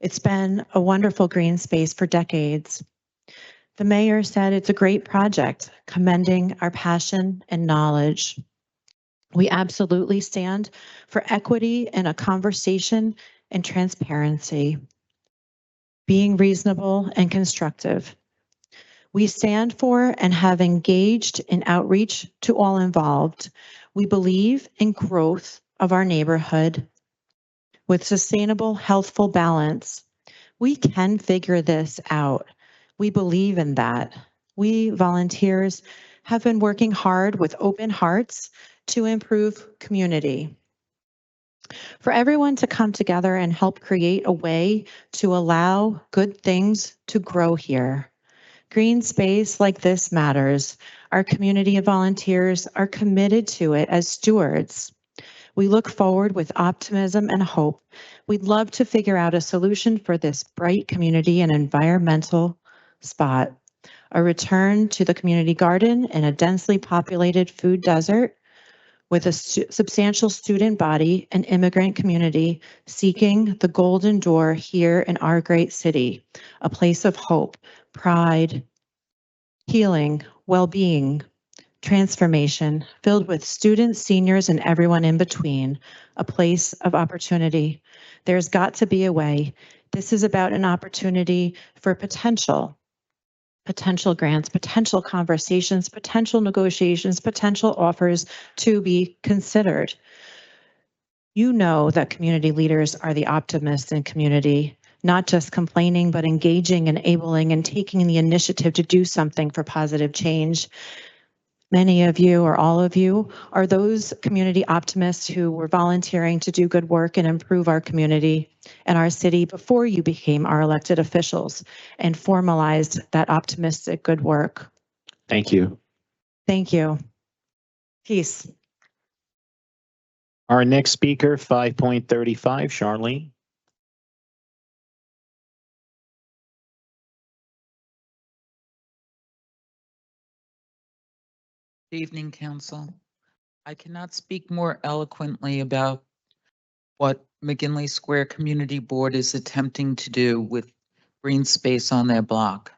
It's been a wonderful green space for decades. The mayor said it's a great project, commending our passion and knowledge. We absolutely stand for equity and a conversation and transparency, being reasonable and constructive. We stand for and have engaged in outreach to all involved. We believe in growth of our neighborhood with sustainable, healthful balance. We can figure this out. We believe in that. We volunteers have been working hard with open hearts to improve community. For everyone to come together and help create a way to allow good things to grow here. Green space like this matters. Our community of volunteers are committed to it as stewards. We look forward with optimism and hope. We'd love to figure out a solution for this bright community and environmental spot. A return to the community garden in a densely populated food desert with a substantial student body and immigrant community seeking the golden door here in our great city, a place of hope, pride, healing, well-being, transformation, filled with students, seniors, and everyone in between, a place of opportunity. There's got to be a way. This is about an opportunity for potential grants, potential conversations, potential negotiations, potential offers to be considered. You know that community leaders are the optimists in community, not just complaining, but engaging, enabling, and taking the initiative to do something for positive change. Many of you, or all of you, are those community optimists who were volunteering to do good work and improve our community and our city before you became our elected officials and formalized that optimistic good work. Thank you. Thank you. Peace. Our next speaker, 5.35, Charlene. Good evening, Council. I cannot speak more eloquently about what McGinley Square Community Board is attempting to do with green space on their block.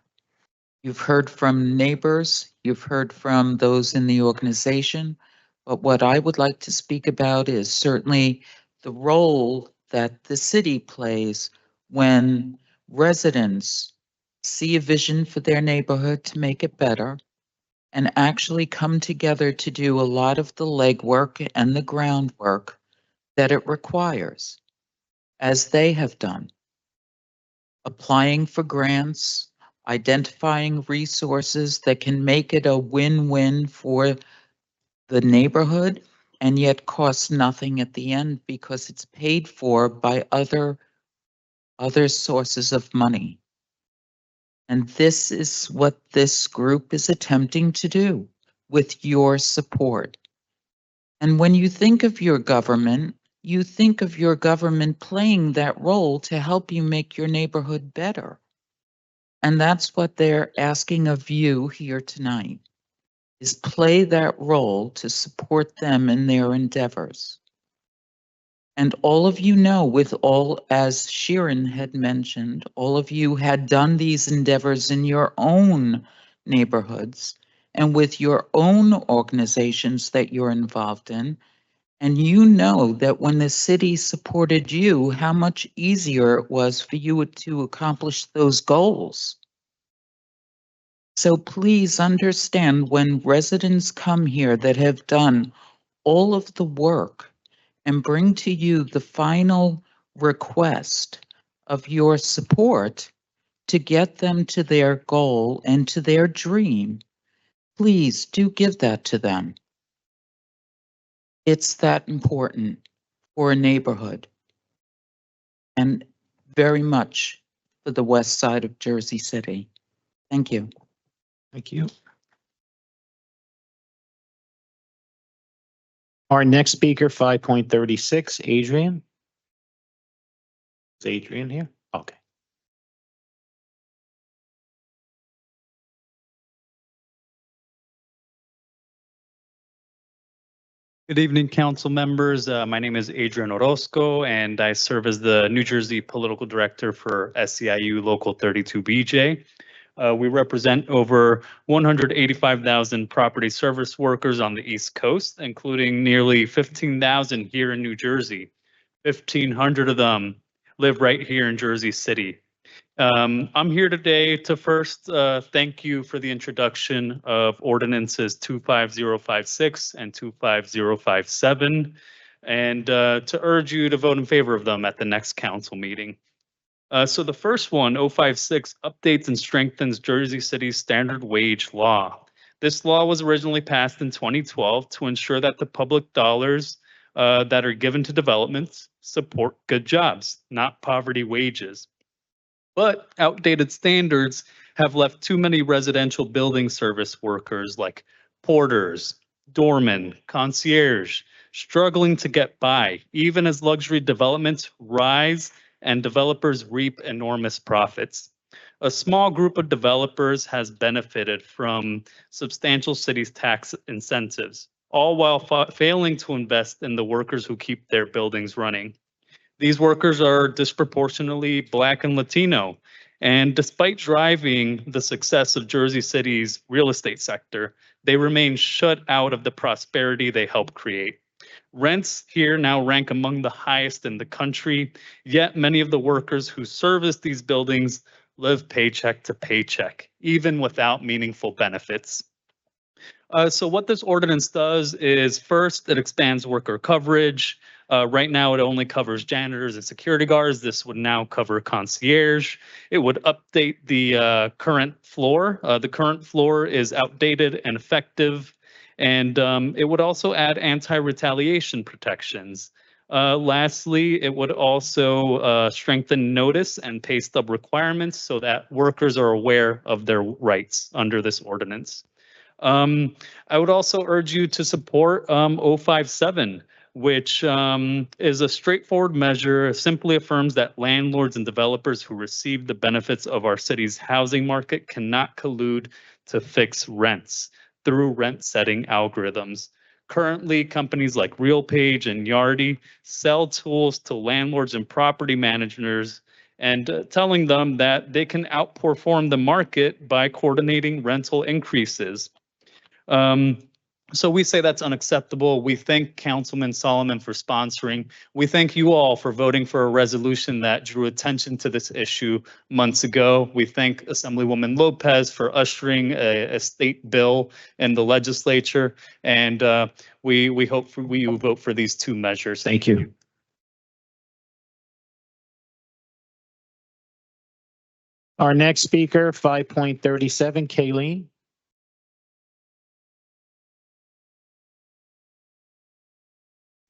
You've heard from neighbors, you've heard from those in the organization, but what I would like to speak about is certainly the role that the city plays when residents see a vision for their neighborhood to make it better and actually come together to do a lot of the legwork and the groundwork that it requires, as they have done. Applying for grants, identifying resources that can make it a win-win for the neighborhood and yet cost nothing at the end because it's paid for by other sources of money. And this is what this group is attempting to do with your support. And when you think of your government, you think of your government playing that role to help you make your neighborhood better. And that's what they're asking of you here tonight, is play that role to support them in their endeavors. And all of you know, as Sharon had mentioned, all of you had done these endeavors in your own neighborhoods and with your own organizations that you're involved in. And you know that when the city supported you, how much easier it was for you to accomplish those goals. So please understand, when residents come here that have done all of the work and bring to you the final request of your support to get them to their goal and to their dream, please do give that to them. It's that important for a neighborhood and very much for the west side of Jersey City. Thank you. Thank you. Our next speaker, 5.36, Adrian. Is Adrian here? Okay. Good evening, council members. My name is Adrian Orozco, and I serve as the New Jersey Political Director for SEIU Local 32BJ. We represent over 185,000 property service workers on the East Coast, including nearly 15,000 here in New Jersey. 1,500 of them live right here in Jersey City. I'm here today to first thank you for the introduction of ordinances 25056 and 25057, and to urge you to vote in favor of them at the next council meeting. So the first one, 056, updates and strengthens Jersey City's standard wage law. This law was originally passed in 2012 to ensure that the public dollars that are given to developments support good jobs, not poverty wages. But outdated standards have left too many residential building service workers like porters, doormen, concierge, struggling to get by, even as luxury developments rise and developers reap enormous profits. A small group of developers has benefited from substantial city's tax incentives, all while failing to invest in the workers who keep their buildings running. These workers are disproportionately Black and Latino, and despite driving the success of Jersey City's real estate sector, they remain shut out of the prosperity they help create. Rents here now rank among the highest in the country, yet many of the workers who service these buildings live paycheck to paycheck, even without meaningful benefits. So what this ordinance does is first, it expands worker coverage. Right now, it only covers janitors and security guards. This would now cover concierge. It would update the current floor. The current floor is outdated and effective. And it would also add anti-retaliation protections. Lastly, it would also strengthen notice and pay stub requirements so that workers are aware of their rights under this ordinance. I would also urge you to support 057, which is a straightforward measure, simply affirms that landlords and developers who receive the benefits of our city's housing market cannot collude to fix rents through rent setting algorithms. Currently, companies like RealPage and Yardi sell tools to landlords and property managers and telling them that they can outperform the market by coordinating rental increases. So we say that's unacceptable. We thank Councilman Solomon for sponsoring. We thank you all for voting for a resolution that drew attention to this issue months ago. We thank Assemblywoman Lopez for ushering a state bill in the legislature. And we hope we vote for these two measures. Thank you. Our next speaker, 5.37, Kayleen.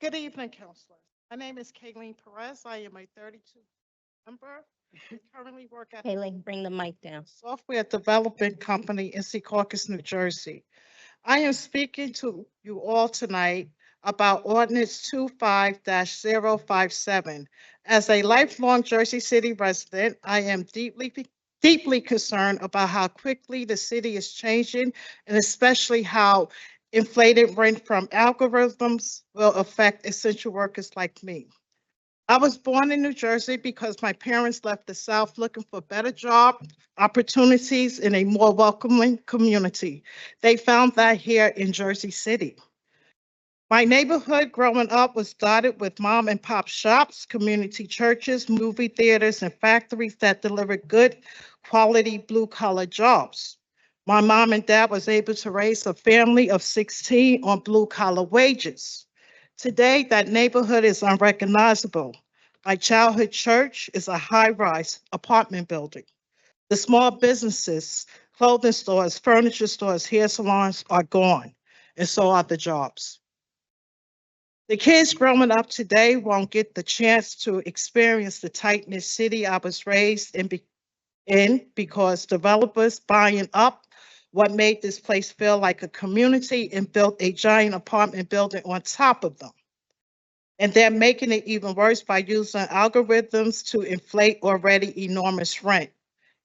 Good evening, Councilor. My name is Kayleen Perez. I am a 32 member. I currently work at Kayleen, bring the mic down. software development company in Secaucus, New Jersey. I am speaking to you all tonight about ordinance 25-057. As a lifelong Jersey City resident, I am deeply concerned about how quickly the city is changing, and especially how inflated rent from algorithms will affect essential workers like me. I was born in New Jersey because my parents left the South looking for better job opportunities in a more welcoming community. They found that here in Jersey City. My neighborhood growing up was dotted with mom and pop shops, community churches, movie theaters, and factories that delivered good quality blue collar jobs. My mom and dad was able to raise a family of 16 on blue collar wages. Today, that neighborhood is unrecognizable. My childhood church is a high-rise apartment building. The small businesses, clothing stores, furniture stores, hair salons are gone, and so are the jobs. The kids growing up today won't get the chance to experience the tight-knit city I was raised in because developers buying up what made this place feel like a community and built a giant apartment building on top of them. And they're making it even worse by using algorithms to inflate already enormous rent.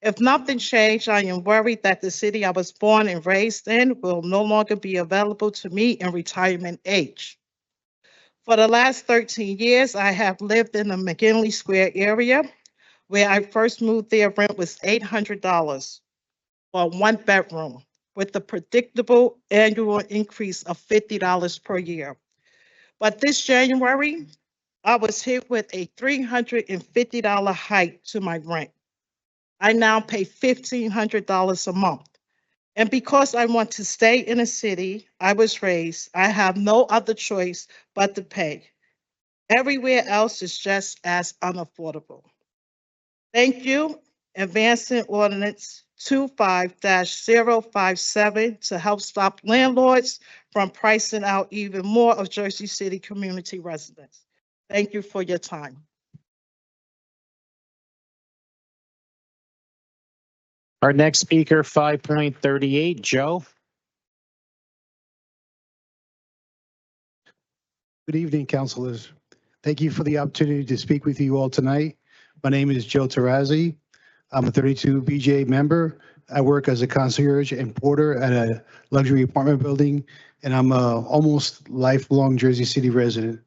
If nothing changed, I am worried that the city I was born and raised in will no longer be available to me in retirement age. For the last 13 years, I have lived in the McGinley Square area. Where I first moved there, rent was $800 for one bedroom, with a predictable annual increase of $50 per year. But this January, I was hit with a $350 hike to my rent. I now pay $1,500 a month. And because I want to stay in a city I was raised, I have no other choice but to pay. Everywhere else is just as unaffordable. Thank you. Advancing Ordinance 25-057 to help stop landlords from pricing out even more of Jersey City community residents. Thank you for your time. Our next speaker, 5.38, Joe. Good evening, councilors. Thank you for the opportunity to speak with you all tonight. My name is Joe Tarazzi. I'm a 32 BJ member. I work as a concierge and porter at a luxury apartment building, and I'm a almost lifelong Jersey City resident.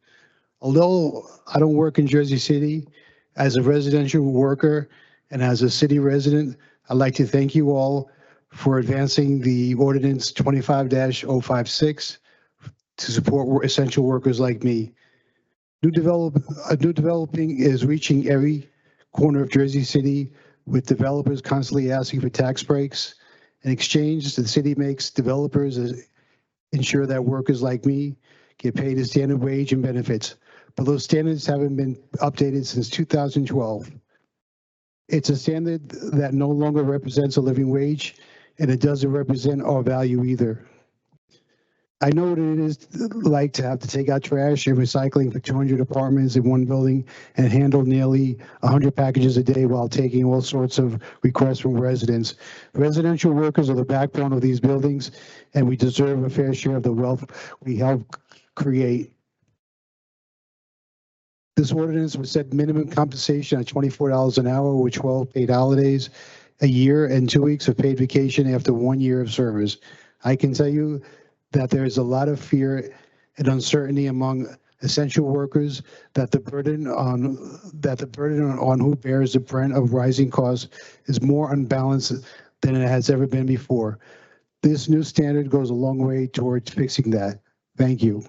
Although I don't work in Jersey City, as a residential worker and as a city resident, I'd like to thank you all for advancing the ordinance 25-056 to support essential workers like me. New developing is reaching every corner of Jersey City, with developers constantly asking for tax breaks. In exchange, the city makes developers ensure that workers like me get paid a standard wage and benefits. But those standards haven't been updated since 2012. It's a standard that no longer represents a living wage, and it doesn't represent our value either. I know what it is like to have to take out trash and recycling for 200 apartments in one building and handle nearly 100 packages a day while taking all sorts of requests from residents. Residential workers are the backbone of these buildings, and we deserve a fair share of the wealth we help create. This ordinance would set minimum compensation at $24 an hour with 12 paid holidays a year and 2 weeks of paid vacation after 1 year of service. I can tell you that there is a lot of fear and uncertainty among essential workers that the burden on who bears the brunt of rising costs is more unbalanced than it has ever been before. This new standard goes a long way towards fixing that. Thank you.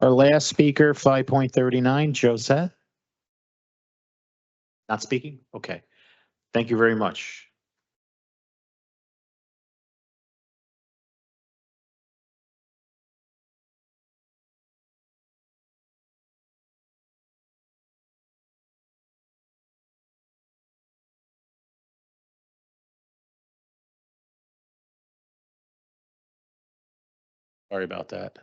Our last speaker, 5.39, Josette. Not speaking? Okay. Thank you very much. Sorry about that.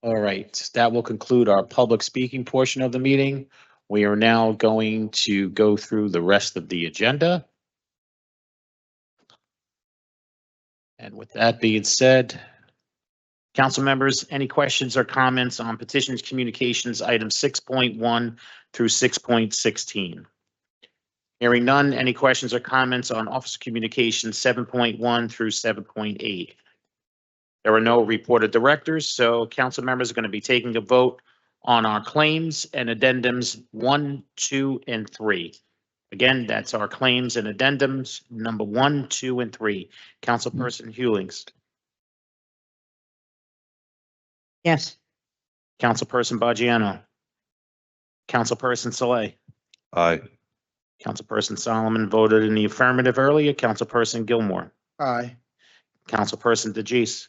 All right, that will conclude our public speaking portion of the meeting. We are now going to go through the rest of the agenda. And with that being said, council members, any questions or comments on petitions, communications, items 6.1 through 6.16? Hearing none, any questions or comments on officer communications 7.1 through 7.8? There are no reported directors, so council members are going to be taking a vote on our claims and addendums 1, 2, and 3. Again, that's our claims and addendums number 1, 2, and 3. Councilperson Hewlings. Yes. Councilperson Baggiano. Councilperson Saleh. Aye. Councilperson Solomon voted in the affirmative earlier. Councilperson Gilmore. Aye. Councilperson DeGise.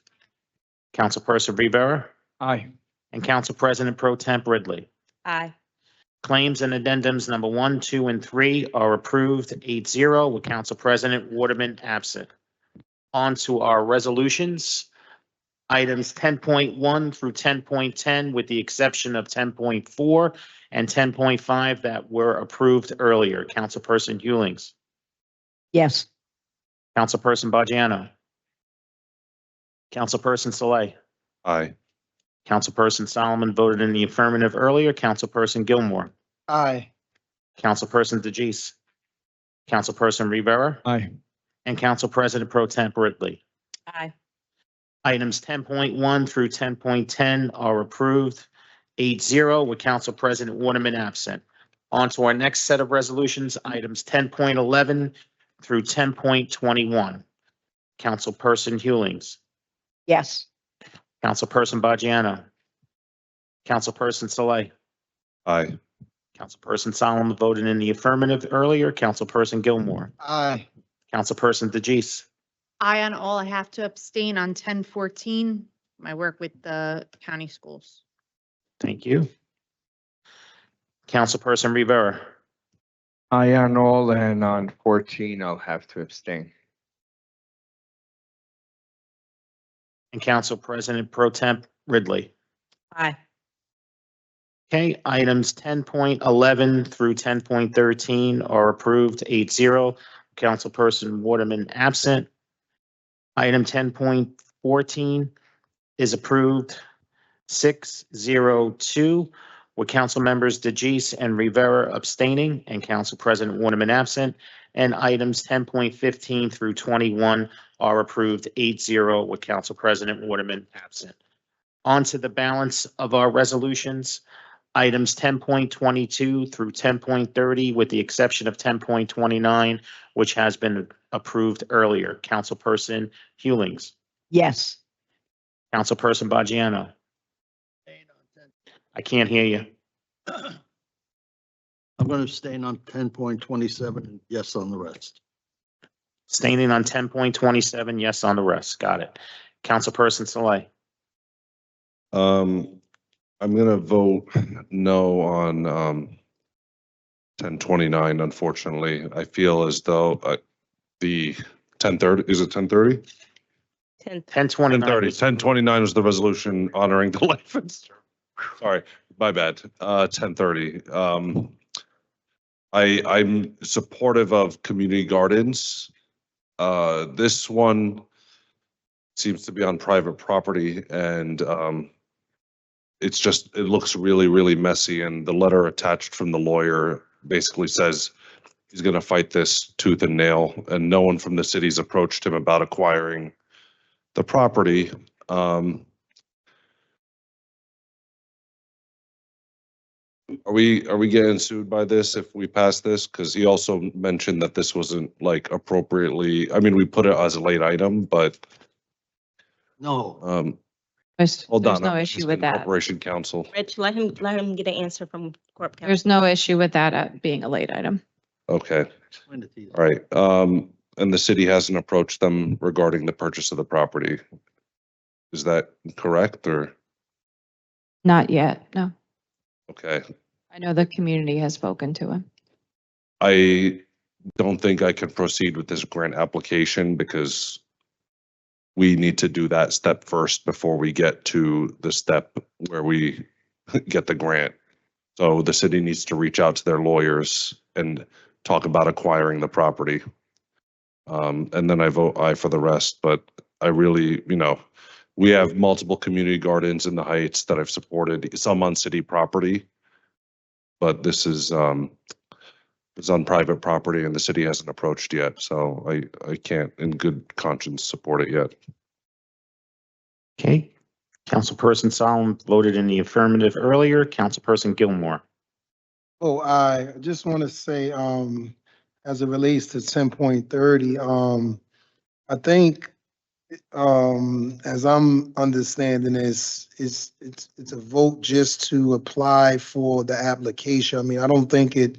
Councilperson Rivera. Aye. And Council President Pro Temp Ridley. Aye. Claims and addendums number 1, 2, and 3 are approved 8-0 with Council President Waterman absent. On to our resolutions. Items 10.1 through 10.10 with the exception of 10.4 and 10.5 that were approved earlier. Councilperson Hewlings. Yes. Councilperson Baggiano. Councilperson Saleh. Aye. Councilperson Solomon voted in the affirmative earlier. Councilperson Gilmore. Aye. Councilperson DeGise. Councilperson Rivera. Aye. And Council President Pro Temp Ridley. Aye. Items 10.1 through 10.10 are approved 8-0 with Council President Waterman absent. On to our next set of resolutions, items 10.11 through 10.21. Councilperson Hewlings. Yes. Councilperson Baggiano. Councilperson Saleh. Aye. Councilperson Solomon voted in the affirmative earlier. Councilperson Gilmore. Aye. Councilperson DeGise. Aye on all. I have to abstain on 1014, my work with the county schools. Thank you. Councilperson Rivera. Aye on all, and on 14, I'll have to abstain. And Council President Pro Temp Ridley. Aye. Okay, items 10.11 through 10.13 are approved 8-0. Councilperson Waterman absent. Item 10.14 is approved 6-0-2, with council members DeGise and Rivera abstaining and Council President Waterman absent. And items 10.15 through 21 are approved 8-0, with Council President Waterman absent. On to the balance of our resolutions. Items 10.22 through 10.30, with the exception of 10.29, which has been approved earlier. Councilperson Hewlings. Yes. Councilperson Bajiano. I can't hear you. I'm going to abstain on 10.27 and yes on the rest. Staying on 10.27, yes on the rest. Got it. Councilperson Saleh. I'm gonna vote no on 1029, unfortunately. I feel as though the 1030, is it 1030? 1029. 1029 was the resolution honoring the life and sorry, my bad. 1030. I'm supportive of community gardens. This one seems to be on private property and it's just, it looks really, really messy. And the letter attached from the lawyer basically says he's going to fight this tooth and nail, and no one from the city's approached him about acquiring the property. Are we getting sued by this if we pass this? Because he also mentioned that this wasn't like appropriately, I mean, we put it as a late item, but No. Hold There's on. no I'm issue asking with that. Corporation Counsel. Rich, let him get an answer from Corp Counsel. There's no issue with that being a late item. Okay. Explain it to you. All right. And the city hasn't approached them regarding the purchase of the property. Is that correct or? Not yet, no. Okay. I know the community has spoken to him. I don't think I can proceed with this grant application because we need to do that step first before we get to the step where we get the grant. So the city needs to reach out to their lawyers and talk about acquiring the property. And then I vote aye for the rest, but I really, we have multiple community gardens in the Heights that I've supported, some on city property. But this is on private property and the city hasn't approached yet. So I can't in good conscience support it yet. Okay. Councilperson Solomon voted in the affirmative earlier. Councilperson Gilmore. Oh, I just want to say, as it relates to 10.30, I think, as I'm understanding this, it's a vote just to apply for the application. I mean, I don't think it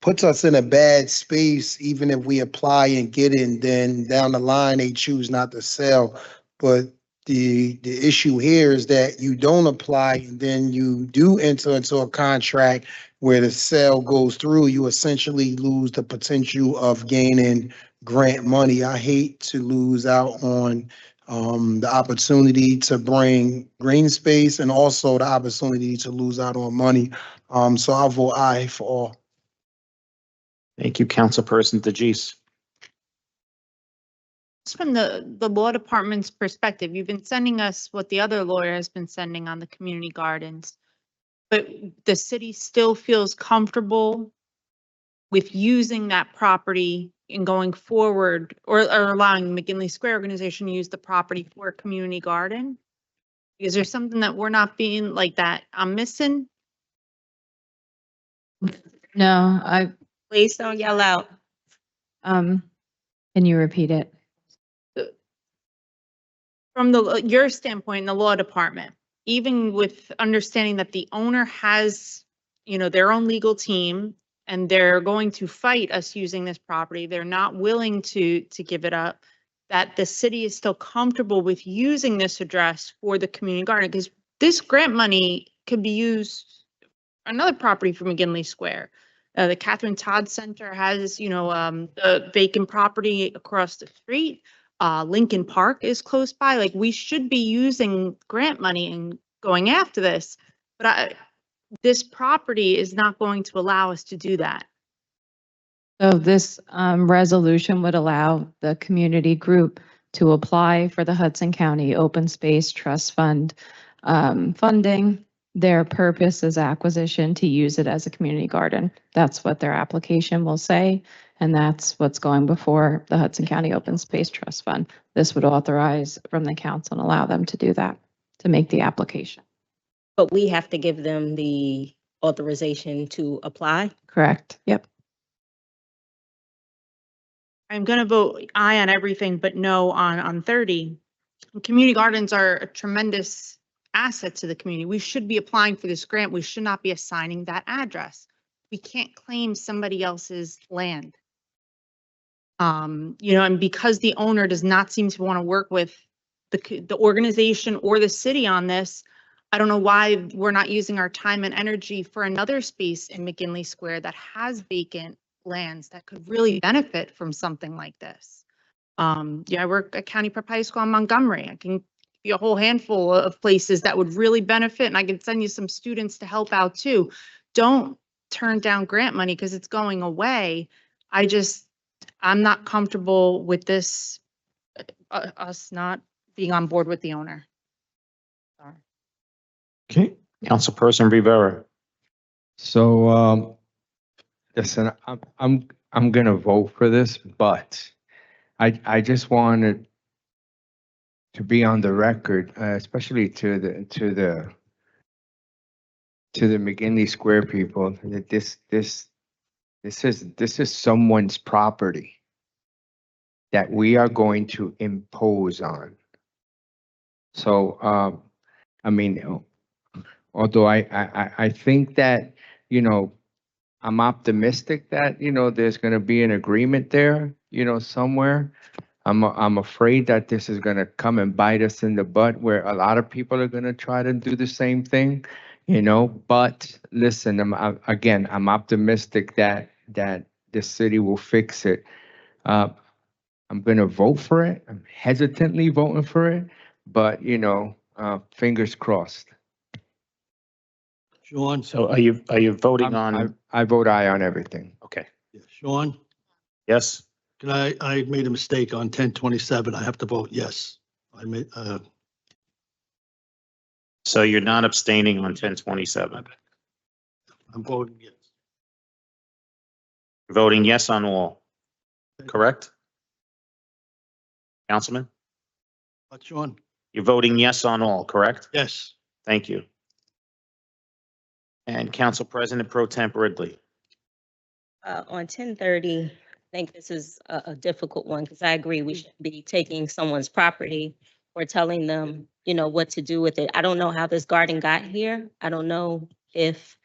puts us in a bad space, even if we apply and get it, and then down the line, they choose not to sell. But the issue here is that you don't apply and then you do enter into a contract where the sale goes through, you essentially lose the potential of gaining grant money. I hate to lose out on the opportunity to bring green space and also the opportunity to lose out on money. So I'll vote aye for all. Thank you, Councilperson DeGise. From the law department's perspective, you've been sending us what the other lawyer has been sending on the community gardens. But the city still feels comfortable with using that property and going forward or allowing the McGinley Square organization to use the property for a community garden? Is there something that we're not being like that I'm missing? No, Please don't yell out. can you repeat it? From your standpoint in the law department, even with understanding that the owner has, their own legal team and they're going to fight us using this property, they're not willing to give it up, that the city is still comfortable with using this address for the community garden, because this grant money could be used for another property for McGinley Square. The Catherine Todd Center has, the vacant property across the street. Lincoln Park is close by. Like, we should be using grant money and going after this, but this property is not going to allow us to do that. So this resolution would allow the community group to apply for the Hudson County Open Space Trust Fund funding. Their purpose is acquisition to use it as a community garden. That's what their application will say, and that's what's going before the Hudson County Open Space Trust Fund. This would authorize from the council and allow them to do that, to make the application. But we have to give them the authorization to apply? Correct. Yep. I'm going to vote aye on everything, but no on 30. Community gardens are a tremendous asset to the community. We should be applying for this grant. We should not be assigning that address. We can't claim somebody else's land. And because the owner does not seem to want to work with the organization or the city on this, I don't know why we're not using our time and energy for another space in McGinley Square that has vacant lands that could really benefit from something like this. I work at County Prep High School in Montgomery. I can give you a whole handful of places that would really benefit, and I can send you some students to help out too. Don't turn down grant money because it's going away. I'm not comfortable with this, us not being on board with the owner. Sorry. Okay. Councilperson Rivera. So, listen, I'm gonna vote for this, but I just wanted to be on the record, especially to the McGinley Square people, that this is someone's property that we are going to impose on. So, I mean, although I think that, I'm optimistic that, there's going to be an agreement there, somewhere. I'm afraid that this is going to come and bite us in the butt, where a lot of people are going to try to do the same thing, but listen, I'm optimistic that the city will fix it. I'm going to vote for it. I'm hesitantly voting for it, but fingers crossed. Sean? So are you voting on? I vote aye on everything. Okay. Sean? Yes. Can I made a mistake on 1027. I have to vote yes. So you're not abstaining on 1027. I'm voting yes. You're voting yes on all. Correct? Councilman? What, Sean? You're voting yes on all, correct? Yes. Thank you. And Council President Pro Temp Ridley. On 1030, I think this is a difficult one because I agree we shouldn't be taking someone's property or telling them, what to do with it. I don't know how this garden got here. I don't know if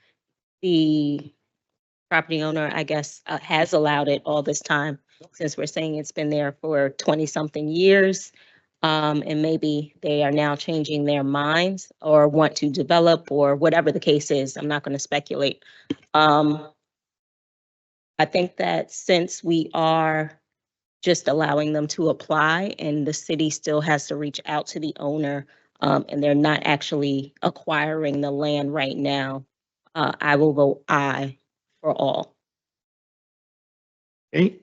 the property owner, I guess, has allowed it all this time, since we're saying it's been there for 20-something years. And maybe they are now changing their minds or want to develop or whatever the case is. I'm not going to speculate. I think that since we are just allowing them to apply and the city still has to reach out to the owner, and they're not actually acquiring the land right now, I will vote aye for all. Okay.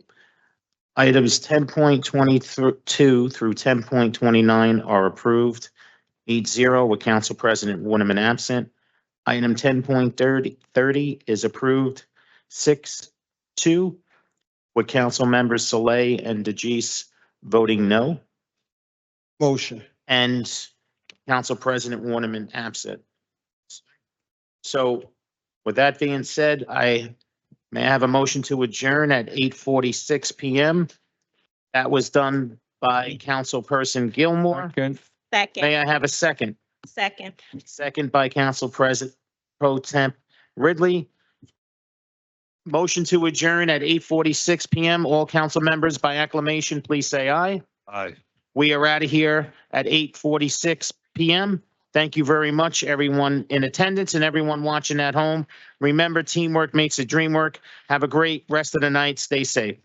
Items 10.22 through 10.29 are approved. 8-0 with Council President Waterman absent. Item 10.30 is approved. 6-2 with Council Members Soleil and DeGise voting no. Motion. And Council President Waterman absent. So with that being said, may I have a motion to adjourn at 8:46 p.m. That was done by Councilperson Gilmore. Second. May I have a second? Second. Second by Council President Pro Temp Ridley. Motion to adjourn at 8:46 p.m. All council members by acclamation, please say aye. Aye. We are out of here at 8:46 p.m. Thank you very much, everyone in attendance and everyone watching at home. Remember, teamwork makes the dream work. Have a great rest of the night. Stay safe.